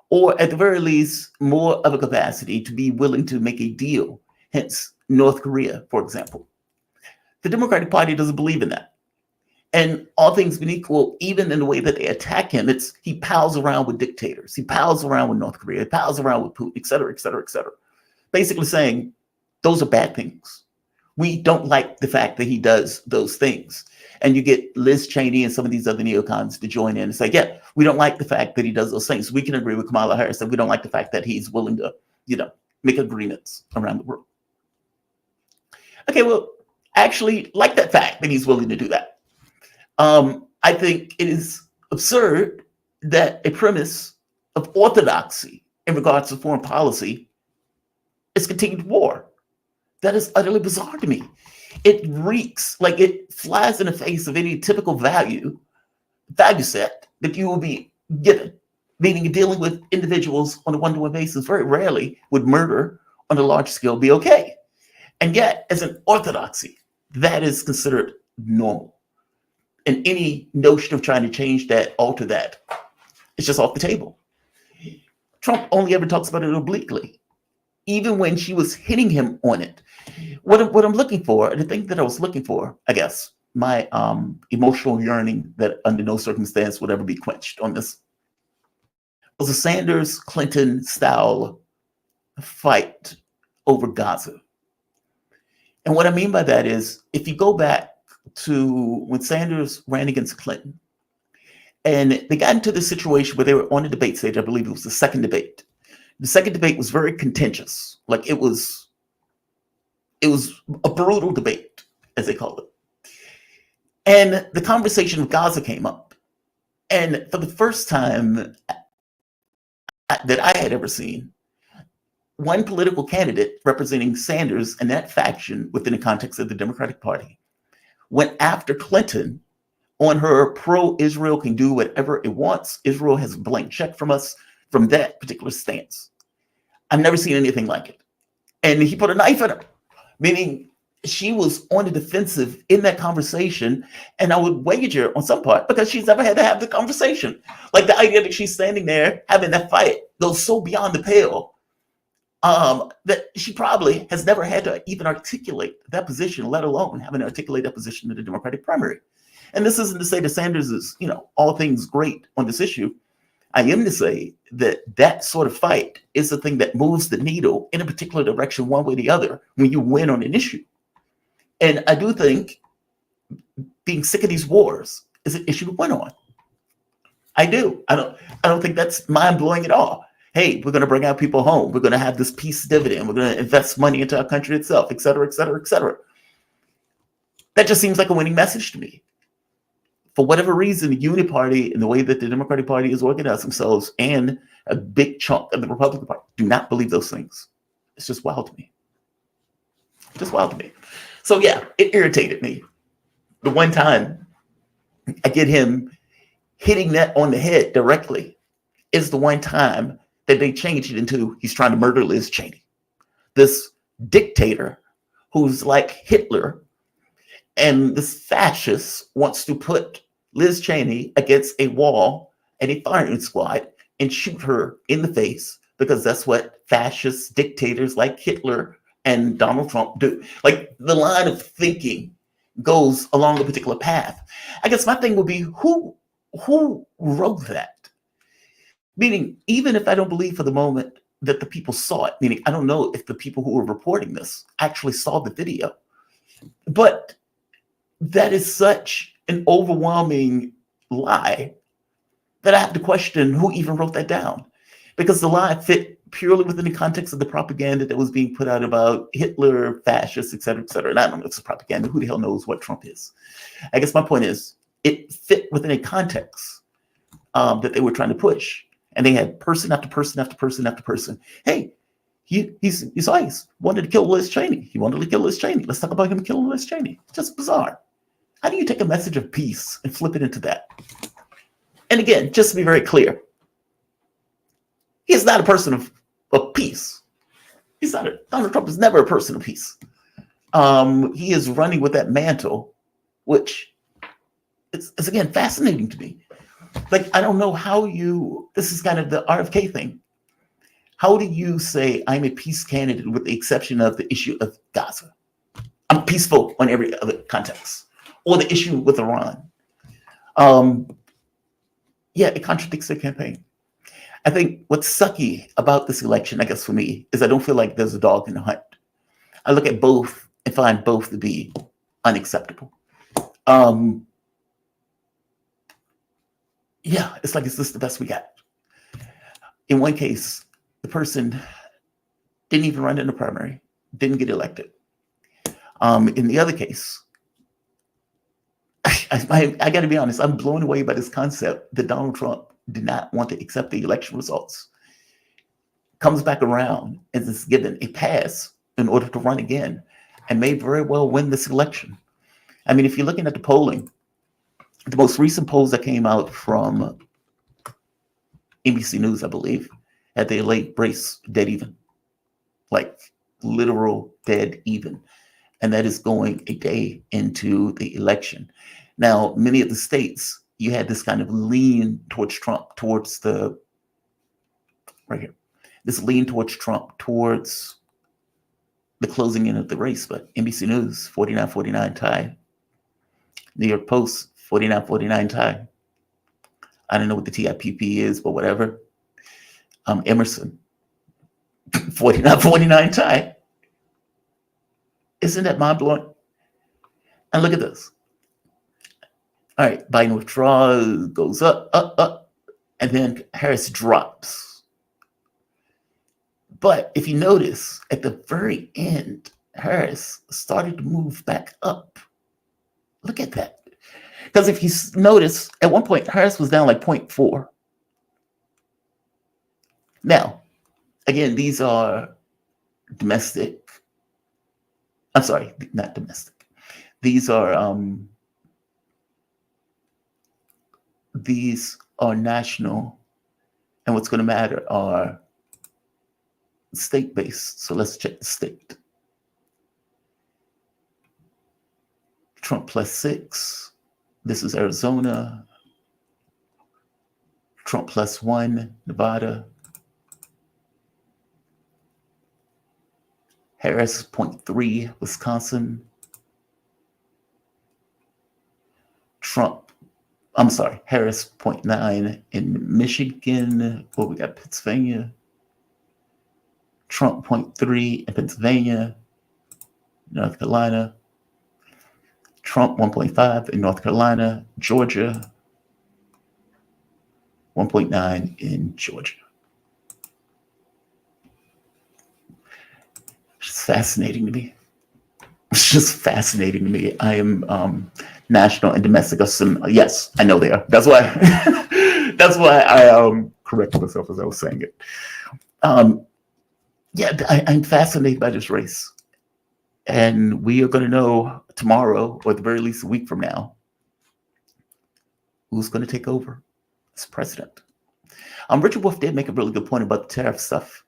Or at the very least, more of a capacity to be willing to make a deal, hence North Korea, for example. The Democratic Party doesn't believe in that. And all things being equal, even in the way that they attack him, he pals around with dictators. He pals around with North Korea. He pals around with Putin, et cetera, et cetera, et cetera. Basically saying those are bad things. We don't like the fact that he does those things. And you get Liz Cheney and some of these other neocons to join in and say, yeah, we don't like the fact that he does those things. We can agree with Kamala Harris that we don't like the fact that he's willing to, make agreements around the world. Okay, well, actually like that fact that he's willing to do that. I think it is absurd that a premise of orthodoxy in regards to foreign policy is continued war. That is utterly bizarre to me. It reeks, like it flies in the face of any typical value set that you will be given, meaning dealing with individuals on a one-to-one basis very rarely would murder on a large scale be okay. And yet, as an orthodoxy, that is considered normal. And any notion of trying to change that, alter that, it's just off the table. Trump only ever talks about it obliquely, even when she was hitting him on it. What I'm looking for, the thing that I was looking for, I guess, my emotional yearning that under no circumstance would ever be quenched on this, was a Sanders-Clinton style fight over Gaza. And what I mean by that is, if you go back to when Sanders ran against Clinton, and they got into the situation where they were on the debate stage, I believe it was the second debate. The second debate was very contentious. Like it was a brutal debate, as they call it. And the conversation of Gaza came up. And for the first time that I had ever seen, one political candidate representing Sanders and that faction within the context of the Democratic Party went after Clinton on her pro-Israel can do whatever it wants. Israel has a blank check from us from that particular stance. I've never seen anything like it. And he put a knife in her, meaning she was on the defensive in that conversation. And I would wager on some part, because she's never had to have the conversation. Like the idea that she's standing there having that fight goes so beyond the pale that she probably has never had to even articulate that position, let alone having to articulate that position in the Democratic primary. And this isn't to say that Sanders is, all things great on this issue. I am to say that that sort of fight is the thing that moves the needle in a particular direction, one way or the other, when you win on an issue. And I do think being sick of these wars is an issue to win on. I do. I don't think that's mind blowing at all. Hey, we're going to bring our people home. We're going to have this peace dividend. We're going to invest money into our country itself, et cetera, et cetera, et cetera. That just seems like a winning message to me. For whatever reason, the Uniparty and the way that the Democratic Party has organized themselves and a big chunk of the Republican Party do not believe those things. It's just wild to me. Just wild to me. So yeah, it irritated me. The one time I get him hitting that on the head directly is the one time that they changed it into he's trying to murder Liz Cheney. This dictator who's like Hitler, and this fascist wants to put Liz Cheney against a wall and a firing squad and shoot her in the face, because that's what fascist dictators like Hitler and Donald Trump do. Like the line of thinking goes along a particular path. I guess my thing would be who wrote that? Meaning, even if I don't believe for the moment that the people saw it, meaning I don't know if the people who were reporting this actually saw the video, but that is such an overwhelming lie that I have to question who even wrote that down, because the lie fit purely within the context of the propaganda that was being put out about Hitler, fascists, et cetera, et cetera. And I don't know if it's propaganda. Who the hell knows what Trump is? I guess my point is it fit within a context that they were trying to push. And they had person after person after person after person. Hey, he's wanted to kill Liz Cheney. He wanted to kill Liz Cheney. Let's talk about him killing Liz Cheney. Just bizarre. How do you take a message of peace and flip it into that? And again, just to be very clear, he is not a person of peace. Donald Trump is never a person of peace. He is running with that mantle, which is again fascinating to me. Like, I don't know how this is kind of the RFK thing. How do you say I'm a peace candidate with the exception of the issue of Gaza? I'm peaceful on every other context. Or the issue with Iran. Yeah, it contradicts their campaign. I think what's sucky about this election, I guess for me, is I don't feel like there's a dog in the hunt. I look at both and find both to be unacceptable. Yeah, it's like, is this the best we got? In one case, the person didn't even run in the primary, didn't get elected. In the other case, I got to be honest, I'm blown away by this concept that Donald Trump did not want to accept the election results. Comes back around and is given a pass in order to run again and may very well win this election. I mean, if you're looking at the polling, the most recent polls that came out from NBC News, I believe, had the late race dead even. Like literal dead even. And that is going a day into the election. Now, many of the states, you had this kind of lean towards Trump, towards the, right here, this lean towards Trump, towards the closing in of the race. But NBC News, 49-49 tie. New York Post, 49-49 tie. I don't know what the TIPP is, but whatever. Emerson, 49-49 tie. Isn't that mind-blowing? And look at this. All right, Biden withdraws, goes up, and then Harris drops. But if you notice, at the very end, Harris started to move back up. Look at that. Because if you notice, at one point, Harris was down like 0.4. Now, again, these are domestic. I'm sorry, not domestic. These are national, and what's going to matter are state-based. So let's check the state. Trump +6. This is Arizona. Trump +1, Nevada. Harris 0.3, Wisconsin. Harris 0.9 in Michigan. We got Pennsylvania. Trump 0.3 in Pennsylvania, North Carolina. Trump 1.5 in North Carolina, Georgia. 1.9 in Georgia. It's fascinating to me. It's just fascinating to me. I am national and domestic. Yes, I know they are. That's why. That's why I corrected myself as I was saying it. I'm fascinated by this race, and we are going to know tomorrow, or at the very least a week from now, who's going to take over as president. Richard Wolff did make a really good point about the tariff stuff.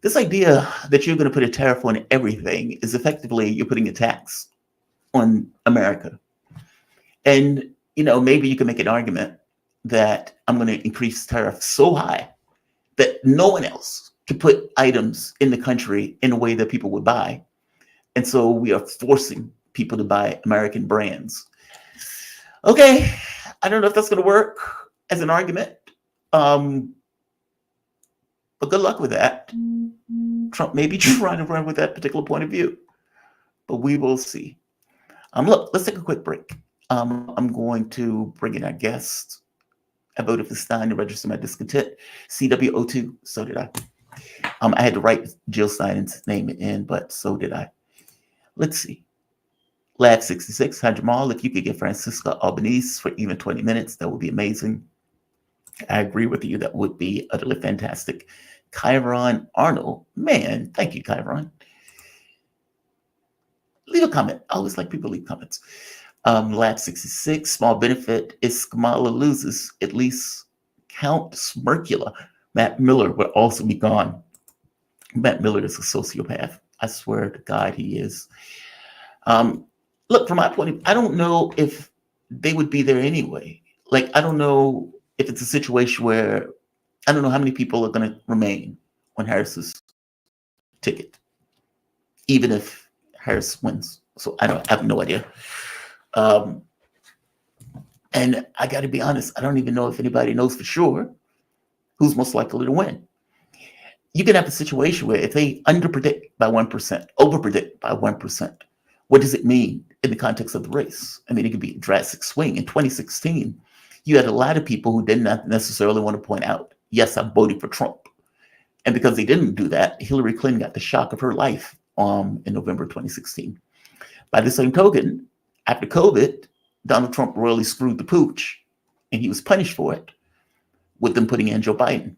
This idea that you're going to put a tariff on everything is effectively you're putting a tax on America. And, maybe you can make an argument that I'm going to increase tariffs so high that no one else can put items in the country in a way that people would buy. And so we are forcing people to buy American brands. Okay, I don't know if that's going to work as an argument. But good luck with that. Trump may be trying to run with that particular point of view, but we will see. Look, let's take a quick break. I'm going to bring in our guest. I voted for Stein to register my discontent. CWO2, so did I. I had to write Jill Stein's name in, but so did I. Let's see. Lab 66, hi Jamal. If you could get Francisca Albanese for even 20 minutes, that would be amazing. I agree with you. That would be utterly fantastic. Kyron Arnold. Man, thank you, Kyron. Leave a comment. I always like people leave comments. Lab 66, small benefit. If Kamala loses, at least Count Smirkula. Matt Miller will also be gone. Matt Miller is a sociopath. I swear to God he is. Look, from my point of view, I don't know if they would be there anyway. Like, I don't know if it's a situation where I don't know how many people are going to remain on Harris's ticket, even if Harris wins. So I have no idea. And I got to be honest, I don't even know if anybody knows for sure who's most likely to win. You can have a situation where if they underpredict by 1%, overpredict by 1%, what does it mean in the context of the race? I mean, it could be a drastic swing. In 2016, you had a lot of people who did not necessarily want to point out, yes, I'm voting for Trump. And because they didn't do that, Hillary Clinton got the shock of her life in November 2016. By the same token, after COVID, Donald Trump royally screwed the pooch, and he was punished for it with them putting in Joe Biden.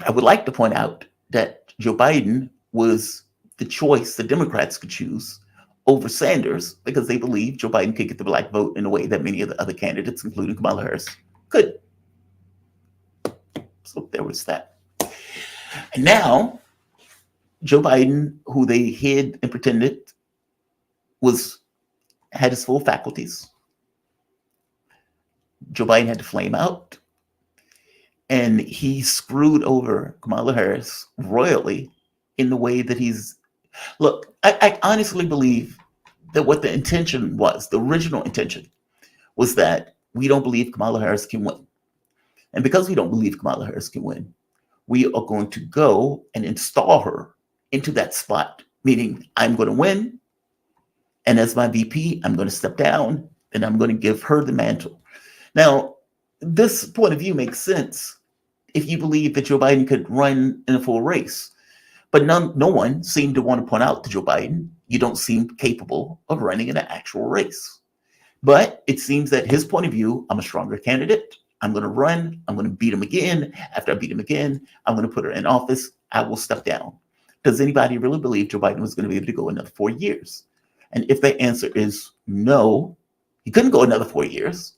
I would like to point out that Joe Biden was the choice the Democrats could choose over Sanders because they believed Joe Biden could get the black vote in a way that many of the other candidates, including Kamala Harris, could. So there was that. And now Joe Biden, who they hid and pretended had his full faculties. Joe Biden had to flame out, and he screwed over Kamala Harris royally in the way that he's. Look, I honestly believe that what the intention was, the original intention, was that we don't believe Kamala Harris can win. And because we don't believe Kamala Harris can win, we are going to go and install her into that spot, meaning I'm going to win. And as my VP, I'm going to step down and I'm going to give her the mantle. Now, this point of view makes sense if you believe that Joe Biden could run in a full race. But no one seemed to want to point out to Joe Biden, you don't seem capable of running in an actual race. But it seems that his point of view, I'm a stronger candidate. I'm going to run. I'm going to beat him again. After I beat him again, I'm going to put her in office. I will step down. Does anybody really believe Joe Biden was going to be able to go another 4 years? And if the answer is no, he couldn't go another 4 years,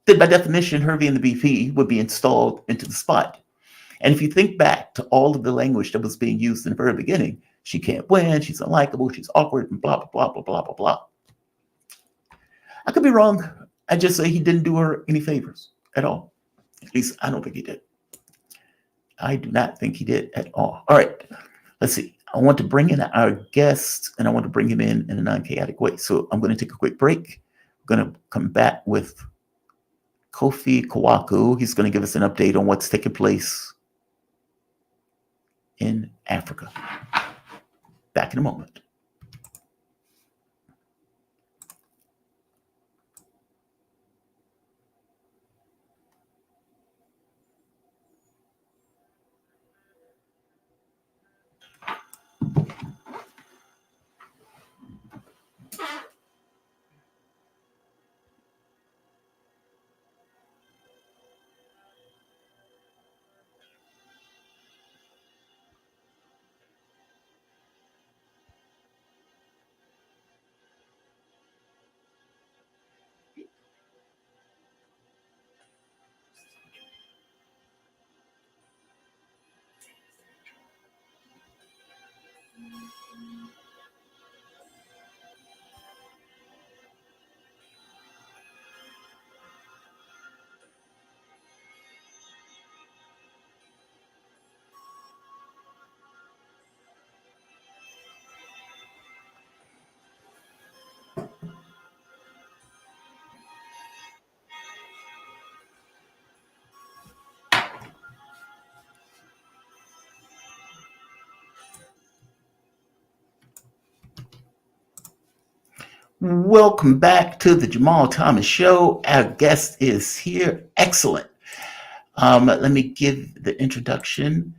then by definition, her being the VP would be installed into the spot. And if you think back to all of the language that was being used in the very beginning, she can't win, she's unlikable, she's awkward, and blah, blah, blah, blah, blah, blah, blah. I could be wrong. I just say he didn't do her any favors at all. At least I don't think he did. I do not think he did at all. All right, let's see. I want to bring in our guest, and I want to bring him in a non-chaotic way. So I'm going to take a quick break. I'm going to come back with Kofi Kawaku. He's going to give us an update on what's taking place in Africa. Back in a moment. Welcome back to the Jamal Thomas Show. Our guest is here. Excellent. Let me give the introduction.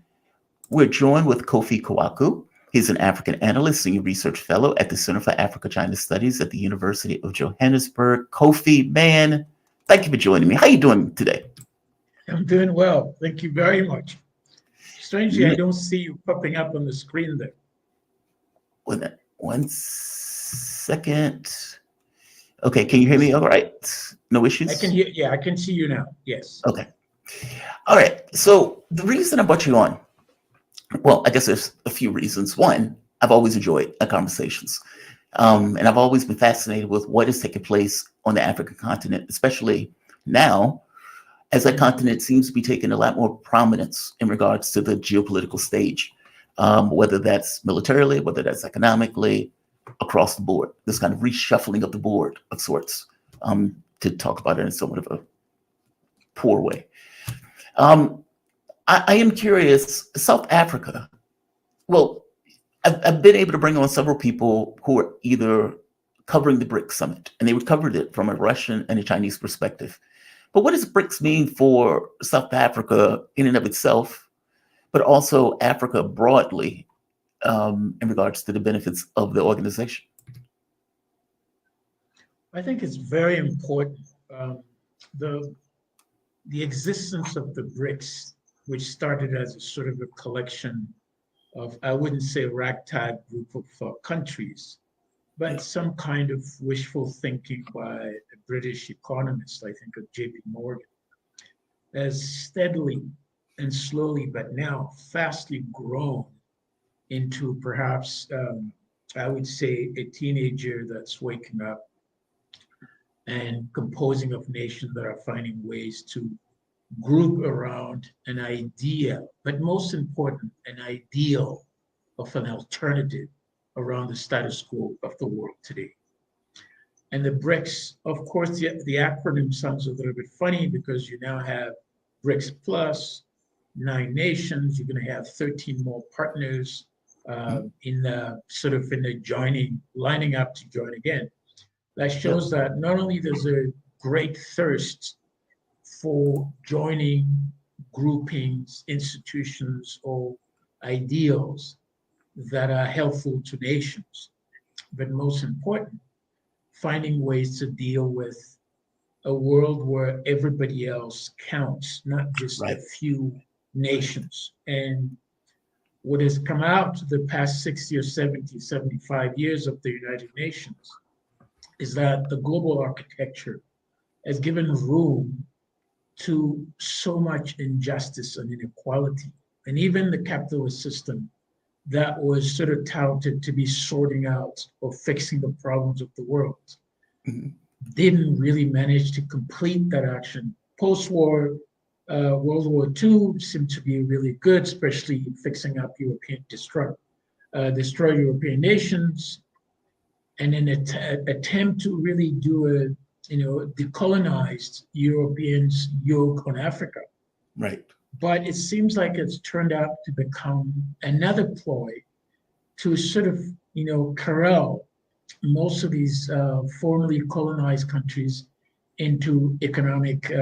We're joined with Kofi Kawaku. He's an African analyst, senior research fellow at the Center for Africa-China Studies at the University of Johannesburg. Kofi, man, thank you for joining me. How are you doing today? I'm doing well. Thank you very much. Strangely, I don't see you popping up on the screen there. One second. Okay, can you hear me all right? No issues? I can hear, yeah, I can see you now. Yes. Okay. All right. So the reason I brought you on, well, I guess there's a few reasons. One, I've always enjoyed our conversations. And I've always been fascinated with what is taking place on the African continent, especially now, as that continent seems to be taking a lot more prominence in regards to the geopolitical stage, whether that's militarily, whether that's economically, across the board. This kind of reshuffling of the board of sorts, to talk about it in somewhat of a poor way. I am curious, South Africa, well, I've been able to bring on several people who are either covering the BRICS summit, and they covered it from a Russian and a Chinese perspective. But what does BRICS mean for South Africa in and of itself, but also Africa broadly, in regards to the benefits of the organization? I think it's very important. The existence of the BRICS, which started as a sort of a collection of, I wouldn't say ragtag group of countries, but some kind of wishful thinking by a British economist, I think of JP Morgan, has steadily and slowly, but now fastly grown into perhaps, I would say, a teenager that's waking up and composing of nations that are finding ways to group around an idea, but most important, an ideal of an alternative around the status quo of the world today. And the BRICS, of course, the acronym sounds a little bit funny because you now have BRICS plus 9 nations. You're going to have 13 more partners in the joining, lining up to join again. That shows that not only there's a great thirst for joining groupings, institutions, or ideals that are helpful to nations, but most important, finding ways to deal with a world where everybody else counts, not just a few nations. And what has come out the past 60 or 70, 75 years of the United Nations is that the global architecture has given room to so much injustice and inequality. And even the capitalist system that was sort of touted to be sorting out or fixing the problems of the world didn't really manage to complete that action. Post-war, World War II seemed to be really good, especially fixing up destroy European nations, and an attempt to really do decolonized Europeans' yoke on Africa. Right. But it seems like it's turned out to become another ploy to sort of, corral most of these formerly colonized countries into economic,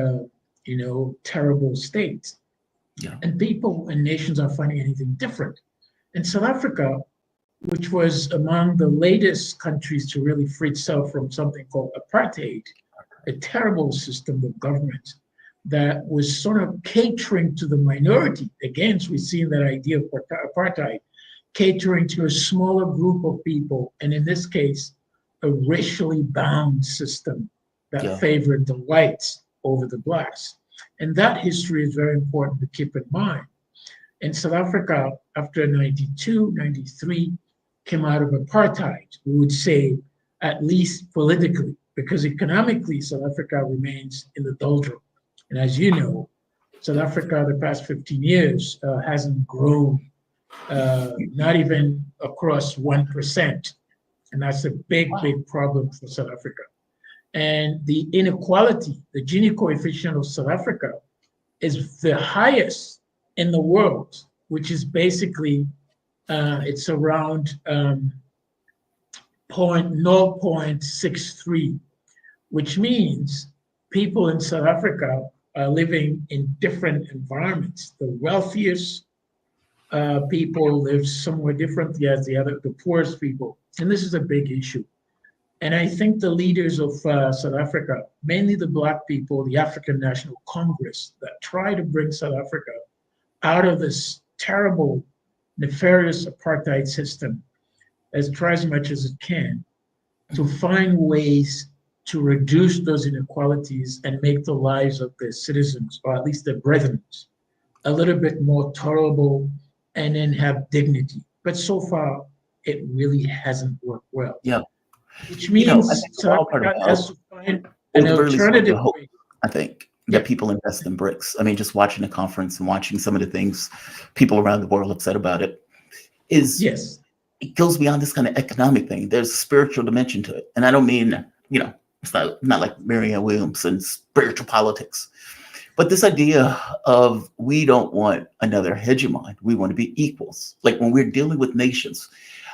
terrible states. Yeah. And people and nations are finding anything different. And South Africa, which was among the latest countries to really free itself from something called apartheid, a terrible system of government that was sort of catering to the minority. Again, we've seen that idea of apartheid, catering to a smaller group of people, and in this case, a racially bound system that favored the whites over the blacks. And that history is very important to keep in mind. And South Africa, after 92, 93, came out of apartheid, we would say, at least politically, because economically, South Africa remains in the doldrum. And as you know, South Africa, the past 15 years, hasn't grown, not even across 1%. And that's a big, big problem for South Africa. And the inequality, the Gini coefficient of South Africa is the highest in the world, which is basically, it's around 0.63, which means people in South Africa are living in different environments. The wealthiest people live somewhere differently as the poorest people. And this is a big issue. And I think the leaders of South Africa, mainly the Black people, the African National Congress, that try to bring South Africa out of this terrible, nefarious apartheid system, try as much as it can to find ways to reduce those inequalities and make the lives of their citizens, or at least their brethren, a little bit more tolerable and then have dignity. But so far, it really hasn't worked well. Yeah. Which means South Africa has to find an alternative way. I think that people invest in BRICS. I mean, just watching the conference and watching some of the things people around the world have said about it is, it goes beyond this kind of economic thing. There's a spiritual dimension to it. And I don't mean, it's not like Marianne Williamson's spiritual politics, but this idea of we don't want another hegemon. We want to be equals. Like when we're dealing with nations,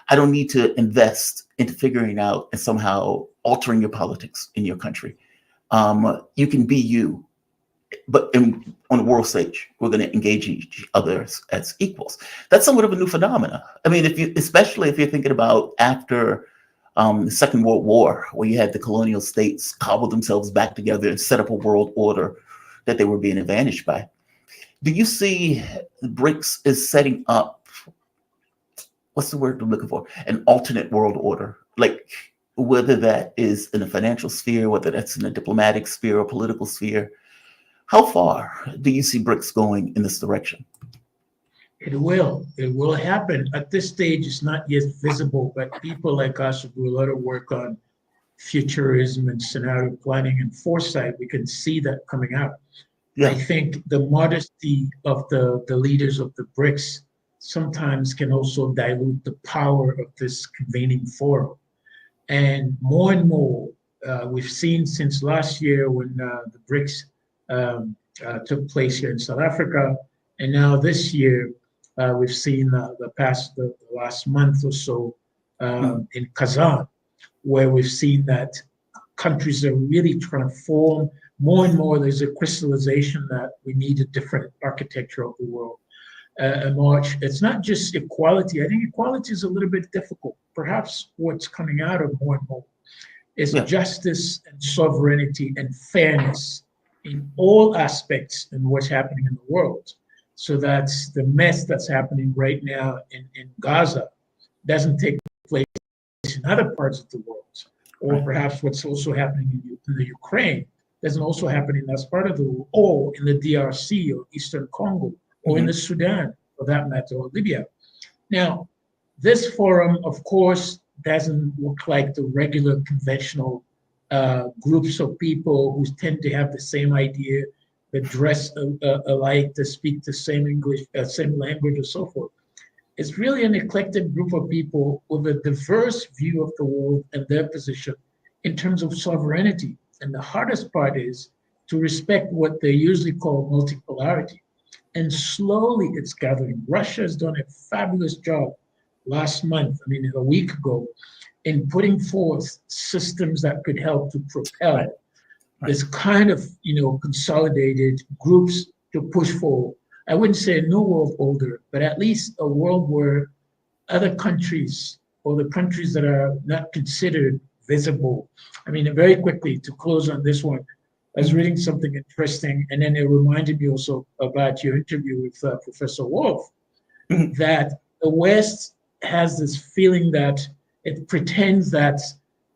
I don't need to invest into figuring out and somehow altering your politics in your country. You can be you, but on the world stage, we're going to engage each other as equals. That's somewhat of a new phenomena. I mean, especially if you're thinking about after the Second World War, where you had the colonial states cobble themselves back together and set up a world order that they were being advantaged by. Do you see BRICS is setting up, what's the word I'm looking for? An alternate world order, like whether that is in the financial sphere, whether that's in the diplomatic sphere or political sphere. How far do you see BRICS going in this direction? It will. It will happen. At this stage, it's not yet visible, but people like us who do a lot of work on futurism and scenario planning and foresight, we can see that coming out. Yeah. I think the modesty of the leaders of the BRICS sometimes can also dilute the power of this convening forum. And more, we've seen since last year when the BRICS took place here in South Africa, and now this year we've seen the last month or so in Kazan, where we've seen that countries are really trying to form more and more. There's a crystallization that we need a different architecture of the world. March, it's not just equality. I think equality is a little bit difficult. Perhaps what's coming out of more and more is justice and sovereignty and fairness in all aspects in what's happening in the world. So that the mess that's happening right now in Gaza doesn't take place in other parts of the world. Or perhaps what's also happening in the Ukraine doesn't also happen in that part of the world, or in the DRC or Eastern Congo, or in the Sudan, for that matter, or Libya. Now, this forum, of course, doesn't look like the regular conventional groups of people who tend to have the same idea, that dress alike, that speak the same English, same language, or so forth. It's really an eclectic group of people with a diverse view of the world and their position in terms of sovereignty. And the hardest part is to respect what they usually call multipolarity. And slowly it's gathering. Russia has done a fabulous job last month, a week ago, in putting forth systems that could help to propel this kind of, consolidated groups to push forward. I wouldn't say a new world order, but at least a world where other countries, or the countries that are not considered visible. Very quickly, to close on this one, I was reading something interesting, and then it reminded me also about your interview with Professor Wolff, that the West has this feeling that it pretends that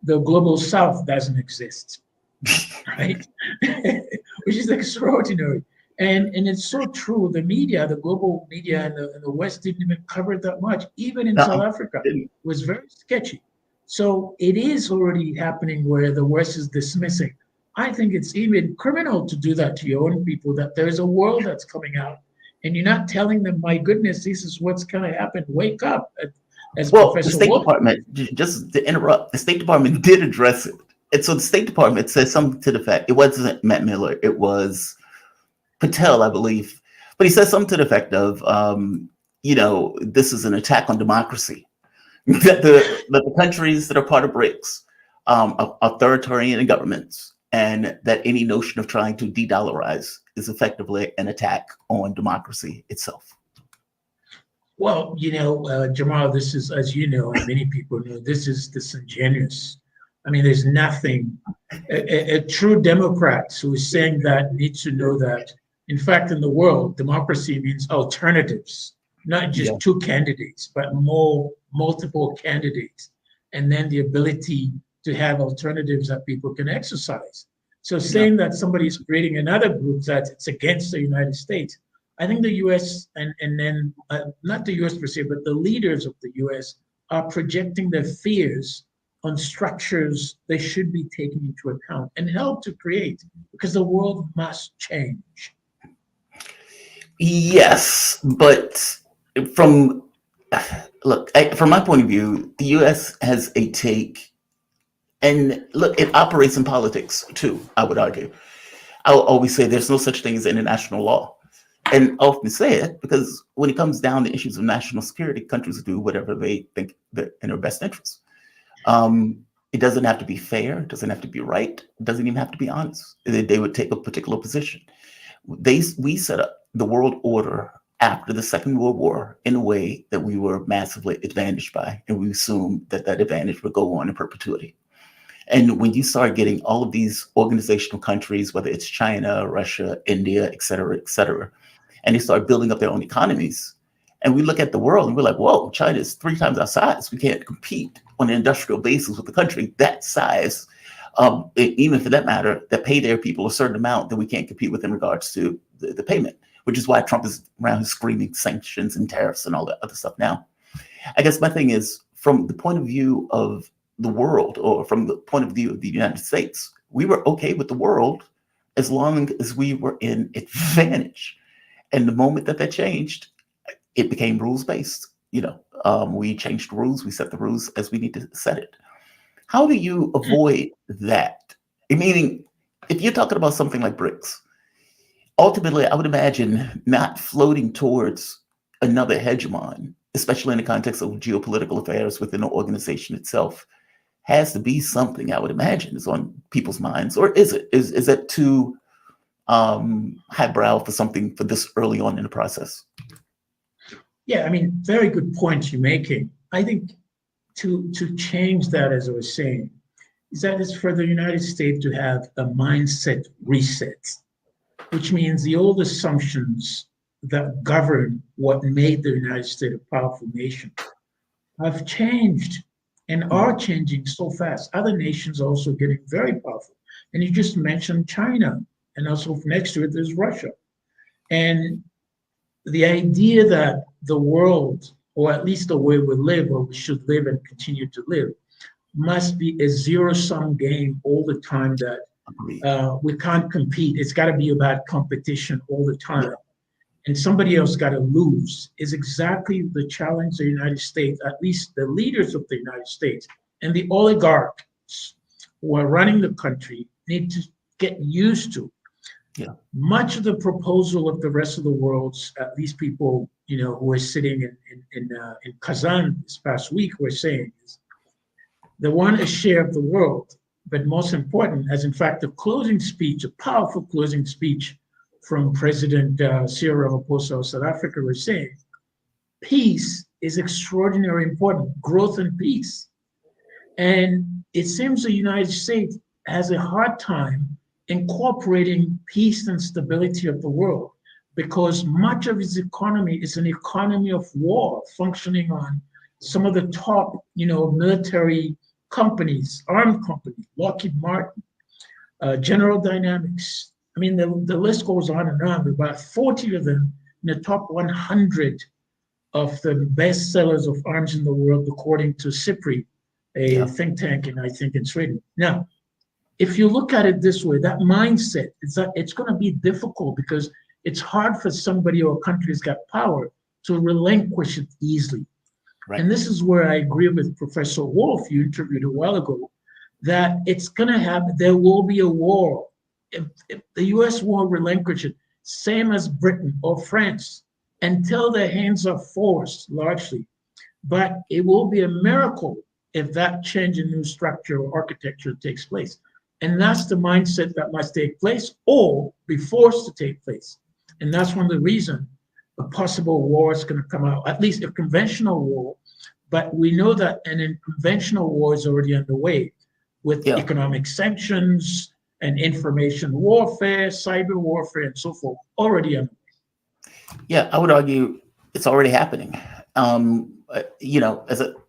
the global South doesn't exist, right? Which is extraordinary. And it's so true. The media, the global media in the West didn't even cover it that much. Even in South Africa, it was very sketchy. So it is already happening where the West is dismissing. I think it's even criminal to do that to your own people, that there's a world that's coming out and you're not telling them, my goodness, this is what's going to happen. Wake up. As well, Professor the State Wolff, Department, just to interrupt, the State Department did address it. And so the State Department says something to the fact, it wasn't Matt Miller, it was Patel, I believe. But he says something to the effect of, this is an attack on democracy. that the countries that are part of BRICS are authoritarian governments, and that any notion of trying to de-dollarize is effectively an attack on democracy itself. Well, Jamal, this is, as you know, and many people know, this is disingenuous. There's nothing, a true Democrat who is saying that needs to know that, in fact, in the world, democracy means alternatives, not just two candidates, but multiple candidates, and then the ability to have alternatives that people can exercise. So saying that somebody is creating another group that it's against the United States, I think the U.S. and then not the U.S. per se, but the leaders of the U.S. are projecting their fears on structures they should be taking into account and help to create, because the world must change. Yes, but from my point of view, the U.S. has a take, and look, it operates in politics too, I would argue. I'll always say there's no such thing as international law. And I often say it because when it comes down to issues of national security, countries do whatever they think that in their best interest. It doesn't have to be fair. It doesn't have to be right. It doesn't even have to be honest. They would take a particular position. We set up the world order after the Second World War in a way that we were massively advantaged by, and we assumed that advantage would go on in perpetuity. And when you start getting all of these organizational countries, whether it's China, Russia, India, et cetera, and they start building up their own economies, and we look at the world and we're like, whoa, China is 3 times our size. We can't compete on an industrial basis with a country that size, even for that matter, that pay their people a certain amount that we can't compete with in regards to the payment. which is why Trump is around screaming sanctions and tariffs and all that other stuff now. I guess my thing is, from the point of view of the world, or from the point of view of the United States, we were okay with the world as long as we were in advantage. And the moment that that changed, it became rules-based. We changed the rules, we set the rules as we need to set it. How do you avoid that? Meaning, if you're talking about something like BRICS, ultimately, I would imagine not floating towards another hegemon, especially in the context of geopolitical affairs within the organization itself, has to be something I would imagine is on people's minds. Or is it? Is that too highbrow for something for this early on in the process? Yeah, I mean, very good point you're making. I think to change that, as I was saying, is that it's for the United States to have a mindset reset, which means the old assumptions that govern what made the United States a powerful nation have changed and are changing so fast. Other nations are also getting very powerful. And you just mentioned China, and also next to it, there's Russia. And the idea that the world, or at least the way we live, or we should live and continue to live, must be a zero-sum game all the time, that we can't compete. It's got to be about competition all the time. Yeah. And somebody else got to lose, is exactly the challenge the United States, at least the leaders of the United States and the oligarchs who are running the country, need to get used to. Yeah. Much of the proposal of the rest of the world, at least people who were sitting in Kazan this past week, were saying is they want a share of the world, but most important, as in fact the closing speech, a powerful closing speech from President Cyril Ramaphosa of South Africa, was saying, peace is extraordinarily important, growth and peace. And it seems the United States has a hard time incorporating peace and stability of the world, because much of its economy is an economy of war, functioning on some of the top, military companies, armed companies, Lockheed Martin, General Dynamics. I mean, the list goes on and on. There are about 40 of them in the top 100 of the best sellers of arms in the world, according to CIPRI, a think tank, I think in Sweden. Now, if you look at it this way, that mindset is that it's going to be difficult, because it's hard for somebody or a country that's got power to relinquish it easily. Right. And this is where I agree with Professor Wolff, you interviewed a while ago, that it's going to happen. There will be a war. If the US won't relinquish it, same as Britain or France, until their hands are forced largely. But it will be a miracle if that change in new structure or architecture takes place. And that's the mindset that must take place or be forced to take place. And that's one of the reasons a possible war is going to come out, at least a conventional war. But we know that an conventional war is already underway with economic sanctions and information warfare, cyber warfare, and so forth, already underway. Yeah, I would argue it's already happening.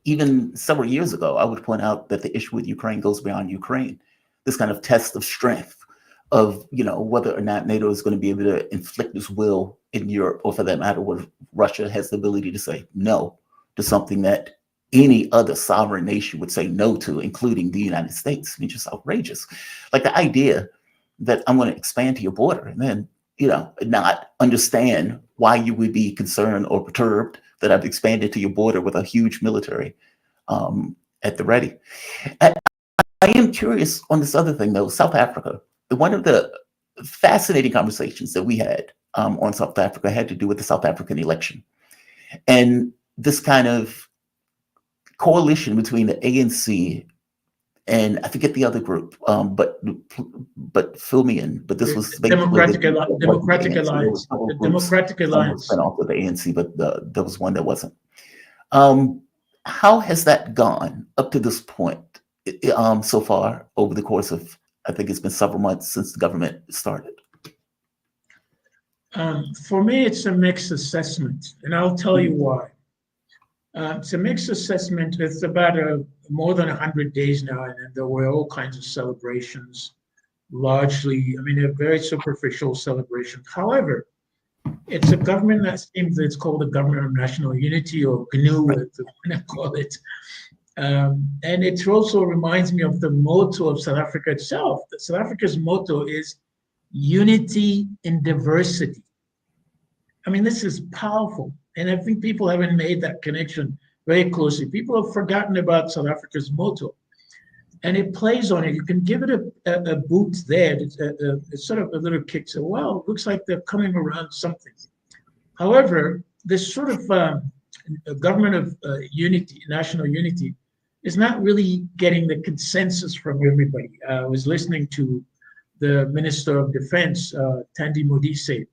Even several years ago, I would point out that the issue with Ukraine goes beyond Ukraine. This kind of test of strength of, whether or not NATO is going to be able to inflict its will in Europe, or for that matter, where Russia has the ability to say no to something that any other sovereign nation would say no to, including the United States. I mean, just outrageous. Like the idea that I'm going to expand to your border and then, not understand why you would be concerned or perturbed that I've expanded to your border with a huge military at the ready. I am curious on this other thing, though, South Africa. One of the fascinating conversations that we had on South Africa had to do with the South African election. And this kind of coalition between the ANC and I forget the other group, but fill me in. But this was Democratic Alliance. The Democratic Alliance. Went off with the ANC, but there was one that wasn't. How has that gone up to this point? So far over the course of, I think it's been several months since the government started? For me, it's a mixed assessment, and I'll tell you why. It's a mixed assessment. It's about more than 100 days now, and there were all kinds of celebrations, largely, they're very superficial celebrations. However, It's a government that seems it's called the Government of National Unity, or GNU, as they want to call it. And it also reminds me of the motto of South Africa itself. South Africa's motto is unity in diversity. I mean, this is powerful. And I think people haven't made that connection very closely. People have forgotten about South Africa's motto. And it plays on it. You can give it a boot there. It's sort of a little kick. So, well, it looks like they're coming around something. However, this sort of government of unity, national unity, is not really getting the consensus from everybody. I was listening to the Minister of Defense, Thandi Modise,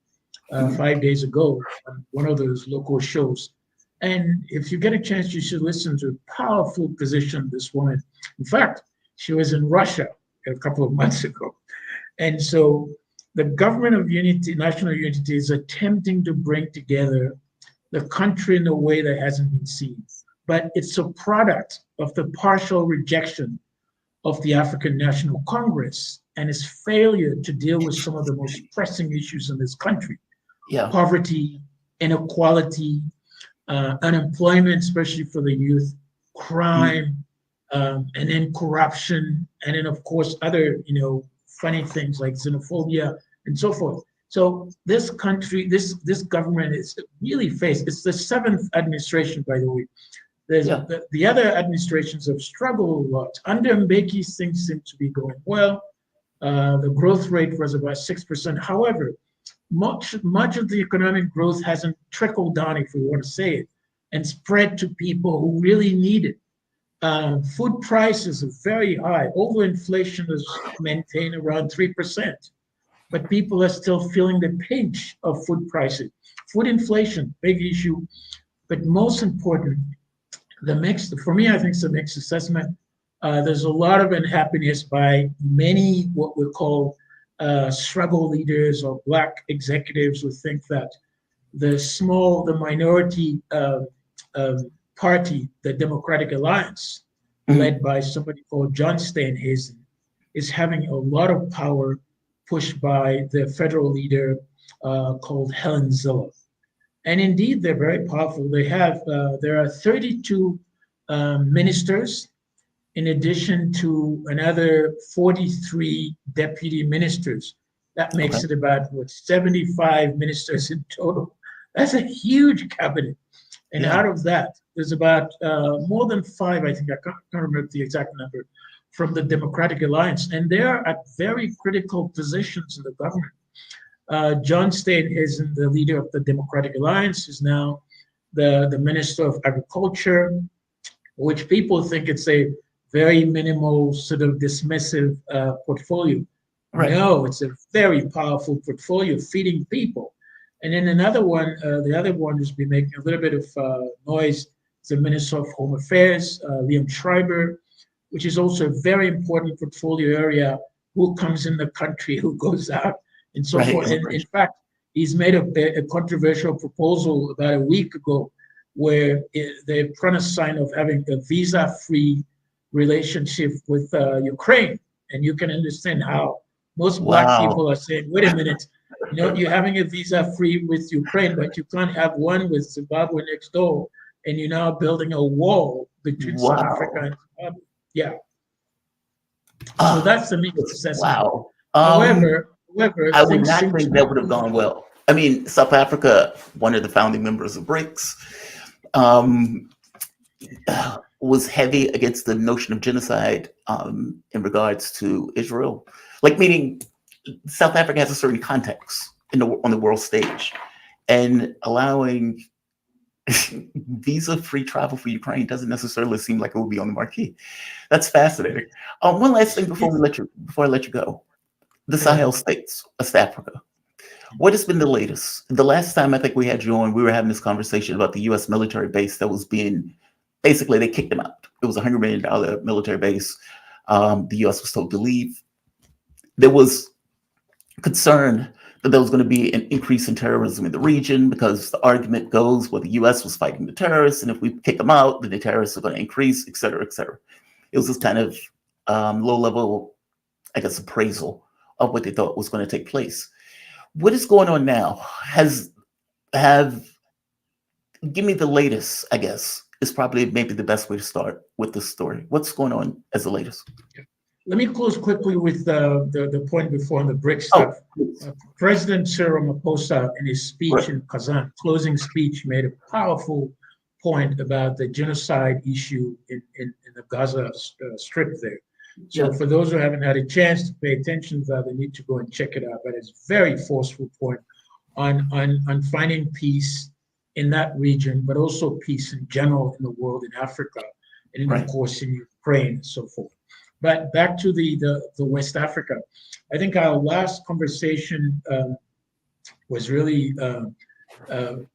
5 days ago on one of those local shows. And if you get a chance, you should listen to a powerful position this woman. In fact, she was in Russia a couple of months ago. And so the government of unity, national unity, is attempting to bring together the country in a way that hasn't been seen. But it's a product of the partial rejection of the African National Congress and its failure to deal with some of the most pressing issues in this country. Yeah. Poverty, inequality, unemployment, especially for the youth, crime, and then corruption, and then of course other, funny things like xenophobia and so forth. So this country, this government is really faced. It's the 7th administration, by the way. The other administrations have struggled a lot. Under Mbeki's, things seem to be going well. The growth rate was about 6%. However, much of the economic growth hasn't trickled down, if we want to say it, and spread to people who really need it. Food prices are very high. Overinflation is maintained around 3%, but people are still feeling the pinch of food prices. Food inflation, big issue, but most important, for me, I think it's a mixed assessment. There's a lot of unhappiness by many what we call struggle leaders or Black executives who think that the minority party, the Democratic Alliance, led by somebody called John Steenhuisen, is having a lot of power pushed by the federal leader called Helen Zille. And indeed, they're very powerful. There are 32 ministers, in addition to another 43 deputy ministers. That makes it about 75 ministers in total. That's a huge cabinet. And out of that, there's about more than 5, I think, I can't remember the exact number, from the Democratic Alliance. And they are at very critical positions in the government. John Steenhuisen, the leader of the Democratic Alliance, is now the Minister of Agriculture, which people think it's a very minimal, sort of dismissive portfolio. Right. No, it's a very powerful portfolio feeding people. And then another one, the other one who's been making a little bit of noise is the Minister of Home Affairs, Liam Schreiber, which is also a very important portfolio area. Who comes in the country, who goes out, and so forth. And in fact, he's made a controversial proposal about a week ago where they're trying to sign of having a visa-free relationship with Ukraine. And you can understand how most Black people are saying, wait a minute, you're having a visa-free with Ukraine, but you can't have one with Zimbabwe next door, and you're now building a wall between South Africa and Zimbabwe. Yeah. So that's the mixed assessment. Wow. However, I would not think that would have gone well. I mean, South Africa, one of the founding members of BRICS, was heavy against the notion of genocide in regards to Israel. Like, meaning South Africa has a certain context on the world stage, and allowing visa-free travel for Ukraine doesn't necessarily seem like it will be on the marquee. That's fascinating. One last thing before I let you go. The Sahel states, West Africa. What has been the latest? The last time I think we had you on, we were having this conversation about the U.S. military base that was being, basically they kicked them out. It was a $100 million military base. The U.S. was told to leave. There was concern that there was going to be an increase in terrorism in the region, because the argument goes, well, the U.S. was fighting the terrorists, and if we kick them out, then the terrorists are going to increase, et cetera, et cetera. It was this kind of low-level, I guess, appraisal of what they thought was going to take place. What is going on now? Has have give me the latest, I guess, is probably maybe the best way to start with this story. What's going on as the latest? Let me close quickly with the point before on the BRICS Oh, stuff. President Cyril Ramaphosa, in his speech right. in Kazan, closing speech, made a powerful point about the genocide issue in the Gaza Strip there. So Yeah. for those who haven't had a chance to pay attention to that, they need to go and check it out. But it's a very forceful point on finding peace in that region, but also peace in general in the world, in Africa, and then, Right. of course, in Ukraine and so forth. But back to the West Africa, I think our last conversation was really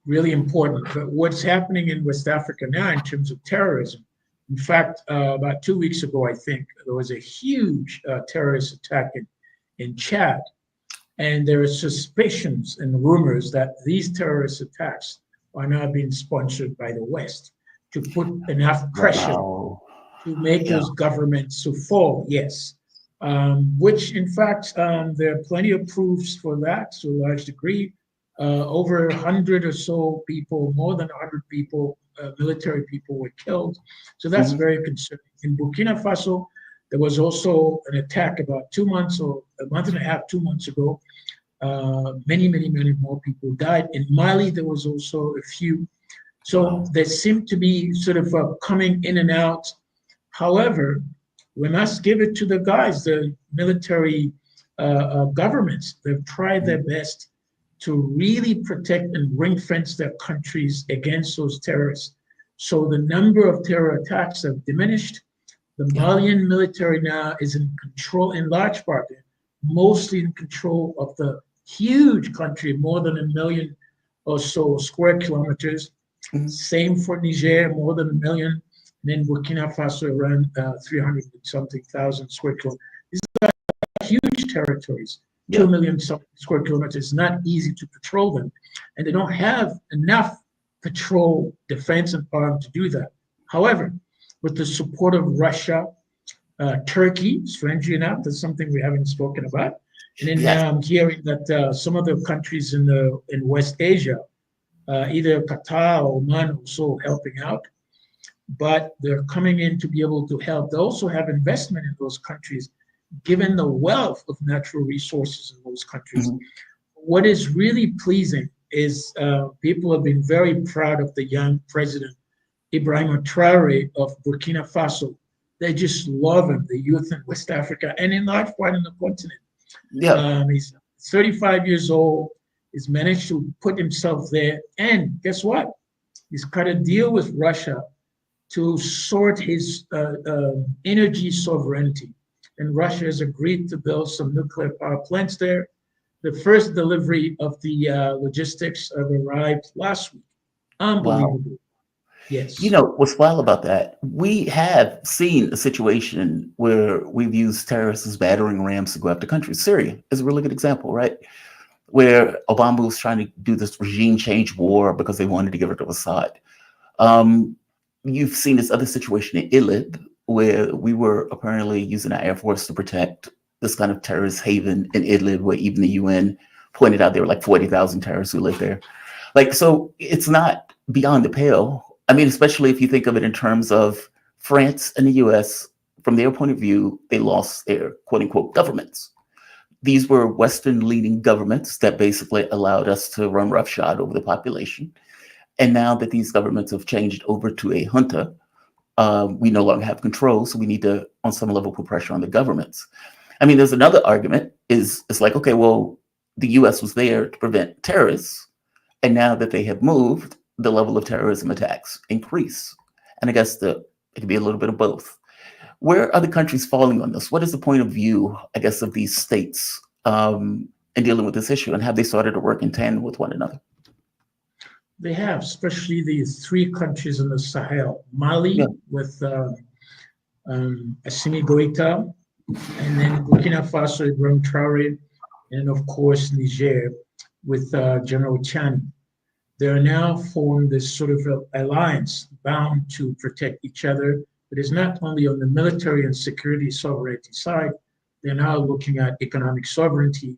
really important. But what's happening in West Africa now in terms of terrorism? In fact, about 2 weeks ago, I think there was a huge terrorist attack in Chad, and there are suspicions and rumors that these terrorist attacks are now being sponsored by the West to put enough pressure Wow. to make Yeah. those governments to fall, yes. Which, in fact, there are plenty of proofs for that to a large degree. Over 100 or so people, more than 100 people, military people were killed. So that's very concerning. In Burkina Faso, there was also an attack about 2 months or a month and a half, 2 months ago. Many more people died. In Mali, there was also a few. So they seem to be sort of coming in and out. However, we must give it to the guys, the military governments. They've tried their best to really protect and ring fence their countries against those terrorists. So the number of terror attacks have diminished. The Malian military now is in control, in large part, mostly in control of the huge country, more than 1 million or so square kilometers. Same for Niger, more than 1 million. And then Burkina Faso around 300 and something thousand square kilometers. These are huge territories, 2 million square kilometers. Not easy to patrol them. And they don't have enough patrol, defense, and arm to do that. However, with the support of Russia, Turkey, strangely enough, that's something we haven't spoken about. And then now I'm hearing that some of the countries in West Asia, either Qatar or Oman, also helping out. But they're coming in to be able to help. They also have investment in those countries, given the wealth of natural resources in those countries. What is really pleasing is people have been very proud of the young president, Ibrahim Traore of Burkina Faso. They just love him, the youth in West Africa, and in large part in the continent. He's 35 years old. He's managed to put himself there. And guess what? He's cut a deal with Russia to sort his energy sovereignty. And Russia has agreed to build some nuclear power plants there. The first delivery of the logistics have arrived last week. Unbelievable. Wow. Yes. You know, what's wild about that, we have seen a situation where we've used terrorists as battering rams to go after countries. Syria is a really good example, right? Where Obama was trying to do this regime change war because they wanted to get rid of Assad. You've seen this other situation in Idlib, where we were apparently using our Air Force to protect this kind of terrorist haven in Idlib, where even the UN pointed out there were like 40,000 terrorists who lived there. Like, so it's not beyond the pale. I mean, especially if you think of it in terms of France and the US, from their point of view, they lost their quote unquote governments. These were Western leading governments that basically allowed us to run roughshod over the population. And now that these governments have changed over to a junta, we no longer have control. So we need to, on some level, put pressure on the governments. I mean, there's another argument it's like, okay, well, the US was there to prevent terrorists. And now that they have moved, the level of terrorism attacks increase. And I guess it could be a little bit of both. Where are the countries falling on this? What is the point of view, I guess, of these states in dealing with this issue? And have they started to work in tandem with one another? They have, especially the 3 countries in the Sahel. Mali with Assimi Goïta, and then Burkina Faso, Ibrahim Traore, and of course Niger with General Chani. They are now formed this sort of alliance bound to protect each other. But it's not only on the military and security sovereignty side, they're now looking at economic sovereignty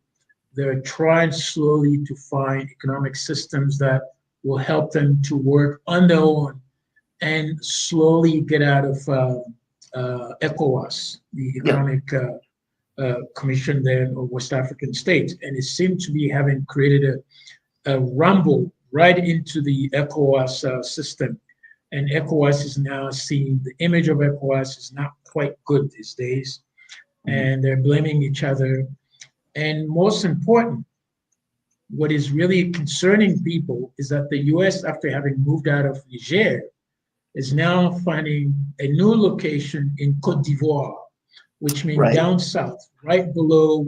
They're trying slowly to find economic systems that will help them to work on their own and slowly get out of ECOWAS, the Yeah. Economic Commission there of West African states. And it seemed to be having created a rumble right into the ECOWAS system. And ECOWAS is now seeing the image of ECOWAS is not quite good these days. And they're blaming each other. And most important, what is really concerning people is that the US, after having moved out of Niger, is now finding a new location in Cote d'Ivoire, which means Right. down south, right below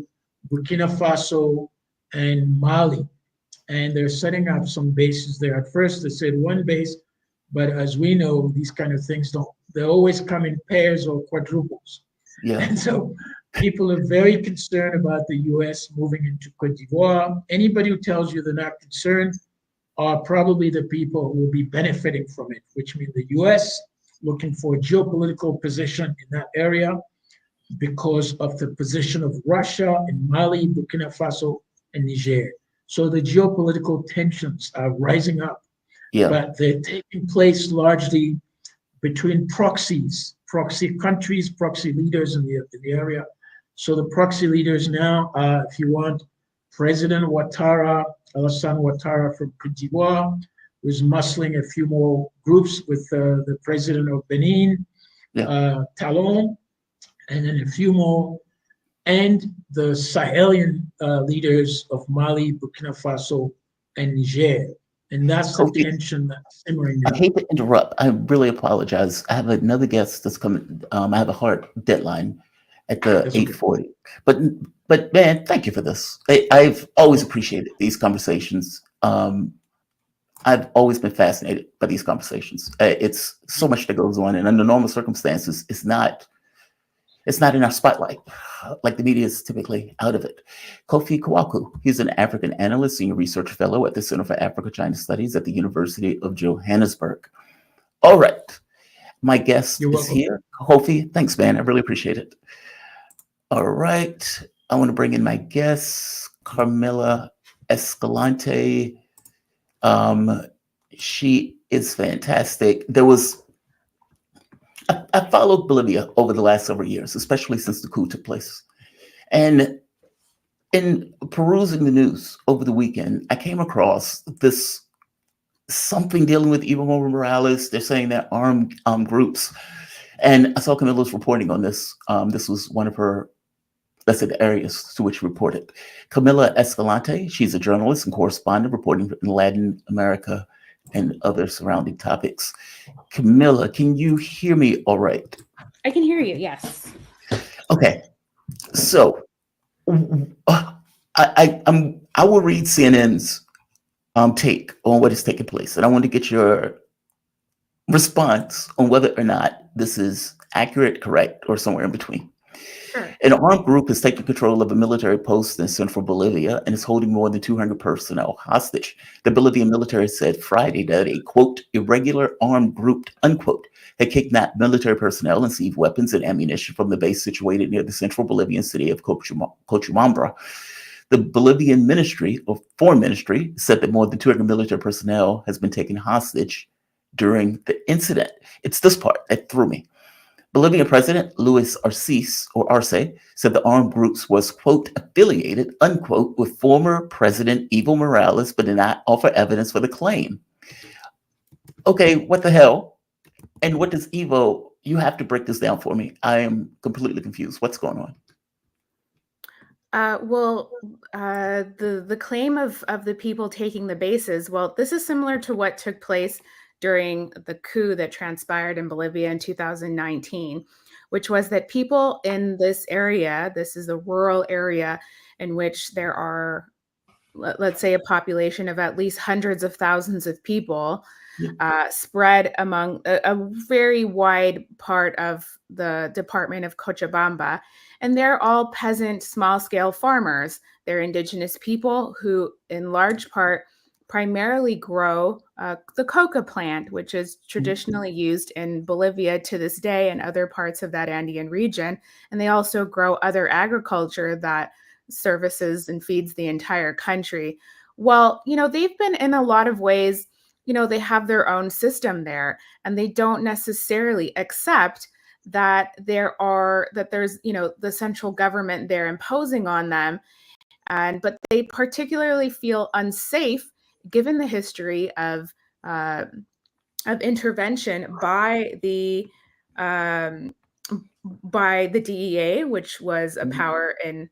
Burkina Faso and Mali. And they're setting up some bases there. At first, they said one base, but as we know, these kind of things they always come in pairs or quadruples. Yeah. And so people are very concerned about the US moving into Cote d'Ivoire. Anybody who tells you they're not concerned are probably the people who will be benefiting from it, which means the US looking for a geopolitical position in that area because of the position of Russia in Mali, Burkina Faso, and Niger. So the geopolitical tensions are rising up, Yeah. but they're taking place largely between proxies, proxy countries, proxy leaders in the area. So the proxy leaders now are, if you want, President Ouattara, Alassane Ouattara from Cote d'Ivoire, who's muscling a few more groups with the president of Benin, Talon, and then a few more, and the Sahelian leaders of Mali, Burkina Faso, and Niger. And that's the tension that's simmering now. I hate to interrupt. I really apologize. I have another guest that's coming. I have a hard deadline at the 8:40. But man, thank you for this. I've always appreciated these conversations. I've always been fascinated by these conversations. It's so much that goes on, and under normal circumstances, it's not in our spotlight, like the media is typically out of it. Kofi Kwaku, he's an African analyst, senior research fellow at the Center for Africa-China Studies at the University of Johannesburg. All right, my guest is here. Kofi, thanks, man. I really appreciate it. All right, I want to bring in my guest, Carmela Escalante. She is fantastic. I followed Bolivia over the last several years, especially since the coup took place. And in perusing the news over the weekend, I came across something dealing with Evo Morales. They're saying they're armed groups. And I saw Camilla's reporting on this. This was one of her, let's say, the areas to which she reported. Camila Escalante, she's a journalist and correspondent reporting in Latin America and other surrounding topics. Camilla, can you hear me all right? I can hear you, yes. Okay. So I will read CNN's take on what is taking place, and I want to get your response on whether or not this is accurate, correct, or somewhere in between. Sure. An armed group is taking control of a military post in central Bolivia and is holding more than 200 personnel hostage. The Bolivian military said Friday that a, quote, irregular armed group, unquote, had kidnapped military personnel and seized weapons and ammunition from the base situated near the central Bolivian city of Cochabamba. The Bolivian Foreign Ministry said that more than 200 military personnel has been taken hostage during the incident. It's this part that threw me. Bolivian President Luis Arce said the armed groups was, quote, affiliated, unquote, with former President Evo Morales, but did not offer evidence for the claim. Okay, what the hell? And what does Evo, you have to break this down for me. I am completely confused. What's going on? The claim of the people taking the bases, well, this is similar to what took place during the coup that transpired in Bolivia in 2019, which was that people in this area, this is a rural area in which there are, let's say, a population of at least hundreds of thousands of people, spread among a very wide part of the department of Cochabamba. And they're all peasant, small-scale farmers. They're indigenous people who, in large part, primarily grow the coca plant, which is traditionally used in Bolivia to this day and other parts of that Andean region. And they also grow other agriculture that services and feeds the entire country. Well, they've been in a lot of ways, they have their own system there, and they don't necessarily accept that there's, the central government there imposing on them. But they particularly feel unsafe given the history of intervention by the DEA, which was a power in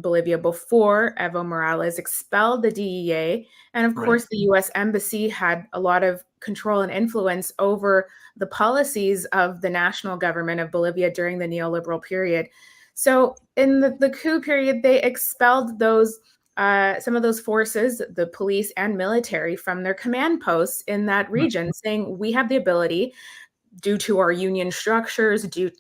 Bolivia before Evo Morales expelled the DEA. And of course, the US Embassy had a lot of control and influence over the policies of the national government of Bolivia during the neoliberal period. So in the coup period, they expelled some of those forces, the police and military, from their command posts in that region, saying we have the ability, due to our union structures, due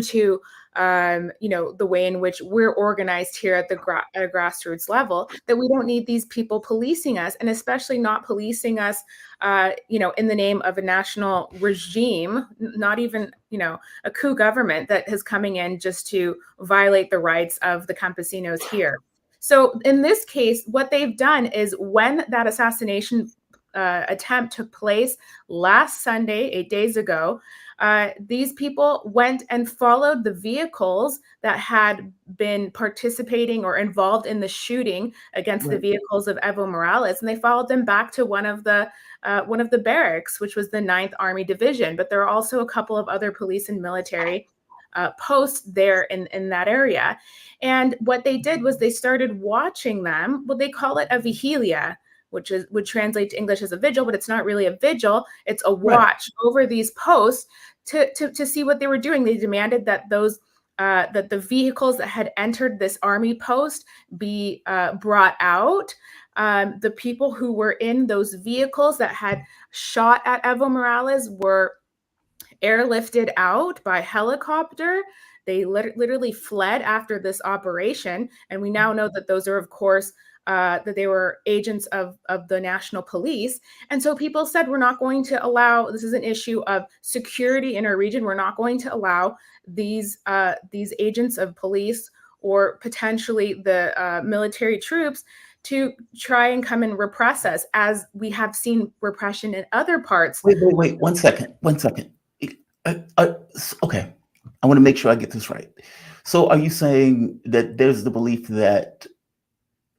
to the way in which we're organized here at the grassroots level, that we don't need these people policing us, and especially not policing us, in the name of a national regime, not even, a coup government that is coming in just to violate the rights of the campesinos here. So in this case, what they've done is, when that assassination attempt took place last Sunday, 8 days ago, these people went and followed the vehicles that had been participating or involved in the shooting against the vehicles of Evo Morales, and they followed them back to one of the barracks, which was the 9th Army Division. But there are also a couple of other police and military posts there in that area. And what they did was they started watching them. Well, they call it a vigilia, which would translate to English as a vigil, but it's not really a vigil. It's a watch over these posts to see what they were doing. They demanded that that the vehicles that had entered this army post be brought out. The people who were in those vehicles that had shot at Evo Morales were airlifted out by helicopter. They literally fled after this operation. And we now know that those are, of course, that they were agents of the national police. And so people said, we're not going to allow, this is an issue of security in our region, we're not going to allow these agents of police or potentially the military troops to try and come and repress us, as we have seen repression in other parts. Wait, 1 second. Okay, I want to make sure I get this right. So are you saying that there's the belief that,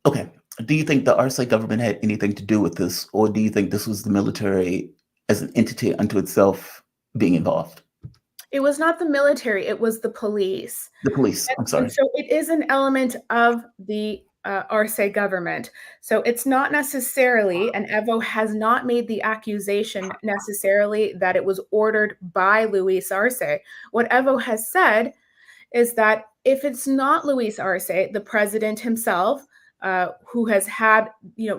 okay, do you think the Arce government had anything to do with this, or do you think this was the military as an entity unto itself being involved? It was not the military, it was the police. The police, I'm sorry. And so it is an element of the Arce government. So it's not necessarily, and Evo has not made the accusation necessarily that it was ordered by Luis Arce. What Evo has said is that if it's not Luis Arce, the president himself, who has had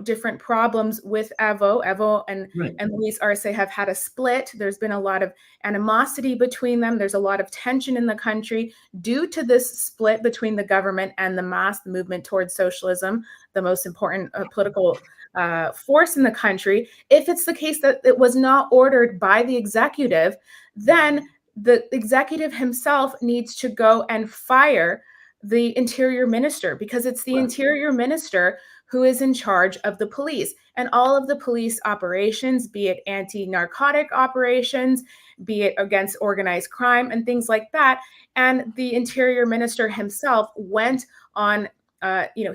different problems with Evo and Luis Arce have had a split. There's been a lot of animosity between them. There's a lot of tension in the country due to this split between the government and the MAS, the movement towards socialism, the most important political force in the country. If it's the case that it was not ordered by the executive, then the executive himself needs to go and fire the interior minister, because it's the interior minister who is in charge of the police and all of the police operations, be it anti-narcotic operations, be it against organized crime and things like that. And the interior minister himself went on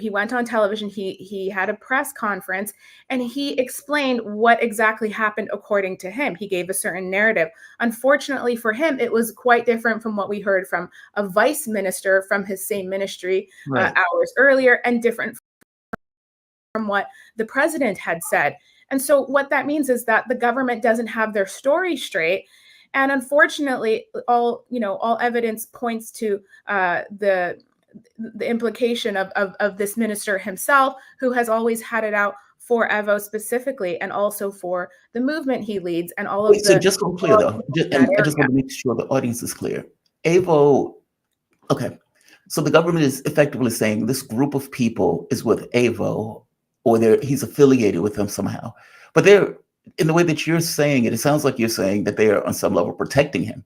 he went on television, he had a press conference, and he explained what exactly happened according to him. He gave a certain narrative. Unfortunately for him, it was quite different from what we heard from a vice minister from his same ministry hours earlier, and different from what the president had said. And so what that means is that the government doesn't have their story straight. And unfortunately, all evidence points to the implication of this minister himself, who has always had it out for Evo specifically, and also for the movement he leads, and all of So just to be clear, though, I just want to make sure the audience is clear. Evo, okay, so the government is effectively saying this group of people is with Evo, or he's affiliated with them somehow. But they're, in the way that you're saying it, it sounds like you're saying that they are on some level protecting him,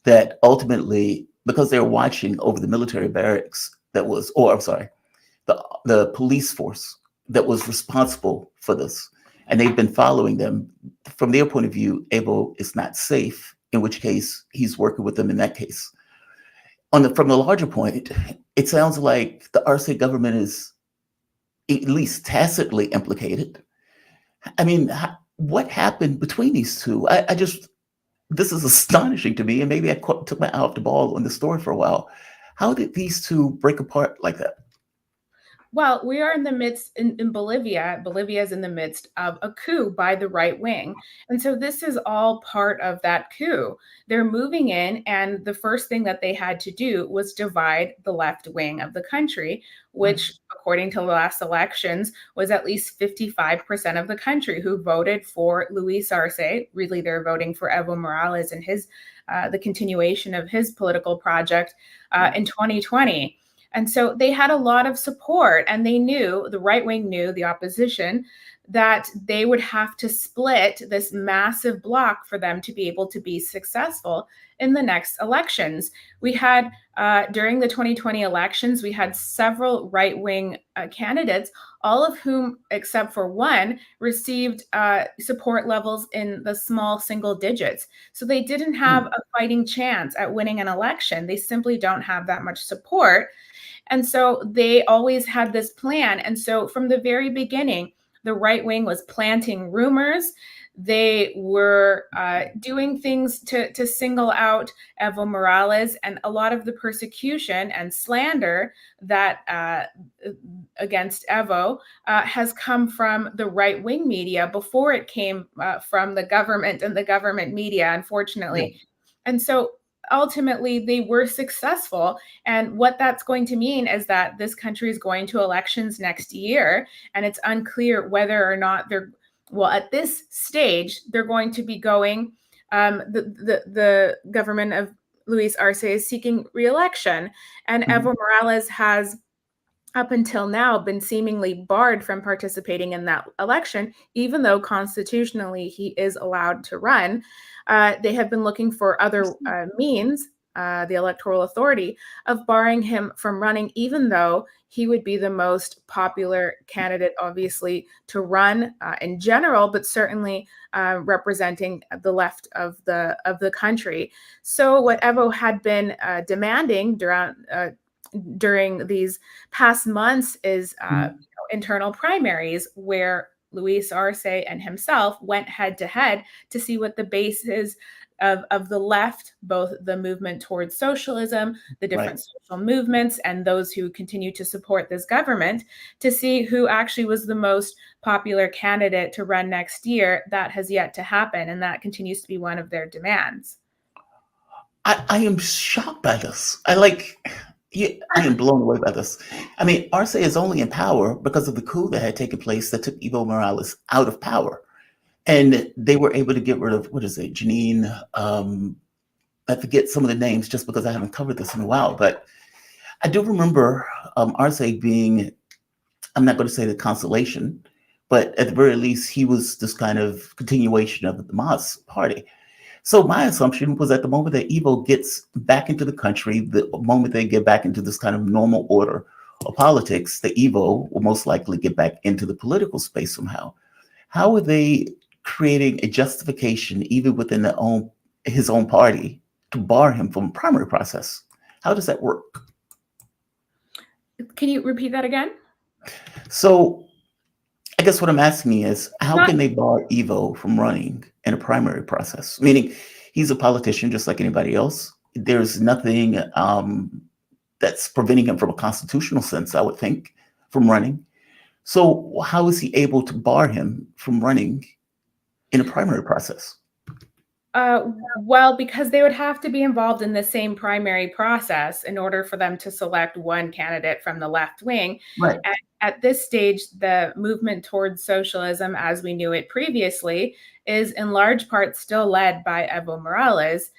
that ultimately, because they're watching over the military barracks, that was, or I'm sorry, the police force that was responsible for this, and they've been following them. From their point of view, Evo is not safe, in which case he's working with them in that case. From the larger point, it sounds like the Arce government is at least tacitly implicated. I mean, what happened between these two? This is astonishing to me, and maybe I took my eye off the ball on the story for a while. How did these two break apart like that? Well, we are in the midst in Bolivia. Bolivia is in the midst of a coup by the right wing. And so this is all part of that coup. They're moving in, and the first thing that they had to do was divide the left wing of the country, which, according to the last elections, was at least 55% of the country who voted for Luis Arce. Really, they're voting for Evo Morales and the continuation of his political project in 2020. And so they had a lot of support, and they knew, the right wing knew, the opposition, that they would have to split this massive block for them to be able to be successful in the next elections. We had, during the 2020 elections, we had several right wing candidates, all of whom, except for one, received support levels in the small single digits. So they didn't have a fighting chance at winning an election. They simply don't have that much support. And so they always had this plan. And so from the very beginning, the right wing was planting rumors. They were doing things to single out Evo Morales, and a lot of the persecution and slander that against Evo has come from the right wing media before it came from the government and the government media, unfortunately. Yeah. And so ultimately, they were successful. And what that's going to mean is that this country is going to elections next year, and it's unclear whether or not at this stage, they're going to be going, the government of Luis Arce is seeking re-election, and Evo Morales has, up until now, been seemingly barred from participating in that election, even though constitutionally he is allowed to run. They have been looking for other means, the electoral authority, of barring him from running, even though he would be the most popular candidate, obviously, to run in general, but certainly representing the left of the country. So what Evo had been demanding during these past months is internal primaries, where Luis Arce and himself went head to head to see what the bases of the left, both the movement towards socialism, the different social movements, and those who continue to support this government, to see who actually was the most popular candidate to run next year. That has yet to happen, and that continues to be one of their demands. I am shocked by this. I am blown away by this. I mean, Arce is only in power because of the coup that had taken place that took Evo Morales out of power. And they were able to get rid of, Janine? I forget some of the names just because I haven't covered this in a while. But I do remember Arce being, I'm not going to say the consolation, but at the very least, he was this kind of continuation of the Mas party. So my assumption was that the moment that Evo gets back into the country, the moment they get back into this kind of normal order of politics, the Evo will most likely get back into the political space somehow. How are they creating a justification, even within his own party, to bar him from a primary process? How does that work? Can you repeat that again? So I guess what I'm asking is, how can they bar Evo from running in a primary process? Meaning, he's a politician just like anybody else. There's nothing that's preventing him from a constitutional sense, I would think, from running. So how is he able to bar him from running in a primary process? Well, because they would have to be involved in the same primary process in order for them to select one candidate from the left wing. Right. And at this stage, the movement towards socialism, as we knew it previously, is in large part still led by Evo Morales.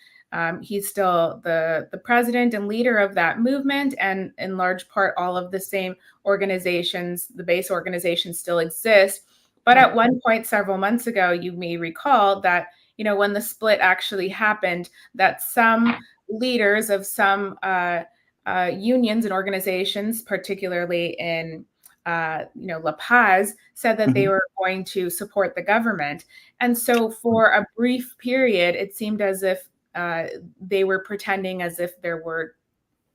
He's still the president and leader of that movement, and in large part, all of the same organizations, the base organizations, still exist. But at one point, several months ago, you may recall that, when the split actually happened, that some leaders of some unions and organizations, particularly in La Paz, said that they were going to support the government. And so for a brief period, it seemed as if they were pretending as if there were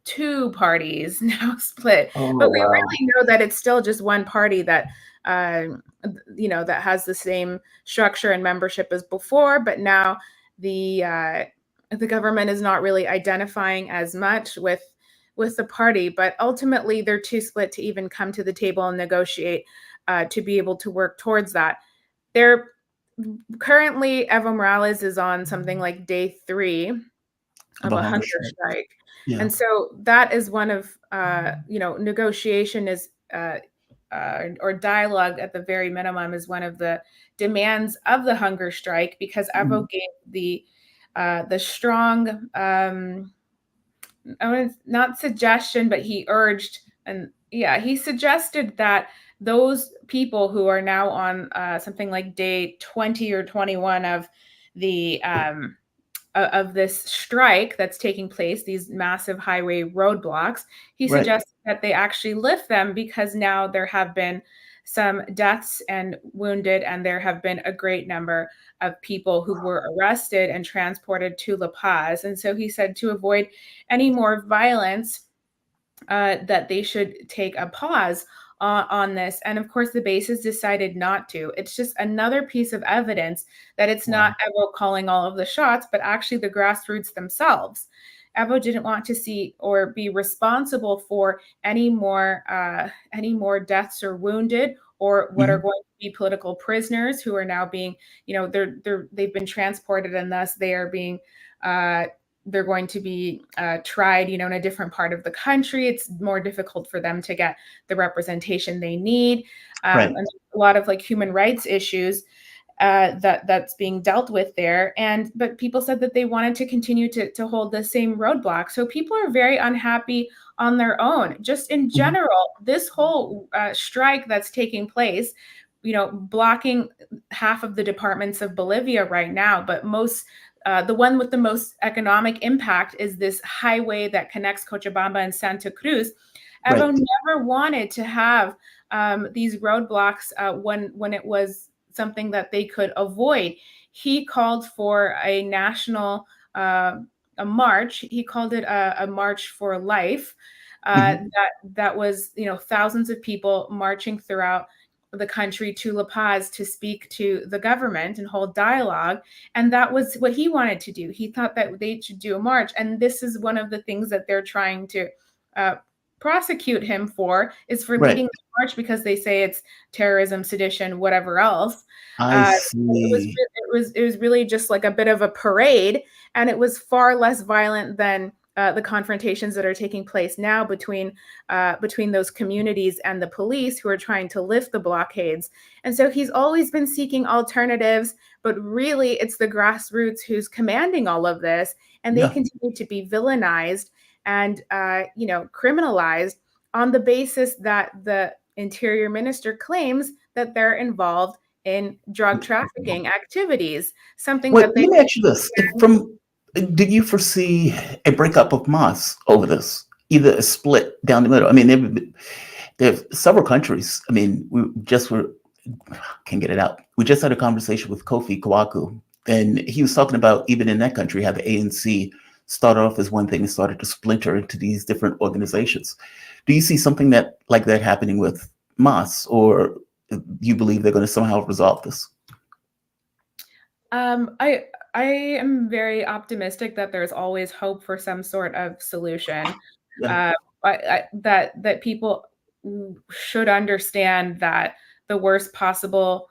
two parties now split. Oh, But we wow. really know that it's still just one party that that has the same structure and membership as before, but now the government is not really identifying as much with the party, but ultimately they're too split to even come to the table and negotiate to be able to work towards that. They're currently, Evo Morales is on something like day 3 of a hunger strike. Yeah. And so that is one of, negotiation is, or dialogue at the very minimum is one of the demands of the hunger strike, because Evo gave the strong, not suggestion, but he urged, and he suggested that those people who are now on something like day 20 or 21 of the of this strike that's taking place, these massive highway roadblocks, he suggested that they actually lift them, because now there have been some deaths and wounded, and there have been a great number of people who were arrested and transported to La Paz. And so he said to avoid any more violence, that they should take a pause on this. And of course, the bases decided not to. It's just another piece of evidence that it's not Evo calling all of the shots, but actually the grassroots themselves. Evo didn't want to see or be responsible for any more deaths or wounded, or what are going to be political prisoners who are now being, they've been transported, and thus they are being they're going to be tried, in a different part of the country. It's more difficult for them to get the representation they need. And a lot of human rights issues that's being dealt with there. But people said that they wanted to continue to hold the same roadblock. So people are very unhappy on their own. Just in general, this whole strike that's taking place, blocking half of the departments of Bolivia right now, but the one with the most economic impact is this highway that connects Cochabamba and Santa Cruz. Evo never wanted to have these roadblocks when it was something that they could avoid. He called for a national a march. He called it a march for life. That was thousands of people marching throughout the country to La Paz to speak to the government and hold dialogue. And that was what he wanted to do. He thought that they should do a march. And this is one of the things that they're trying to prosecute him for, is for leading the march, because they say it's terrorism, sedition, whatever else. It was really just like a bit of a parade, and it was far less violent than the confrontations that are taking place now between those communities and the police who are trying to lift the blockades. And so he's always been seeking alternatives, but really it's the grassroots who's commanding all of this, and they continue to be villainized and criminalized on the basis that the Interior Minister claims that they're involved in drug trafficking activities. Something that they— Let me ask you this: did you foresee a breakup of Hamas over this? Either a split down the middle? I mean, there are several countries. I mean, can't get it out. We just had a conversation with Kofi Kwaku, and he was talking about, even in that country, how the ANC started off as one thing and started to splinter into these different organizations. Do you see something like that happening with Hamas, or do you believe they're going to somehow resolve this? I am very optimistic that there's always hope for some sort of solution. That people should understand that the worst possible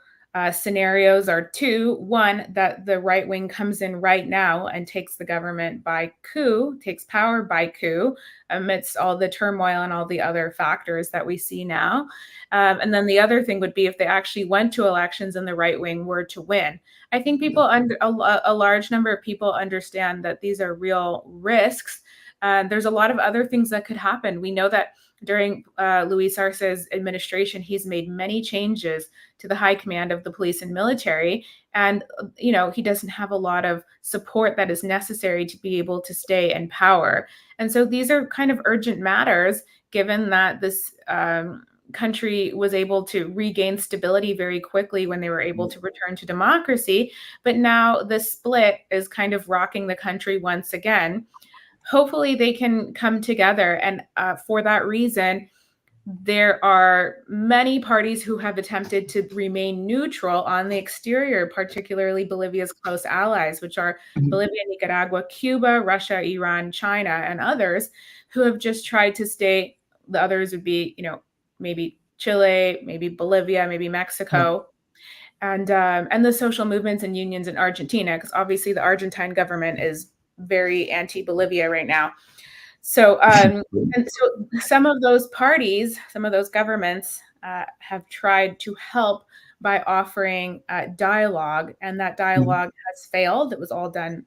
scenarios are two. One, that the right wing comes in right now and takes the government by coup, takes power by coup, amidst all the turmoil and all the other factors that we see now. And then the other thing would be if they actually went to elections and the right wing were to win. I think a large number of people understand that these are real risks. There's a lot of other things that could happen. We know that during Luis Arce's administration, he's made many changes to the high command of the police and military. And, he doesn't have a lot of support that is necessary to be able to stay in power. And so these are kind of urgent matters, given that this country was able to regain stability very quickly when they were able to return to democracy. But now the split is kind of rocking the country once again. Hopefully they can come together. And for that reason, there are many parties who have attempted to remain neutral on the exterior, particularly Bolivia's close allies, which are Bolivia, Nicaragua, Cuba, Russia, Iran, China, and others, who have just tried to stay. The others would be, maybe Chile, maybe Bolivia, maybe Mexico, and the social movements and unions in Argentina, because obviously the Argentine government is very anti-Bolivia right now. So, and so some of those parties, some of those governments have tried to help by offering dialogue, and that dialogue has failed. It was all done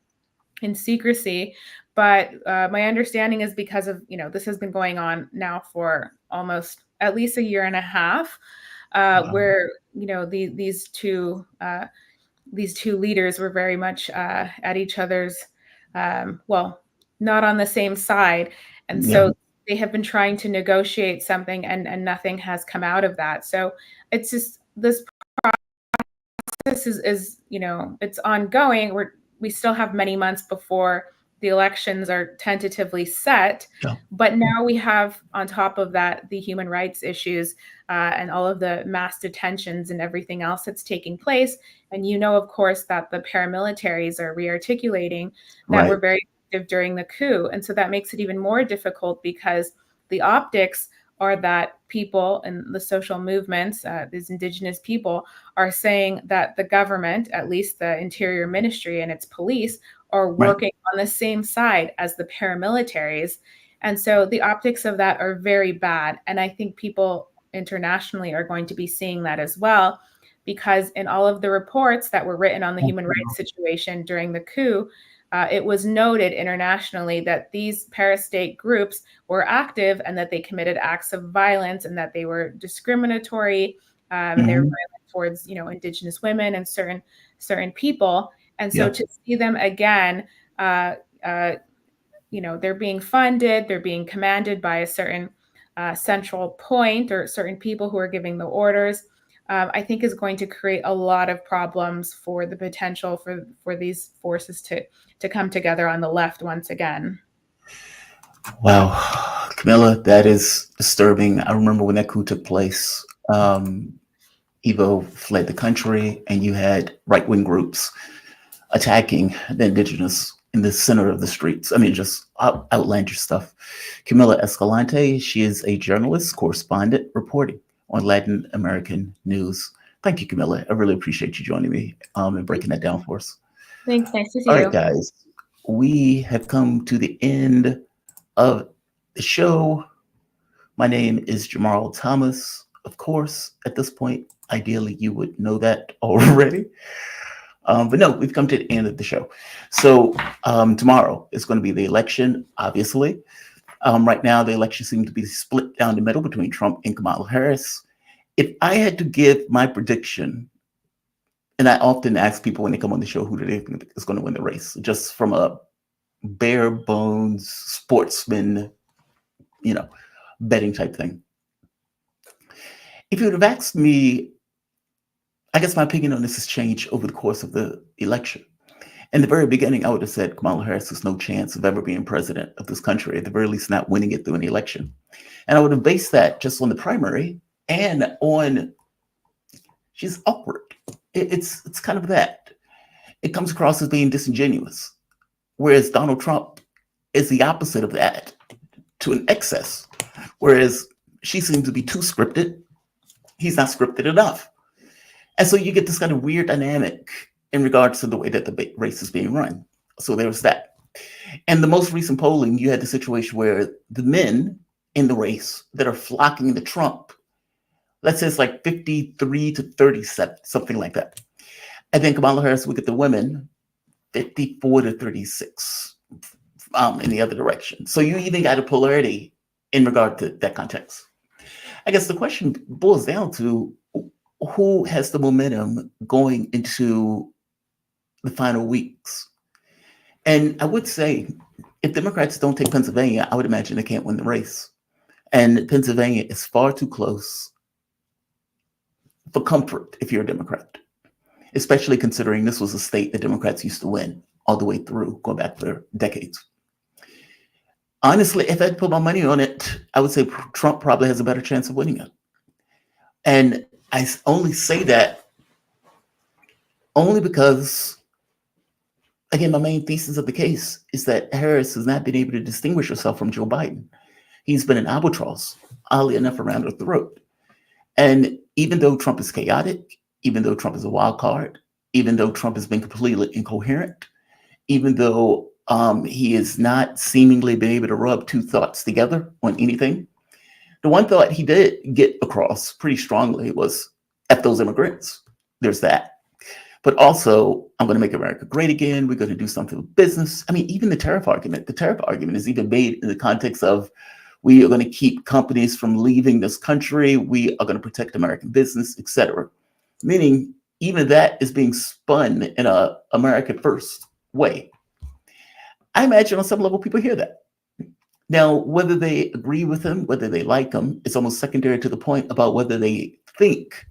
in secrecy. But my understanding is because of, this has been going on now for almost at least a year and a half, where, these two leaders were very much at each other's, not on the same side. And so they have been trying to negotiate something, and nothing has come out of that. So it's just, this process is it's ongoing. We still have many months before the elections are tentatively set. But now we have, on top of that, the human rights issues and all of the mass detentions and everything else that's taking place. And of course, that the paramilitaries are re-articulating that were very active during the coup. And so that makes it even more difficult, because the optics are that people in the social movements, these indigenous people, are saying that the government, at least the Interior Ministry and its police, are working on the same side as the paramilitaries. And so the optics of that are very bad. And I think people internationally are going to be seeing that as well, because in all of the reports that were written on the human rights situation during the coup, it was noted internationally that these parastate groups were active, and that they committed acts of violence, and that they were discriminatory, and they were violent towards, indigenous women and certain people. And so to see them again, they're being funded, they're being commanded by a certain central point, or certain people who are giving the orders, I think is going to create a lot of problems for the potential for these forces to come together on the left once again. Wow, Camilla, that is disturbing. I remember when that coup took place, Evo fled the country, and you had right-wing groups attacking the indigenous in the center of the streets. I mean, just outlandish stuff. Camilla Escalante, she is a journalist, correspondent, reporting on Latin American news. Thank you, Camilla. I really appreciate you joining me and breaking that down for us. Thanks. Nice to see you. you. All right, guys. We have come to the end of the show. My name is Jamal Thomas. Of course, at this point, ideally, you would know that already. But no, we've come to the end of the show. So tomorrow is going to be the election, obviously. Right now, the election seems to be split down the middle between Trump and Kamala Harris. If I had to give my prediction, and I often ask people when they come on the show who do they think is going to win the race, just from a bare bones sportsman, betting type thing. If you would have asked me, I guess my opinion on this has changed over the course of the election. In the very beginning, I would have said Kamala Harris has no chance of ever being president of this country, at the very least not winning it through an election. And I would have based that just on the primary and on she's awkward. It's kind of that. It comes across as being disingenuous, whereas Donald Trump is the opposite of that to an excess, whereas she seems to be too scripted. He's not scripted enough. And so you get this kind of weird dynamic in regards to the way that the race is being run. So there's that. And the most recent polling, you had the situation where the men in the race that are flocking to Trump, let's say it's like 53 to 37, something like that. And then Kamala Harris would get the women 54 to 36 in the other direction. So you even got a polarity in regard to that context. I guess the question boils down to who has the momentum going into the final weeks. And I would say if Democrats don't take Pennsylvania, I would imagine they can't win the race. And Pennsylvania is far too close for comfort if you're a Democrat, especially considering this was a state that Democrats used to win all the way through, going back for decades. Honestly, if I had to put my money on it, I would say Trump probably has a better chance of winning it. And I only say that only because, again, my main thesis of the case is that Harris has not been able to distinguish herself from Joe Biden. He's been an albatross, oddly enough, around her throat. And even though Trump is chaotic, even though Trump is a wild card, even though Trump has been completely incoherent, even though he has not seemingly been able to rub two thoughts together on anything, the one thought he did get across pretty strongly was F those immigrants. There's that. But also, I'm going to make America great again. We're going to do something with business. I mean, even the tariff argument is even made in the context of we are going to keep companies from leaving this country. We are going to protect American business, et cetera. Meaning, even that is being spun in a America first way. I imagine on some level people hear that. Now, whether they agree with him, whether they like him, it's almost secondary to the point about whether they think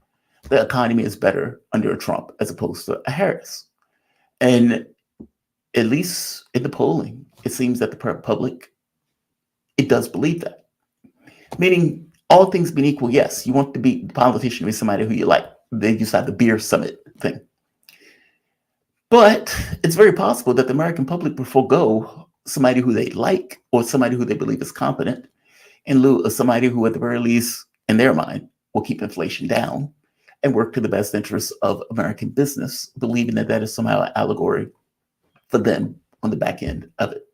the economy is better under a Trump as opposed to a Harris. And at least in the polling, it seems that the public, it does believe that. Meaning, all things being equal, yes, you want to be the politician to be somebody who you like. They just have the beer summit thing. But it's very possible that the American public will forego somebody who they like or somebody who they believe is competent in lieu of somebody who, at the very least, in their mind, will keep inflation down and work to the best interests of American business, believing that that is somehow an allegory for them on the back end of it.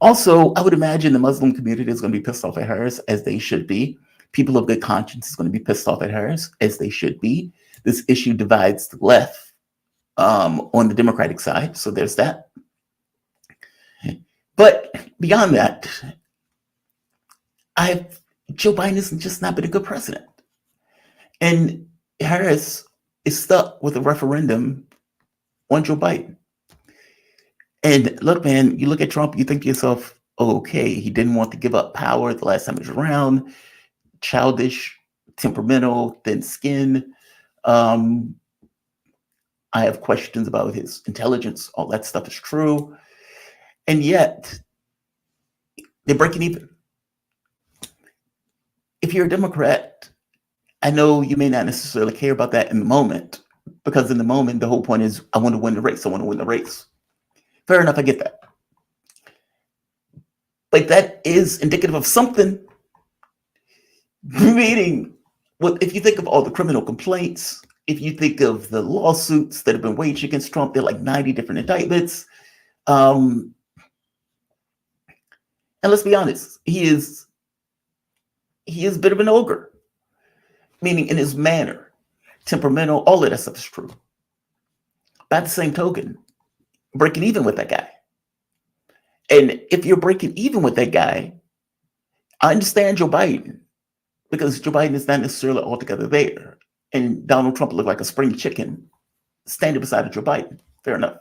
Also, I would imagine the Muslim community is going to be pissed off at Harris, as they should be. People of good conscience is going to be pissed off at Harris, as they should be. This issue divides the left on the Democratic side, so there's that. But beyond that, Joe Biden has just not been a good president. And Harris is stuck with a referendum on Joe Biden. And look, man, you look at Trump, you think to yourself, okay, he didn't want to give up power the last time he was around, childish, temperamental, thin skin. I have questions about his intelligence. All that stuff is true. And yet, they're breaking even. If you're a Democrat, I know you may not necessarily care about that in the moment, because in the moment, the whole point is, I want to win the race. I want to win the race. Fair enough, I get that. But that is indicative of something. Meaning, if you think of all the criminal complaints, if you think of the lawsuits that have been waged against Trump, they're like 90 different indictments. And let's be honest, he is a bit of an ogre, meaning in his manner, temperamental, all of that stuff is true. By the same token, breaking even with that guy. And if you're breaking even with that guy, I understand Joe Biden, because Joe Biden is not necessarily altogether there. And Donald Trump looked like a spring chicken standing beside Joe Biden. Fair enough.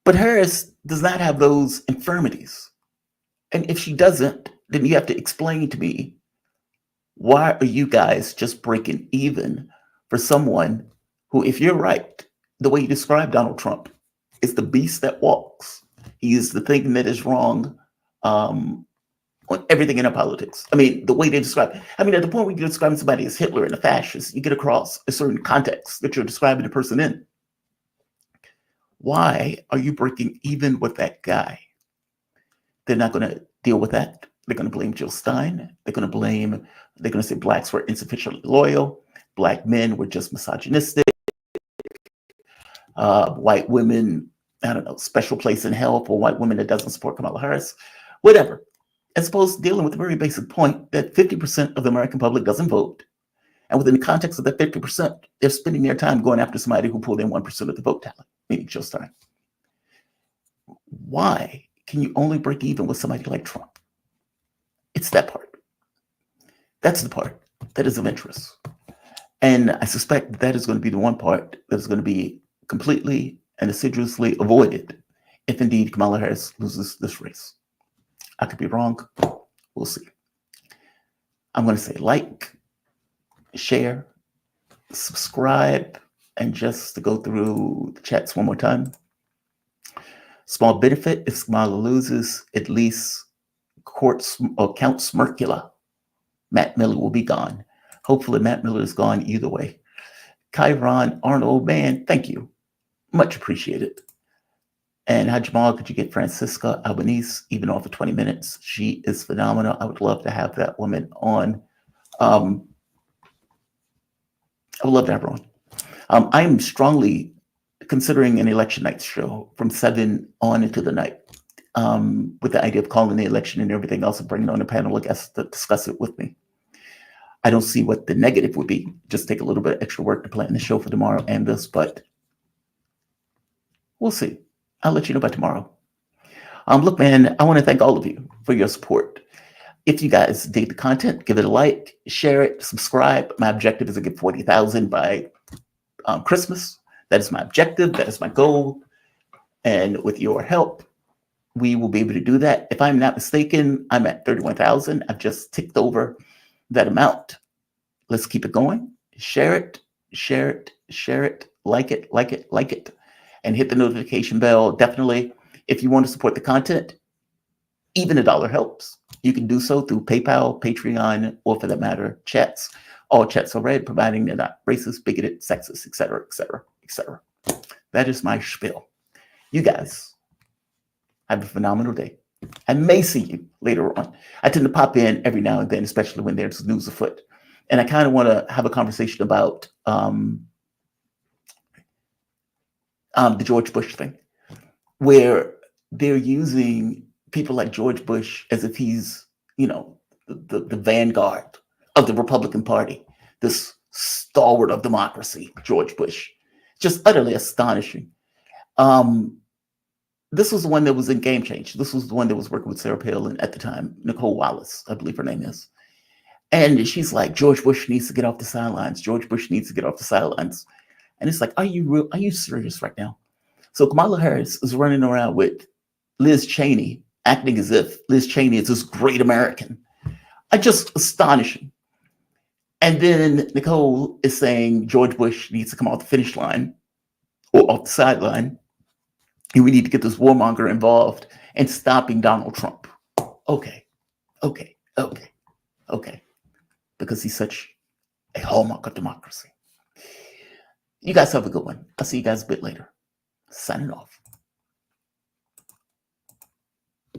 But Harris does not have those infirmities. And if she doesn't, then you have to explain to me, why are you guys just breaking even for someone who, if you're right, the way you describe Donald Trump, is the beast that walks. He is the thing that is wrong on everything in our politics. I mean, the way they describe, at the point where you're describing somebody as Hitler and a fascist, you get across a certain context that you're describing the person in. Why are you breaking even with that guy? They're not going to deal with that. They're going to blame Jill Stein. They're going to say blacks were insufficiently loyal. Black men were just misogynistic. White women, I don't know, special place in hell for white women that doesn't support Kamala Harris. Whatever. As opposed to dealing with the very basic point that 50% of the American public doesn't vote. And within the context of that 50%, they're spending their time going after somebody who pulled in 1% of the vote talent, meaning Jill Stein. Why can you only break even with somebody like Trump? It's that part. That's the part that is of interest. And I suspect that is going to be the one part that is going to be completely and assiduously avoided if indeed Kamala Harris loses this race. I could be wrong. We'll see. I'm going to say like, share, subscribe, and just to go through the chats one more time. Small benefit if Kamala loses, at least Count Smirkula. Matt Miller will be gone. Hopefully Matt Miller is gone either way. Kyron Arnold, man, thank you. Much appreciated. And how Jamal, could you get Francisca Albanese even on for 20 minutes? She is phenomenal. I would love to have that woman on. I would love to have her on. I am strongly considering an election night show from 7 on into the night, with the idea of calling the election and everything else and bringing on a panel of guests to discuss it with me. I don't see what the negative would be. Just take a little bit of extra work to plan the show for tomorrow and this, but we'll see. I'll let you know by tomorrow. Look, man, I want to thank all of you for your support. If you guys dig the content, give it a like, share it, subscribe. My objective is to get 40,000 by Christmas. That is my objective. That is my goal. And with your help, we will be able to do that. If I'm not mistaken, I'm at 31,000. I've just ticked over that amount. Let's keep it going. Share it, share it, share it, like it, like it, like it, and hit the notification bell. Definitely, if you want to support the content, even $1 helps. You can do so through PayPal, Patreon, or for that matter, chats. All chats are read, providing they're not racist, bigoted, sexist, etc., etc., etc. That is my spiel. You guys have a phenomenal day. I may see you later on. I tend to pop in every now and then, especially when there's news afoot. And I kind of want to have a conversation about the George Bush thing, where they're using people like George Bush as if he's, the vanguard of the Republican Party, this stalwart of democracy, George Bush. Just utterly astonishing. This was the one that was in Game Change. This was the one that was working with Sarah Palin at the time, Nicole Wallace, I believe her name is. And she's like, George Bush needs to get off the sidelines. George Bush needs to get off the sidelines. And it's like, are you serious right now? So Kamala Harris is running around with Liz Cheney, acting as if Liz Cheney is this great American. Just astonishing. And then Nicole is saying George Bush needs to come off the finish line or off the sideline. And we need to get this warmonger involved in stopping Donald Trump. Okay. Because he's such a hallmark of democracy. You guys have a good one. I'll see you guys a bit later. Signing off.